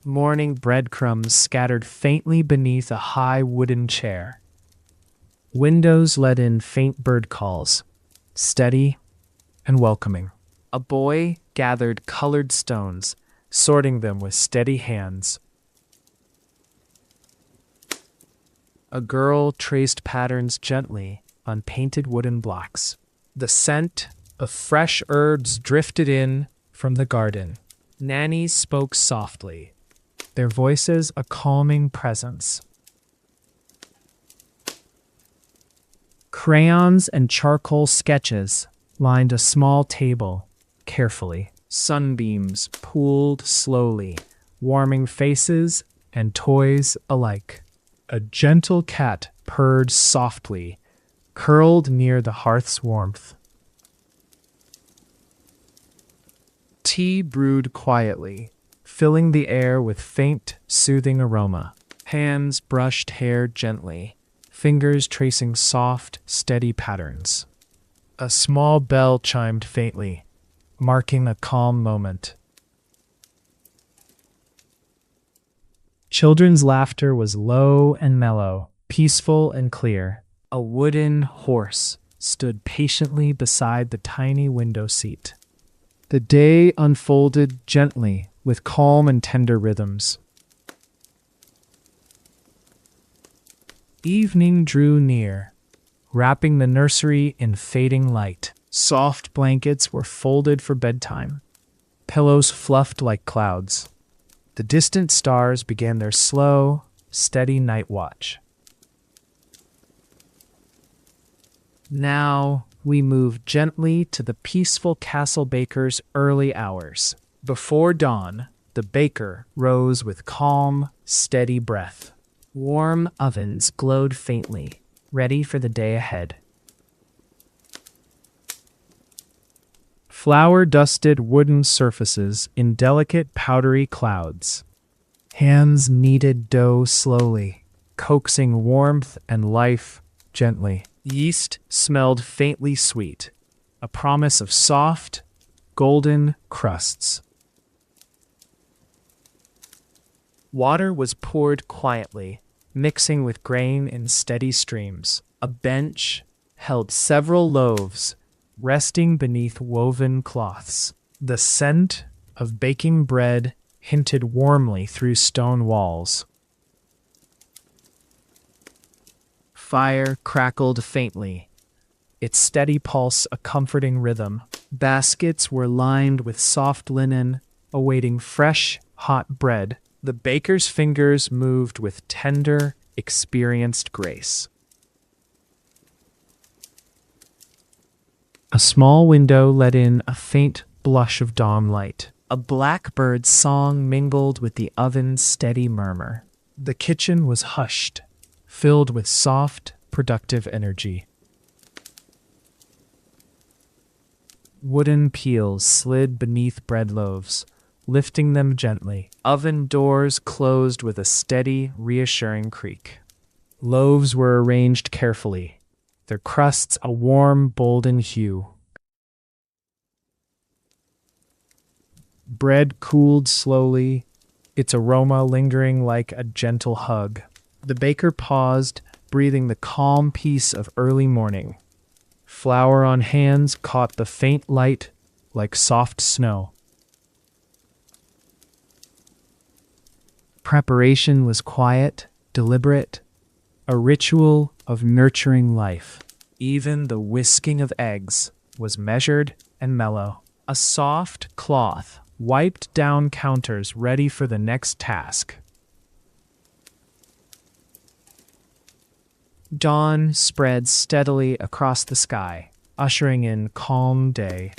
Morning breadcrumbs scattered faintly beneath a high wooden chair. Windows let in faint bird calls, steady and welcoming. A boy gathered colored stones, sorting them with steady hands. A girl traced patterns gently on painted wooden blocks. The scent of fresh herbs drifted in from the garden. Nannies spoke softly, their voices a calming presence. Crayons and charcoal sketches lined a small table carefully. Sunbeams pooled slowly, warming faces and toys alike. A gentle cat purred softly, curled near the hearth's warmth. Tea brewed quietly, filling the air with faint, soothing aroma. Hands brushed hair gently, fingers tracing soft, steady patterns. A small bell chimed faintly, marking a calm moment. Children's laughter was low and mellow, peaceful and clear. A wooden horse stood patiently beside the tiny window seat. The day unfolded gently with calm and tender rhythms. Evening drew near, wrapping the nursery in fading light. Soft blankets were folded for bedtime, pillows fluffed like clouds. The distant stars began their slow, steady night watch. Now we move gently to the peaceful castle baker's early hours. Before dawn, the baker rose with calm, steady breath. Warm ovens glowed faintly, ready for the day ahead. Flour-dusted wooden surfaces in delicate powdery clouds. Hands kneaded dough slowly, coaxing warmth and life gently. Yeast smelled faintly sweet, a promise of soft, golden crusts. Water was poured quietly, mixing with grain in steady streams. A bench held several loaves, resting beneath woven cloths. The scent of baking bread hinted warmly through stone walls. Fire crackled faintly, its steady pulse a comforting rhythm. Baskets were lined with soft linen, awaiting fresh, hot bread. The baker's fingers moved with tender, experienced grace. A small window let in a faint blush of dawn light. A blackbird's song mingled with the oven's steady murmur. The kitchen was hushed, filled with soft, productive energy. Wooden peels slid beneath bread loaves, lifting them gently. Oven doors closed with a steady, reassuring creak. Loaves were arranged carefully, their crusts a warm, golden hue. Bread cooled slowly, its aroma lingering like a gentle hug. The baker paused, breathing the calm peace of early morning. Flour on hands caught the faint light like soft snow. Preparation was quiet, deliberate, a ritual of nurturing life. Even the whisking of eggs was measured and mellow. A soft cloth wiped down counters ready for the next task. Dawn spread steadily across the sky, ushering in calm day.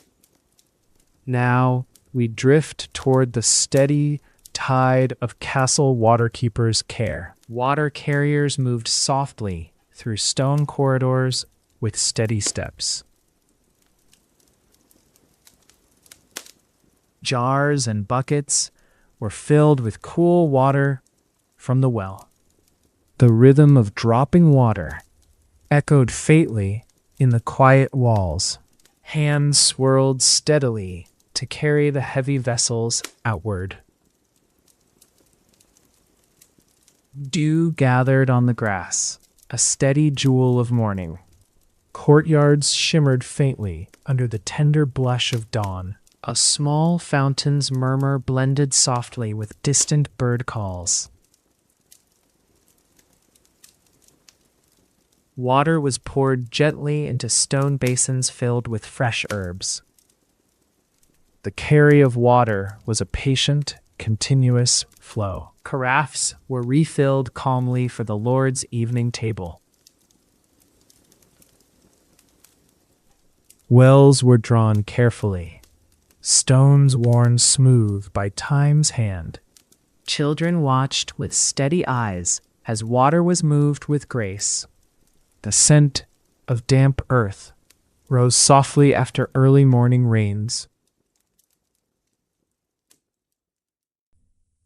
Now we drift toward the steady tide of castle waterkeepers' care. Water carriers moved softly through stone corridors with steady steps. Jars and buckets were filled with cool water from the well. The rhythm of dropping water echoed faintly in the quiet walls. Hands swirled steadily to carry the heavy vessels outward. Dew gathered on the grass, a steady jewel of morning. Courtyards shimmered faintly under the tender blush of dawn. A small fountain's murmur blended softly with distant bird calls. Water was poured gently into stone basins filled with fresh herbs. The carry of water was a patient, continuous flow. Carafes were refilled calmly for the Lord's evening table. Wells were drawn carefully, stones worn smooth by time's hand. Children watched with steady eyes as water was moved with grace. The scent of damp earth rose softly after early morning rains.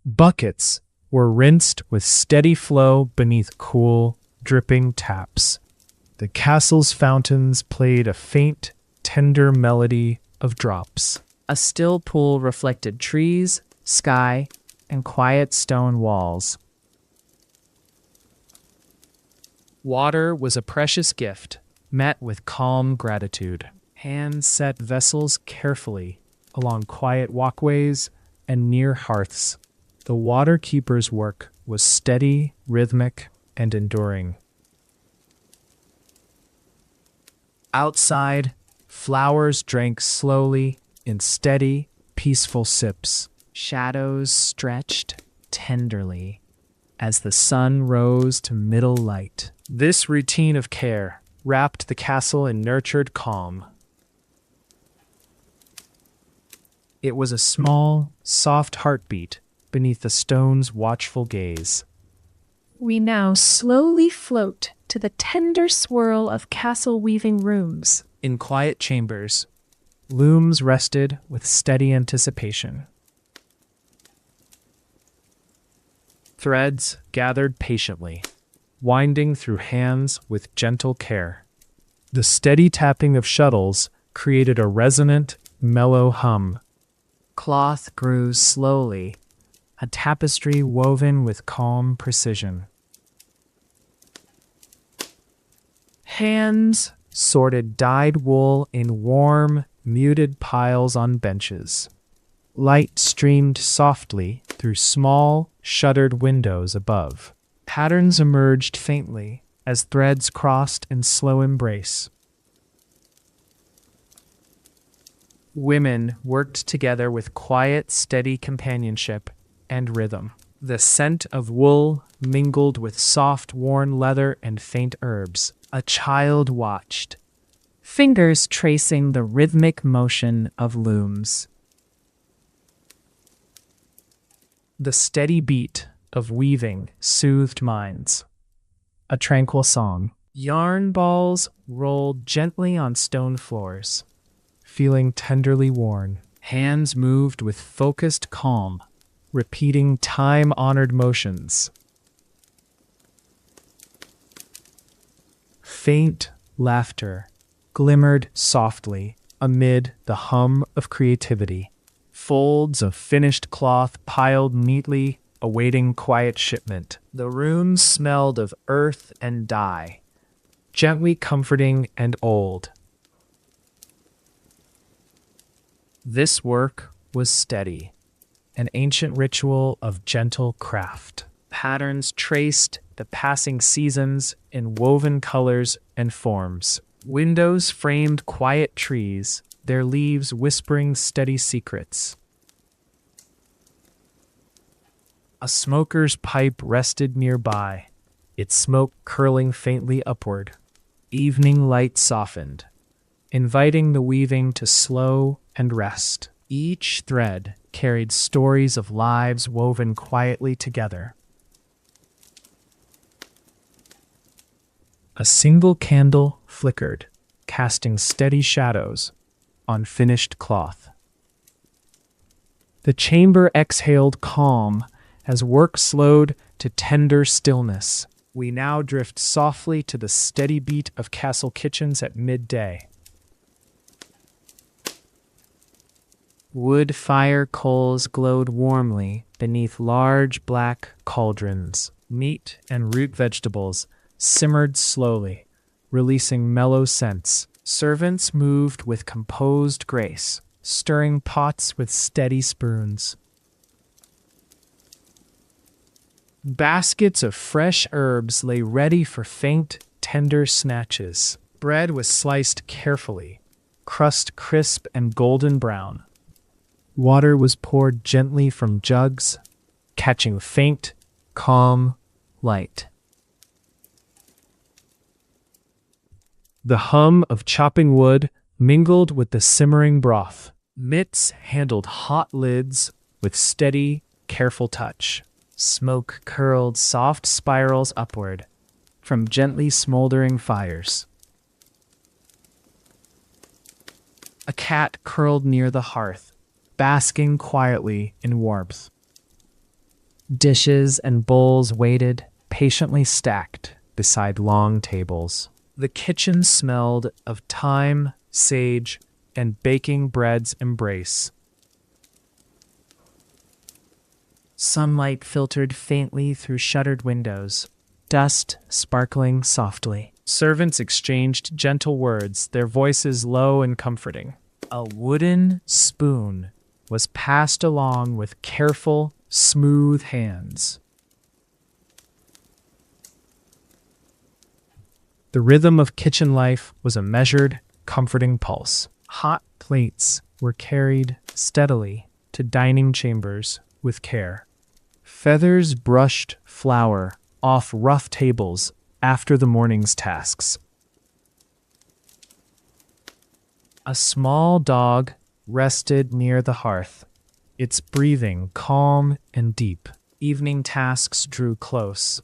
Buckets were rinsed with steady flow beneath cool, dripping taps. The castle's fountains played a faint, tender melody of drops. A still pool reflected trees, sky, and quiet stone walls. Water was a precious gift, met with calm gratitude. Hands set vessels carefully along quiet walkways and near hearths. The water keeper's work was steady, rhythmic, and enduring. Outside, flowers drank slowly in steady, peaceful sips. Shadows stretched tenderly as the sun rose to middle light. This routine of care wrapped the castle in nurtured calm. It was a small, soft heartbeat beneath the stone's watchful gaze. We now slowly float to the tender swirl of castle weaving looms. In quiet chambers, looms rested with steady anticipation. Threads gathered patiently, winding through hands with gentle care. The steady tapping of shuttles created a resonant, mellow hum. Cloth grew slowly, a tapestry woven with calm precision. Hands sorted dyed wool in warm, muted piles on benches. Light streamed softly through small, shuttered windows above. Patterns emerged faintly as threads crossed in slow embrace. Women worked together with quiet, steady companionship and rhythm. The scent of wool mingled with soft, worn leather and faint herbs. A child watched, fingers tracing the rhythmic motion of looms. The steady beat of weaving soothed minds. A tranquil song. Yarn balls rolled gently on stone floors, feeling tenderly worn. Hands moved with focused calm, repeating time-honored motions. Faint laughter glimmered softly amid the hum of creativity. Folds of finished cloth piled neatly, awaiting quiet shipment. The room smelled of earth and dye, gently comforting and old. This work was steady, an ancient ritual of gentle craft. Patterns traced the passing seasons in woven colors and forms. Windows framed quiet trees, their leaves whispering steady secrets. A smoker's pipe rested nearby, its smoke curling faintly upward. Evening light softened, inviting the weaving to slow and rest. Each thread carried stories of lives woven quietly together. A single candle flickered, casting steady shadows on finished cloth. The chamber exhaled calm as work slowed to tender stillness. We now drift softly to the steady beat of castle kitchens at midday. Wood fire coals glowed warmly beneath large black cauldrons. Meat and root vegetables simmered slowly, releasing mellow scents. Servants moved with composed grace, stirring pots with steady spoons. Baskets of fresh herbs lay ready for faint, tender snatches. Bread was sliced carefully, crust crisp and golden brown. Water was poured gently from jugs, catching faint, calm light. The hum of chopping wood mingled with the simmering broth. Mitts handled hot lids with steady, careful touch. Smoke curled soft spirals upward from gently smoldering fires. A cat curled near the hearth, basking quietly in warmth. Dishes and bowls waited, patiently stacked beside long tables. The kitchen smelled of thyme, sage, and baking bread's embrace. Sunlight filtered faintly through shuttered windows, dust sparkling softly. Servants exchanged gentle words, their voices low and comforting. A wooden spoon was passed along with careful, smooth hands. The rhythm of kitchen life was a measured, comforting pulse. Hot plates were carried steadily to dining chambers with care. Feathers brushed flour off rough tables after the morning's tasks. A small dog rested near the hearth, its breathing calm and deep. Evening tasks drew close,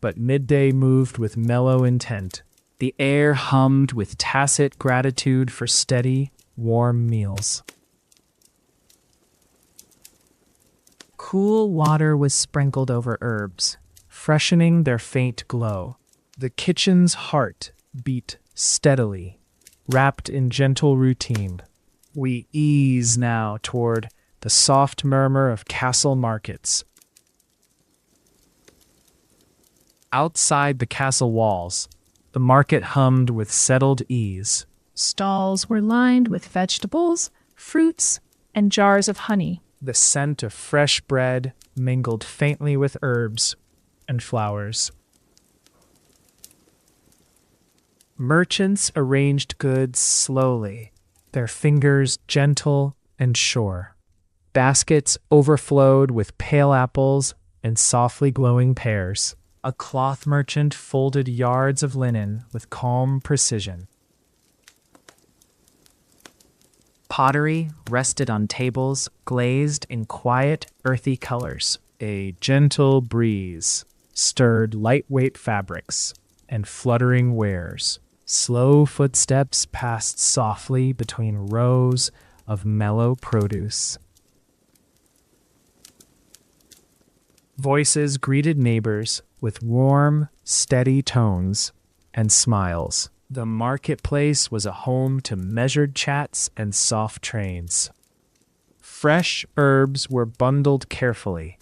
but midday moved with mellow intent. The air hummed with tacit gratitude for steady, warm meals. Cool water was sprinkled over herbs, freshening their faint glow. The kitchen's heart beat steadily, wrapped in gentle routine. We ease now toward the soft murmur of castle markets. Outside the castle walls, the market hummed with settled ease. Stalls were lined with vegetables, fruits, and jars of honey. The scent of fresh bread mingled faintly with herbs and flowers. Merchants arranged goods slowly, their fingers gentle and sure. Baskets overflowed with pale apples and softly glowing pears. A cloth merchant folded yards of linen with calm precision. Pottery rested on tables glazed in quiet, earthy colors. A gentle breeze stirred lightweight fabrics and fluttering wares. Slow footsteps passed softly between rows of mellow produce. Voices greeted neighbors with warm, steady tones and smiles. The marketplace was a home to measured chats and soft trains. Fresh herbs were bundled carefully,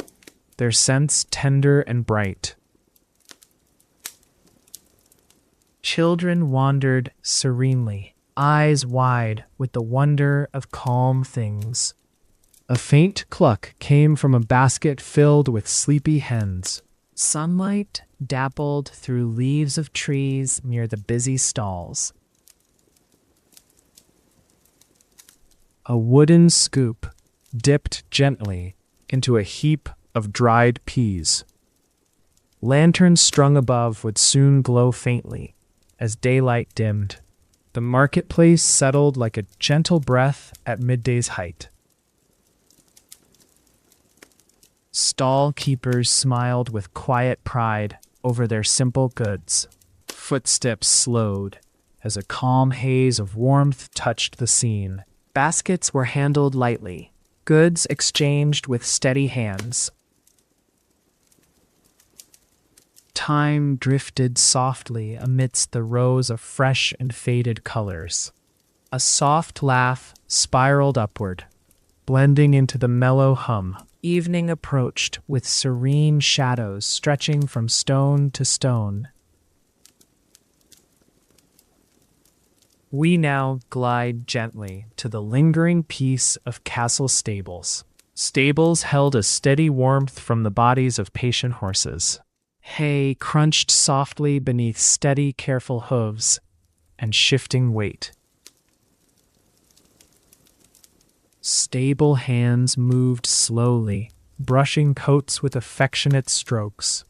their scents tender and bright. Children wandered serenely, eyes wide with the wonder of calm things. A faint cluck came from a basket filled with sleepy hens. Sunlight dappled through leaves of trees near the busy stalls. A wooden scoop dipped gently into a heap of dried peas. Lanterns strung above would soon glow faintly as daylight dimmed. The marketplace settled like a gentle breath at midday's height. Stall keepers smiled with quiet pride over their simple goods. Footsteps slowed as a calm haze of warmth touched the scene. Baskets were handled lightly, goods exchanged with steady hands. Time drifted softly amidst the rows of fresh and faded colors. A soft laugh spiraled upward, blending into the mellow hum. Evening approached with serene shadows stretching from stone to stone. We now glide gently to the lingering peace of castle stables. Stables held a steady warmth from the bodies of patient horses. Hay crunched softly beneath steady, careful hooves and shifting weight. Stable hands moved slowly, brushing coats with affectionate strokes.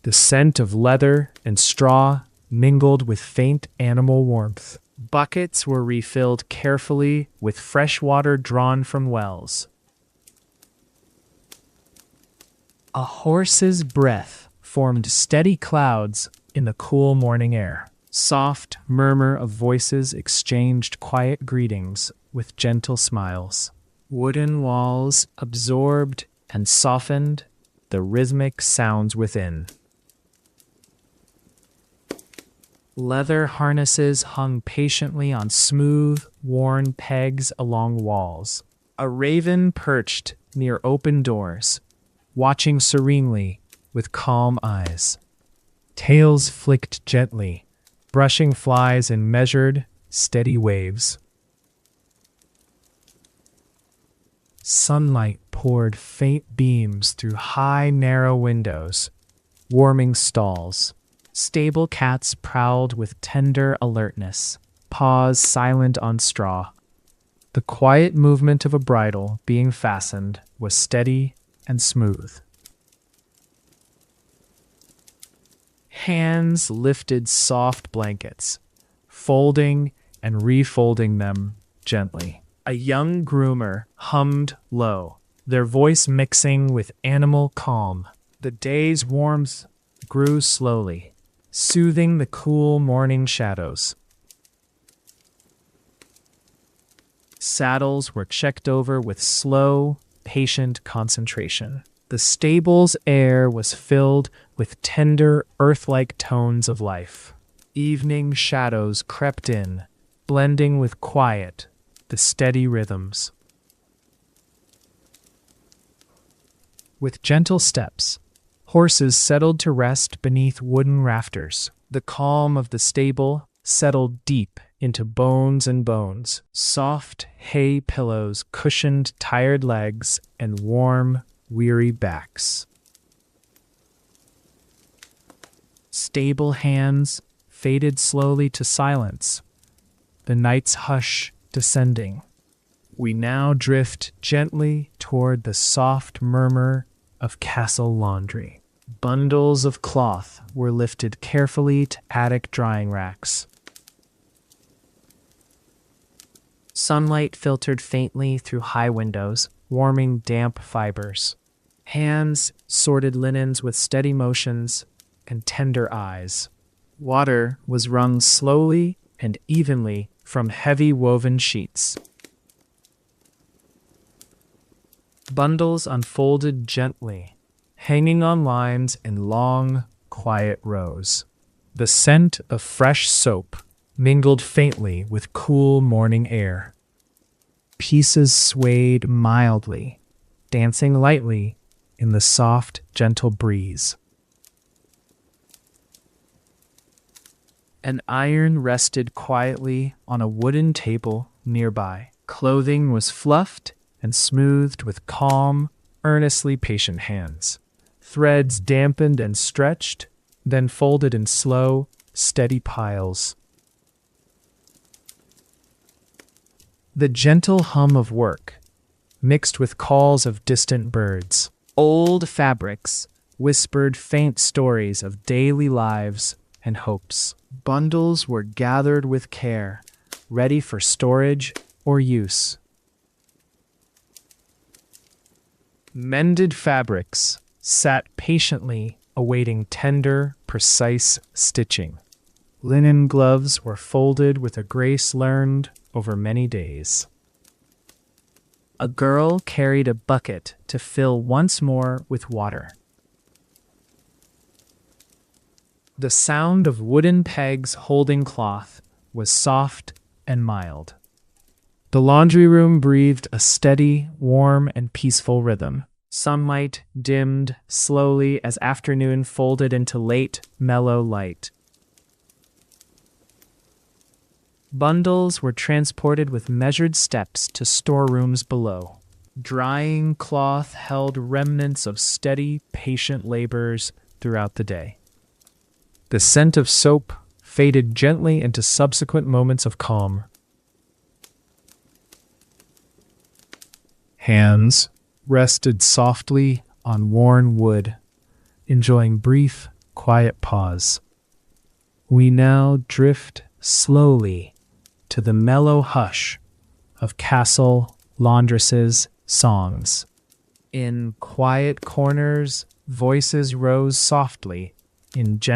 The scent of leather and straw mingled with faint animal warmth. Buckets were refilled carefully with fresh water drawn from wells. A horse's breath formed steady clouds in the cool morning air. Soft murmur of voices exchanged quiet greetings with gentle smiles. Wooden walls absorbed and softened the rhythmic sounds within. Leather harnesses hung patiently on smooth, worn pegs along walls. A raven perched near open doors, watching serenely with calm eyes. Tails flicked gently, brushing flies in measured, steady waves. Sunlight poured faint beams through high, narrow windows, warming stalls. Stable cats prowled with tender alertness, paws silent on straw. The quiet movement of a bridle being fastened was steady and smooth. Hands lifted soft blankets, folding and refolding them gently. A young groomer hummed low, their voice mixing with animal calm. The day's warmth grew slowly, soothing the cool morning shadows. Saddles were checked over with slow, patient concentration. The stable's air was filled with tender, earth-like tones of life. Evening shadows crept in, blending with quiet, the steady rhythms. With gentle steps, horses settled to rest beneath wooden rafters. The calm of the stable settled deep into bones and bones. Soft hay pillows cushioned tired legs and warm, weary backs. Stable hands faded slowly to silence, the night's hush descending. We now drift gently toward the soft murmur of castle laundry. Bundles of cloth were lifted carefully to attic drying racks. Sunlight filtered faintly through high windows, warming damp fibers. Hands sorted linens with steady motions and tender eyes. Water was wrung slowly and evenly from heavy woven sheets. Bundles unfolded gently, hanging on lines in long, quiet rows. The scent of fresh soap mingled faintly with cool morning air. Pieces swayed mildly, dancing lightly in the soft, gentle breeze. An iron rested quietly on a wooden table nearby. Clothing was fluffed and smoothed with calm, earnestly patient hands. Threads dampened and stretched, then folded in slow, steady piles. The gentle hum of work, mixed with calls of distant birds. Old fabrics whispered faint stories of daily lives and hopes. Bundles were gathered with care, ready for storage or use. Mended fabrics sat patiently awaiting tender, precise stitching. Linen gloves were folded with a grace learned over many days. A girl carried a bucket to fill once more with water. The sound of wooden pegs holding cloth was soft and mild. The laundry room breathed a steady, warm, and peaceful rhythm. Sunlight dimmed slowly as afternoon folded into late, mellow light. Bundles were transported with measured steps to storerooms below. Drying cloth held remnants of steady, patient labors throughout the day. The scent of soap faded gently into subsequent moments of calm. Hands rested softly on worn wood, enjoying brief, quiet pause. We now drift slowly to the mellow hush of castle laundresses' songs. In quiet corners, voices rose softly in gentle